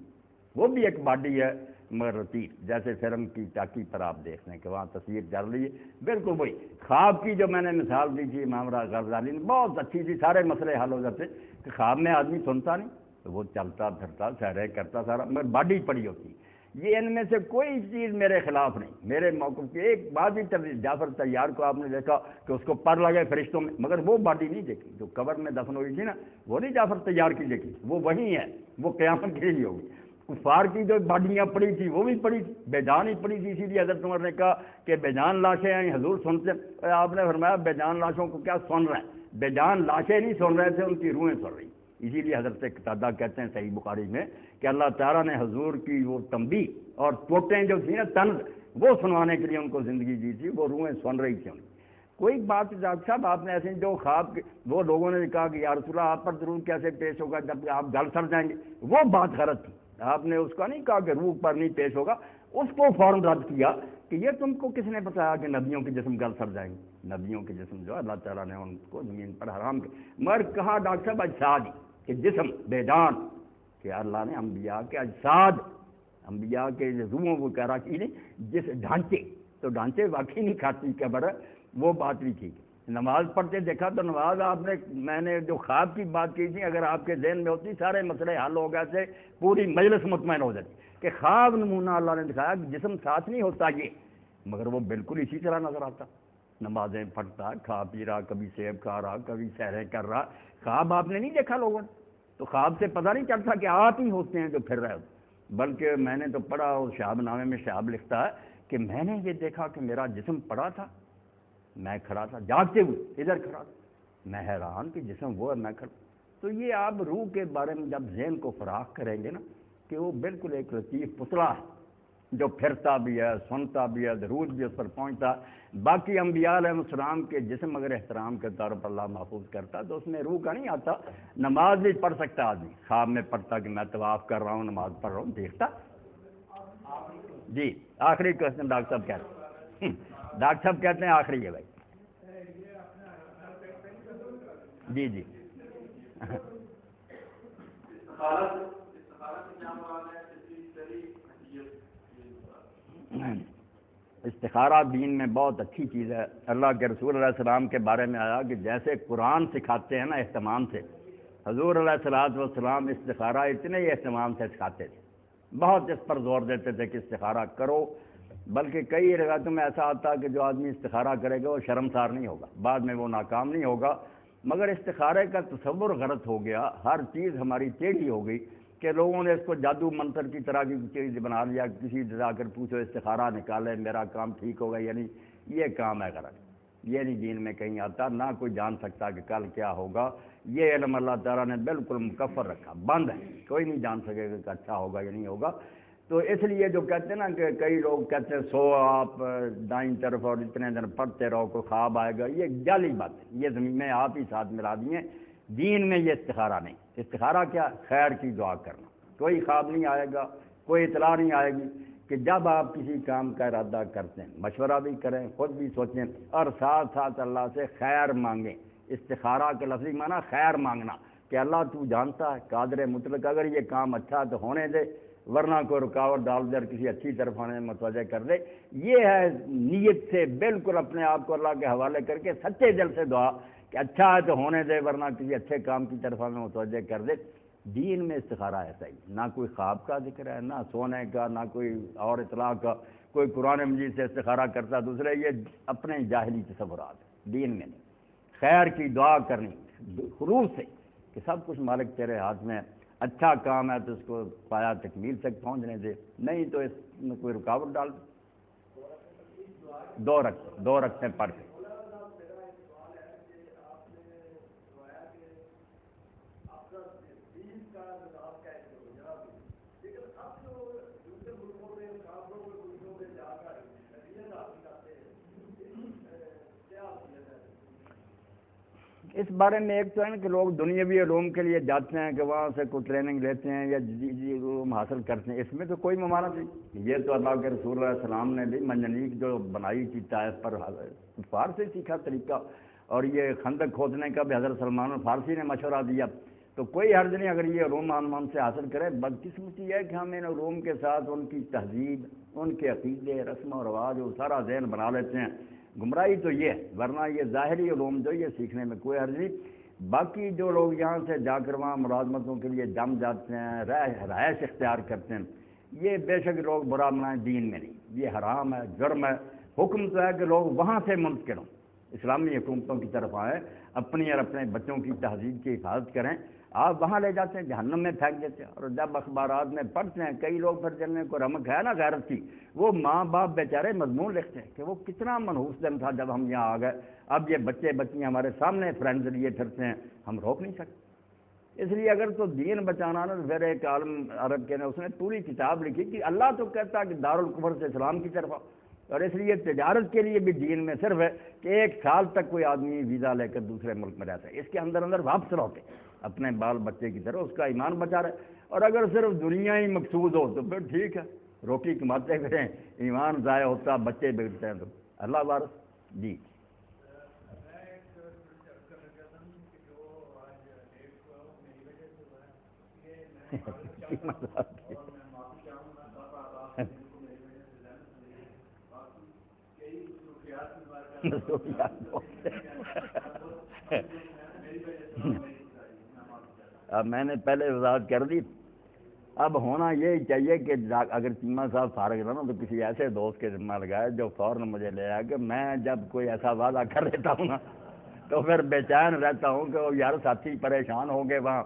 S1: وہ بھی ایک باڈی ہے مگر لطیف. جیسے فلم کی ٹاکی پر آپ دیکھ لیں کہ وہاں تصویر چل رہی ہے، بالکل وہی. خواب کی جو میں نے مثال دی تھی امام غزالی نے، بہت اچھی تھی، سارے مسئلے حل ہو جاتے کہ خواب میں آدمی سنتا نہیں تو وہ چلتا پھرتا سیریں کرتا سارا، مگر باڈی پڑی ہوتی. یہ ان میں سے کوئی چیز میرے خلاف نہیں. میرے موقف کی ایک بات بھی جعفر طیار کو آپ نے دیکھا کہ اس کو پر لگے فرشتوں میں، مگر وہ باڈی نہیں دیکھی جو قبر میں دفن ہوئی تھی نا، وہ نہیں جعفر طیار کی دیکھی، وہ وہی ہے، وہ قیامت کے لیے ہوگی. کفار کی جو باڈیاں پڑی تھی وہ بھی پڑی تھی، بے جان ہی پڑی تھی. اسی لیے حضرت عمر نے کہا کہ بے جان لاشیں ہیں حضور سنتے ہیں. آپ نے فرمایا بے جان لاشوں کو کیا سن رہے ہیں؟ بے جان لاشیں نہیں سن رہے تھے، ان کی روحیں سن رہی. اسی لیے حضرت قتادہ کہتے ہیں صحیح بخاری میں کہ اللہ تعالیٰ نے حضور کی وہ تنبیہ اور چوٹیں جو تھیں نا طنز، وہ سنوانے کے لیے ان کو زندگی دی تھی، وہ روحیں سن رہی تھیں. کوئی بات ڈاکٹر صاحب آپ نے ایسے جو خواب وہ لوگوں نے کہا کہ یا رسول اللہ آپ پر ضرور کیسے پیش ہوگا جب آپ گل سڑ جائیں گے، وہ بات غلط تھی. آپ نے اس کا نہیں کہا کہ روح پر نہیں پیش ہوگا، اس کو فوراً رد کیا کہ یہ تم کو کس نے بتایا کہ نبیوں کے جسم گل سڑ جائیں گے؟ نبیوں کے جسم جو اللہ تعالیٰ نے ان کو زمین پر حرام کیا. مگر کہا ڈاکٹر صاحب اجساد کہ جسم بے جان، کہ اللہ نے انبیاء کے اجساد، انبیاء کے روحوں کو کہہ رہا کہ نہیں جس ڈھانچے، تو ڈھانچے واقعی نہیں کھاتی قبر، وہ بات بھی ٹھیک ہے. نماز پڑھتے دیکھا تو نماز آپ نے، میں نے جو خواب کی بات کی تھی اگر آپ کے ذہن میں ہوتی سارے مسئلے حل ہو گئے تھے، پوری مجلس مطمئن ہو جاتی کہ خواب نمونہ اللہ نے دکھایا کہ جسم ساتھ نہیں ہوتا یہ، مگر وہ بالکل اسی طرح نظر آتا. نمازیں پڑھتا، کھا پی رہا، کبھی سیب کھا رہا، کبھی سیریں کر رہا. خواب آپ نے نہیں دیکھا لوگوں نے، تو خواب سے پتہ نہیں چلتا کہ آپ ہی ہوتے ہیں جو پھر رہے ہوتے. بلکہ میں نے تو پڑھا، اور شہاب نامے میں شہاب لکھتا ہے کہ میں نے یہ دیکھا کہ میرا جسم پڑا تھا، میں کھڑا تھا جاگتے ہوئے، ادھر کھڑا تھا. میں حیران کہ جسم وہ ہے میں کھڑا. تو یہ آپ روح کے بارے میں جب ذہن کو فراخ کریں گے نا کہ وہ بالکل ایک لطیف پتلا ہے جو پھرتا بھی ہے، سنتا بھی ہے، درود بھی اس پر پہنچتا. باقی انبیاء علیہ السلام کے جسم اگر احترام کے طور پر اللہ محفوظ کرتا تو اس میں روح کا نہیں آتا. نماز بھی پڑھ سکتا آدمی، خواب میں پڑھتا کہ میں طواف کر رہا ہوں، نماز پڑھ رہا ہوں، دیکھتا. جی آخری کوشچن ڈاکٹر صاحب کہتے ہیں، ڈاکٹر صاحب کہتے ہیں آخری ہے بھائی. جی جی استخارہ دین میں بہت اچھی چیز ہے. اللہ کے رسول علیہ السلام کے بارے میں آیا کہ جیسے قرآن سکھاتے ہیں نا اہتمام سے، حضور علیہ السلام استخارہ اتنے ہی اہتمام سے سکھاتے تھے، بہت اس پر زور دیتے تھے کہ استخارہ کرو. بلکہ کئی روایتوں میں ایسا آتا کہ جو آدمی استخارہ کرے گا وہ شرمسار نہیں ہوگا، بعد میں وہ ناکام نہیں ہوگا. مگر استخارے کا تصور غلط ہو گیا، ہر چیز ہماری ٹیڑھی ہو گئی کہ لوگوں نے اس کو جادو منتر کی طرح کی چیز بنا لیا. کسی سے جا کر پوچھو استخارہ نکالے میرا کام ٹھیک ہوگا، یعنی یہ کام ہے غلط. یہ نہیں دین میں کہیں آتا، نہ کوئی جان سکتا کہ کل کیا ہوگا. یہ علم اللہ تعالیٰ نے بالکل مکفر رکھا، بند ہے، کوئی نہیں جان سکے گا کہ اچھا ہوگا یا نہیں ہوگا. تو اس لیے جو کہتے ہیں نا کہ کئی لوگ کہتے ہیں سو آپ دائیں طرف اور اتنے دن پڑھتے رہو کوئی خواب آئے گا، یہ جعلی بات ہے. یہ زمین میں آپ ہی ساتھ ملا دیے، دین میں یہ استخارہ نہیں. استخارہ کیا؟ خیر کی دعا کرنا. کوئی خواب نہیں آئے گا، کوئی اطلاع نہیں آئے گی کہ جب آپ کسی کام کا ارادہ کرتے ہیں مشورہ بھی کریں، خود بھی سوچیں اور ساتھ ساتھ اللہ سے خیر مانگیں. استخارہ کے لفظی معنی خیر مانگنا کہ اللہ تو جانتا ہے قادر مطلق، اگر یہ کام اچھا تو ہونے دے، ورنہ کوئی رکاوٹ ڈال دے اور کسی اچھی طرف ہونے میں متوجہ کر دے. یہ ہے نیت سے بالکل اپنے آپ کو اللہ کے حوالے کر کے سچے دل سے دعا کہ اچھا ہے تو ہونے دے، ورنہ کسی اچھے کام کی طرف ہمیں متوجہ کر دے. دین میں استخارہ ایسا ہی، نہ کوئی خواب کا ذکر ہے، نہ سونے کا، نہ کوئی اور اطلاع کا. کوئی قرآن مجید سے استخارہ کرتا دوسرے، یہ اپنے جاہلی تصورات ہیں، دین میں نہیں. خیر کی دعا کرنی خلوص سے کہ سب کچھ مالک تیرے ہاتھ میں، اچھا کام ہے تو اس کو پایا تکمیل تک پہنچنے دے، نہیں تو اس میں کوئی رکاوٹ ڈال دے. دو رکھتے پڑھ کے. اس بارے میں ایک تو ہے نا کہ لوگ دنیاوی علوم کے لیے جاتے ہیں کہ وہاں سے کوئی ٹریننگ لیتے ہیں یا علوم حاصل کرتے ہیں، اس میں تو کوئی ممانعت نہیں. یہ تو اللہ کے رسول علیہ السلام نے بھی منجنیق جو بنائی تھی طائف پر فارسی سیکھا طریقہ، اور یہ خندق کھودنے کا بھی حضرت سلمان الفارسی نے مشورہ دیا. تو کوئی حرج نہیں اگر یہ علوم ہم سے حاصل کرے. بدقسمتی ہے کہ ہم ان علوم کے ساتھ ان کی تہذیب، ان کے عقیدے، رسم و رواج وہ سارا ذہن بنا لیتے ہیں. گمراہی تو یہ ہے، ورنہ یہ ظاہری علوم جو یہ سیکھنے میں کوئی حرج نہیں. باقی جو لوگ یہاں سے جا کر وہاں ملازمتوں کے لیے جم جاتے ہیں، رہائش اختیار کرتے ہیں، یہ بے شک لوگ برا منائیں، دین میں نہیں، یہ حرام ہے، جرم ہے. حکم تو ہے کہ لوگ وہاں سے منتقل ہوں، اسلامی حکومتوں کی طرف آئیں، اپنی اور اپنے بچوں کی تہذیب کی حفاظت کریں. آپ وہاں لے جاتے ہیں، جہنم میں پھینک دیتے ہیں. اور جب اخبارات میں پڑھتے ہیں کئی لوگ پھر جن میں کوئی رمق ہے نا غیرت کی، وہ ماں باپ بیچارے مضمون لکھتے ہیں کہ وہ کتنا منحوس دن تھا جب ہم یہاں آ گئے، اب یہ بچے بچیاں ہمارے سامنے فرینڈز لیے پھرتے ہیں، ہم روک نہیں سکتے. اس لیے اگر تو دین بچانا نا، پھر ایک عالم عرب کے نے اس نے پوری کتاب لکھی کہ اللہ تو کہتا ہے کہ دارالکفر سے اسلام کی طرف آؤ. اور اس لیے تجارت کے لیے بھی دین میں صرف ہے کہ 1 سال تک کوئی آدمی ویزا لے کر دوسرے ملک میں رہتا ہے، اس کے اندر اندر واپس لوٹے اپنے بال بچے کی طرح، اس کا ایمان بچا رہے. اور اگر صرف دنیا ہی مقصود ہو تو پھر ٹھیک ہے، روٹی کماتے پھریں، ایمان ضائع ہوتا، بچے بگڑتے ہیں تو اللہ وارث. جی اب میں نے پہلے وضاحت کر دی. اب ہونا یہی چاہیے کہ اگر چیمہ صاحب فارغ رہا نا تو کسی ایسے دوست کے ذمہ لگائے جو فوراً مجھے لے آئے کہ میں جب کوئی ایسا وعدہ کر دیتا ہوں نا تو پھر بے چین رہتا ہوں کہ وہ یار ساتھی پریشان ہو گئے وہاں.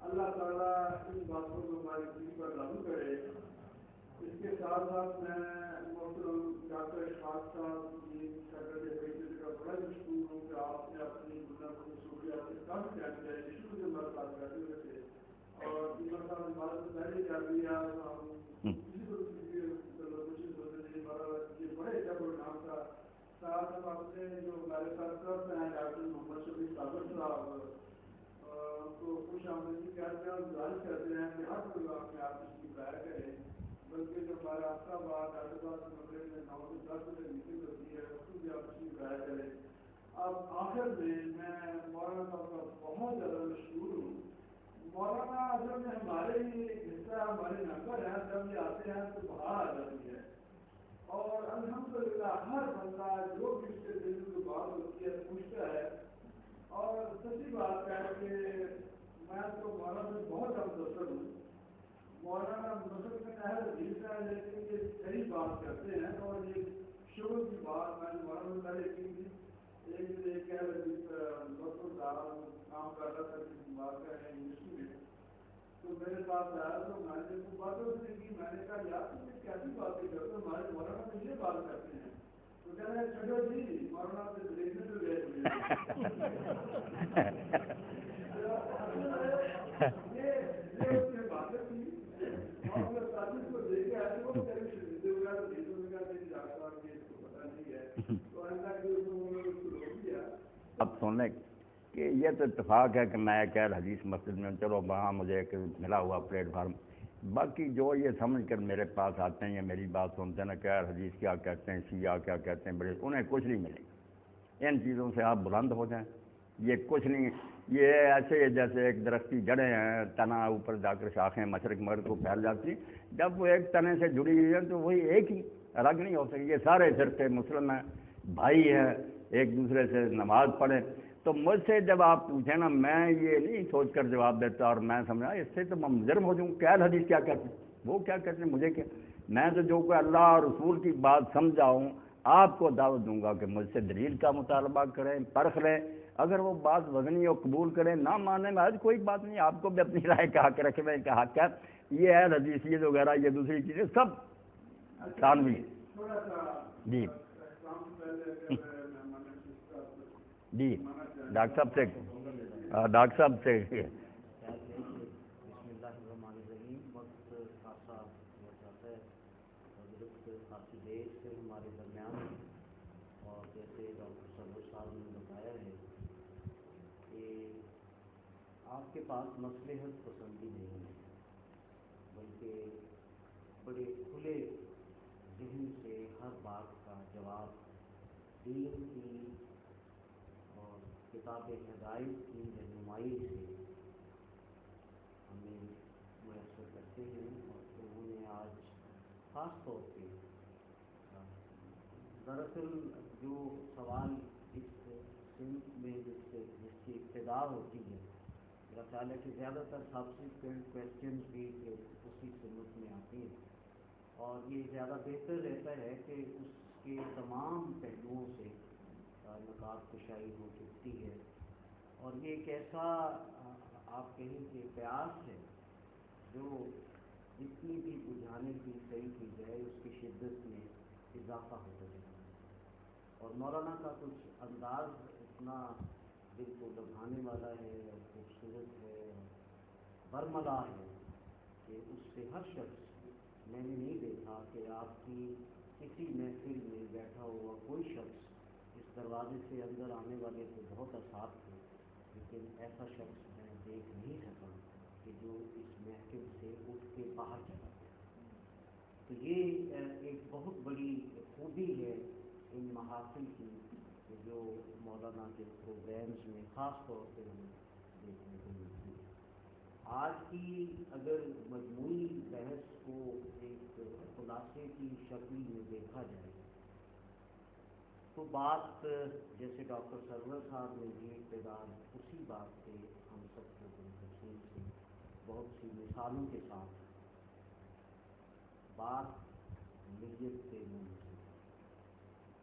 S2: اللہ تعالیٰ ان باتوں کو ہماری دین پر لاگو کرے. اس کے ساتھ ساتھ میں محترم ڈاکٹر اشفاق صاحب کی سیکرٹری کا بڑا مشکور ہوں کہ آپ نے اپنی خصوصیات سے کافی ٹائم سے شروع سے ملاقات کرتے ہوئے تھے، اور عمر صاحب نے بات سے پہلے کر دیا. کسی کو کوشش ہوتی تھی، یہ بڑے اچھا پروگرام تھا. ساتھ ہم اپنے جو ہمارے ساتھ ہیں ڈاکٹر محمد شفیع صابر صاحب کو خوش آمدید کہتے ہیں اور گزارش کرتے ہیں کہ ہر پروگرام میں آپ تشریف لایا کریں. بلکہ جو ہمارا ہفتہ بعد ڈاکٹر صاحب کے کمرے میں 9 سے 10 بجے میٹنگ ہوتی ہے، اس کو بھی آپ تشریف لایا کریں. اب آخر میں مولانا صاحب کا بہت زیادہ مشہور ہوں. مولانا اصل میں ہمارے ہی ایک حصہ ہمارے نمبر ہیں، جب یہ آتے ہیں تو باہر آ جاتی ہے. اور الحمدللہ ہر بندہ جو بھی اس کے دل کی بات ہوتی ہے پوچھتا ہے. اور سچی بات ہے کہ میں تو مولانا سے بہت متاثر ہوں. مولانا مسلم میں اہل حدیث ہے لیکن یہ صحیح بات کرتے ہیں. اور یہ شروع کی بات میں نے مولانا سے پہلے کی تھی. ایک اہل حدیث ڈاکٹر صاحب کام کرتا تھا کسی بات کا یونیورسٹی میں، تو میرے پاس آیا تو میں نے کچھ باتوں سے کی. میں نے کہا یار تم یہ کیسی باتیں کرتے ہو، ہمارے مولانا تو یہ بات کرتے ہیں. تو کہہ رہے چھوڑو جی مولانا سے دیکھنے تو گئے
S1: اب سن لیں کہ یہ تو اتفاق ہے کہ میں ایک حدیث مسجد میں، چلو وہاں مجھے ایک ملا ہوا پلیٹ فارم. باقی جو یہ سمجھ کر میرے پاس آتے ہیں یا میری بات سنتے ہیں نا کہ حدیث کیا کہتے ہیں، شیعہ کیا کہتے ہیں، بڑے انہیں کچھ نہیں ملے گا. ان چیزوں سے آپ بلند ہو جائیں، یہ کچھ نہیں. یہ ایسے جیسے ایک درخت کی جڑیں ہیں، تنا اوپر جا کر شاخیں مشرق مغرب کو پھیل جاتی. جب وہ ایک تنے سے جڑی ہوئی ہے تو وہی ایک ہی، الگ نہیں ہو سکتی. یہ سارے فرقے مسلم ہیں، بھائی ہیں، ایک دوسرے سے نماز پڑھیں. تو مجھ سے جب آپ پوچھیں نا، میں یہ نہیں سوچ کر جواب دیتا اور میں سمجھا اس سے تو میں مجرم ہو جاؤں. کیا حدیث کیا کہتے ہیں، وہ کیا کہتے ہیں، مجھے کیا. میں تو جو کوئی اللہ اور رسول کی بات سمجھا ہوں آپ کو دعوت دوں گا کہ مجھ سے دلیل کا مطالبہ کریں، پرکھ لیں. اگر وہ بات وزنی اور قبول کریں، نہ ماننے میں آج کوئی بات نہیں. آپ کو بھی اپنی رائے کہا کے رکھنے کا حق ہے. یہ ہے حدیثیت وغیرہ، یہ دوسری چیزیں سب ثانوی. جی جی ڈاکٹر صاحب سے
S4: جیسے ڈاکٹر سرور صاحب نے بتایا ہے کہ آپ کے پاس مصلحت پسندی نہیں ہے، بلکہ بڑے کھلے ذہن سے ہر بات کا جواب دین کی اور کتاب ہدایت کی رہنمائی سے ہمیں میسر کرتے ہیں۔ اور انہوں نے آج خاص طور پہ دراصل جو سوال اس سمت میں جس کی ابتدا ہوتی ہے، میرا خیال ہے کہ زیادہ تر سبسیکوینٹ کویسچنز بھی اسی سمت میں آتی ہیں، اور یہ زیادہ بہتر رہتا ہے کہ اس کے تمام پہلوؤں سے نقاب کشائی ہو سکتی ہے۔ اور یہ ایک ایسا آپ کہیں کہ پیاس ہے جو جتنی بھی بجھانے کی صحیح کی جائے اس کی شدت میں اضافہ ہوتا جاتا ہے۔ اور مولانا کا کچھ انداز اتنا دل کو لبھانے والا ہے اور خوبصورت ہے اور برملا ہے کہ اس سے ہر شخص، میں نے نہیں دیکھا کہ آپ کی کسی محفل میں بیٹھا ہوا کوئی شخص اس دروازے سے اندر آنے والے کو بہت آساب تھے، لیکن ایسا شخص میں دیکھ نہیں سکا کہ جو اس محفل سے اٹھ کے باہر چلا گیا۔ تو یہ ایک بہت بڑی خوبی ہے ان محافل کی کہ جو مولانا کے پروگرامز میں خاص طور پہ ہمیں دیکھنے کو ملتی ہے۔ آج کی اگر مجموعی بحث کو ایک خلاصے کی شکل میں دیکھا جائے تو بات جیسے ڈاکٹر سرور صاحب نے بھی ابتداء اسی بات پہ ہم سب کو تفصیل سے بہت سی مثالوں کے ساتھ بات نیت سے منحصر ہے۔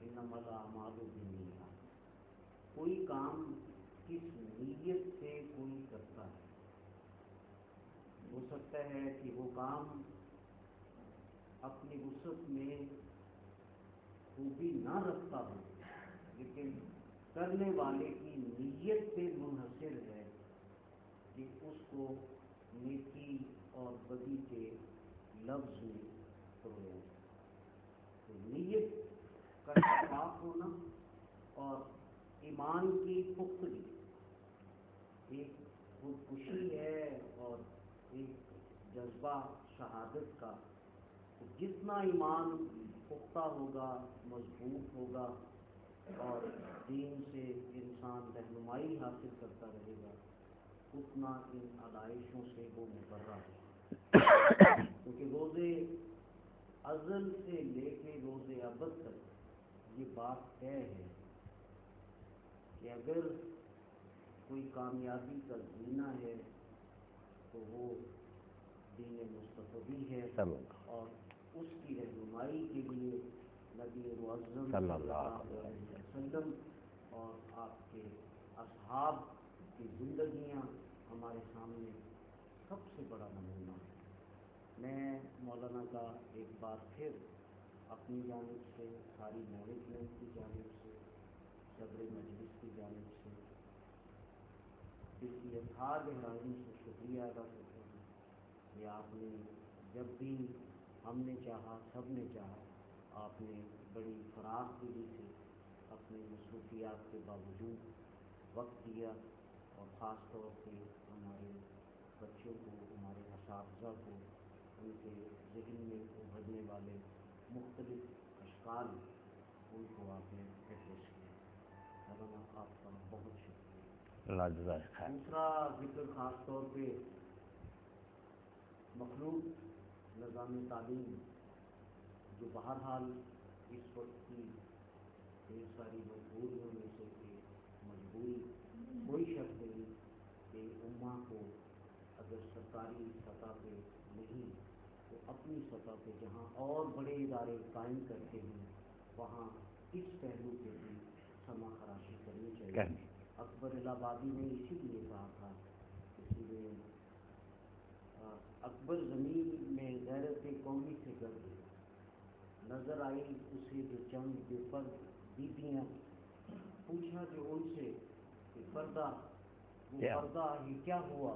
S4: انما الاعمال بالنیات، کوئی کام کس نیت سے کوئی کرتا ہے۔ ہو سکتا ہے کہ وہ کام اپنی وسعت میں خوبی نہ رکھتا ہو، لیکن کرنے والے کی نیت پہ منحصر ہے کہ اس کو نیکی اور بدی کے لفظ میں پرویا جائے۔ تو نیت کا اتفاق ہونا اور ایمان کی پختگی ایک خودکشی ہے اور ایک جذبہ شہادت کا۔ جتنا ایمان پختہ ہوگا، مضبوط ہوگا اور دین سے انسان رہنمائی حاصل کرتا رہے گا، اتنا ان علائشوں سے وہ مبرہ ہے۔ کیونکہ روز ازل سے لے کے روز ابد تک یہ بات طے ہے کہ اگر کوئی کامیابی کا زینہ ہے تو وہ دین مصطفی ہے، اور اس کی رہنمائی کے لیے نبی معظم صلی اللہ علیہ وسلم اور آپ کے اصحاب کی زندگیاں ہمارے سامنے سب سے بڑا نمونہ ہے۔ میں مولانا کا ایک بار پھر اپنی جانب سے، ساری مینجمنٹ کی جانب سے، صدر مجلس کی جانب سے دل کی اتھاہ گہرائیوں سے شکریہ ادا کرتا ہوں کہ آپ نے جب بھی ہم نے چاہا، سب نے چاہا، آپ نے بڑی فراخ دلی سے اپنی مصروفیات کے باوجود وقت دیا، اور خاص طور پہ ہمارے بچوں کو، ہمارے اساتذہ کو، ان کے ذہن میں ابھرنے والے مختلف اشکال ان کو آپ نے ایڈریس کیا۔ مولانا آپ کا بہت شکریہ۔
S1: اللہ جزاک خیر۔
S4: دوسرا ذکر خاص طور پہ مخلوط نظام تعلیم جو بہرحال اس وقت کی ڈھیر ساری مجبوریوں میں سے ایک مجبوری، کوئی شک نہیں کہ امہ کو اگر سرکاری سطح پہ نہیں تو اپنی سطح پہ جہاں اور بڑے ادارے قائم کرتے ہیں وہاں اس پہلو پہ بھی سما خراشی کرنی چاہیے۔ اکبر الہ آبادی نے اسی لیے کہا تھا، اسی لیے اکبر زمین میں غیرت قومی سے گر گئی، نظر آئی اسے جو چند بے پرد بیبیاں، پوچھا جو ان سے کہ پردہ، وہ پردہ یہ کیا ہوا؟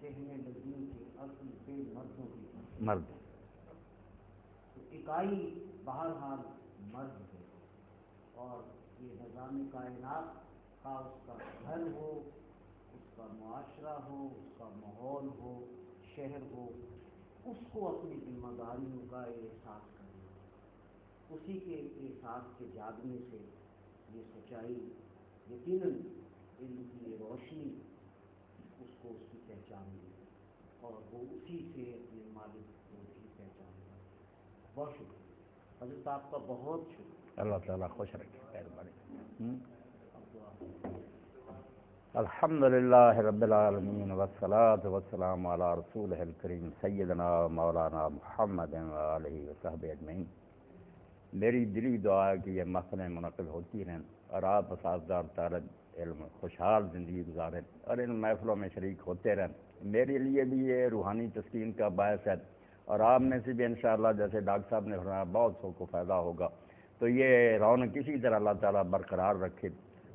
S4: کہنے لگی کہ اصل پہ مردوں کی مرد، تو اکائی بہرحال مرد ہے۔ اور یہ نظام کائنات کا اس کا گھر ہو، اس کا معاشرہ ہو، اس کا ماحول ہو، شہر ہو، اس کو اپنی ذمہ داریوں کا احساس کرنا، اسی کے احساس کے جاگنے سے یہ سچائی یقیناً علم کی یہ روشنی اس کو اس کی پہچان ملی اور وہ اسی سے اپنے مالک کو بھی پہچان گا۔ بہت شکریہ حضرت، آپ کا بہت شکریہ،
S1: اللہ تعالیٰ خوش رکھے، خیر بڑے۔
S4: اب دعا۔
S1: الحمدللہ رب العالمین والصلاة والسلام علی رسولہ الکریم سیدنا مولانا محمد وآلہ وصحبہ اجمعین۔ میری دلی دعا ہے کہ یہ محفلیں منعقد ہوتی رہیں اور آپ اساتذہ طالب علم خوشحال زندگی گزاریں اور ان محفلوں میں شریک ہوتے رہیں۔ میرے لیے بھی یہ روحانی تسکین کا باعث ہے اور آپ میں سے بھی انشاءاللہ جیسے ڈاکٹر صاحب نے فرمایا بہت سو کو فائدہ ہوگا، تو یہ رونق اسی طرح اللہ تعالیٰ برقرار رکھے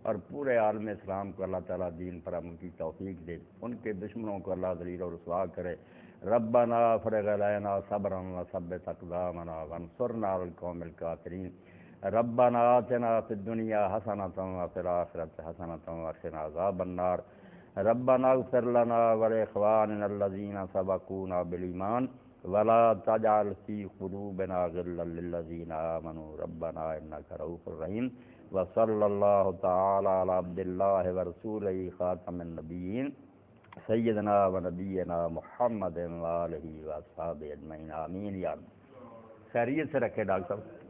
S1: اور پورے عالم اسلام کو اللہ تعالیٰ دین پر عمل کی توفیق دے، ان کے دشمنوں کو اللہ ذلیل و رسوا کرے۔ ربنا افرغ علینا صبرا وثبت اقدامنا وانصرنا علی القوم الکافرین۔ ربنا آتنا فی الدنیا حسنۃ وفی الآخرۃ حسنۃ وقنا عذاب النار۔ ربنا اغفر لنا ولاخواننا الذین سبقونا بالایمان ولا تجعل فی قلوبنا غلا للذین آمنوا ربنا انک رؤوف رحیم۔ وصلی اللہ تعالی علی عبد اللہ ورسولہ خاتم النبیین سیدنا و نبینا محمد وآلہ واصحابہ اجمعین، آمین یا رب۔ خیریت سے رکھے ڈاکٹر صاحب۔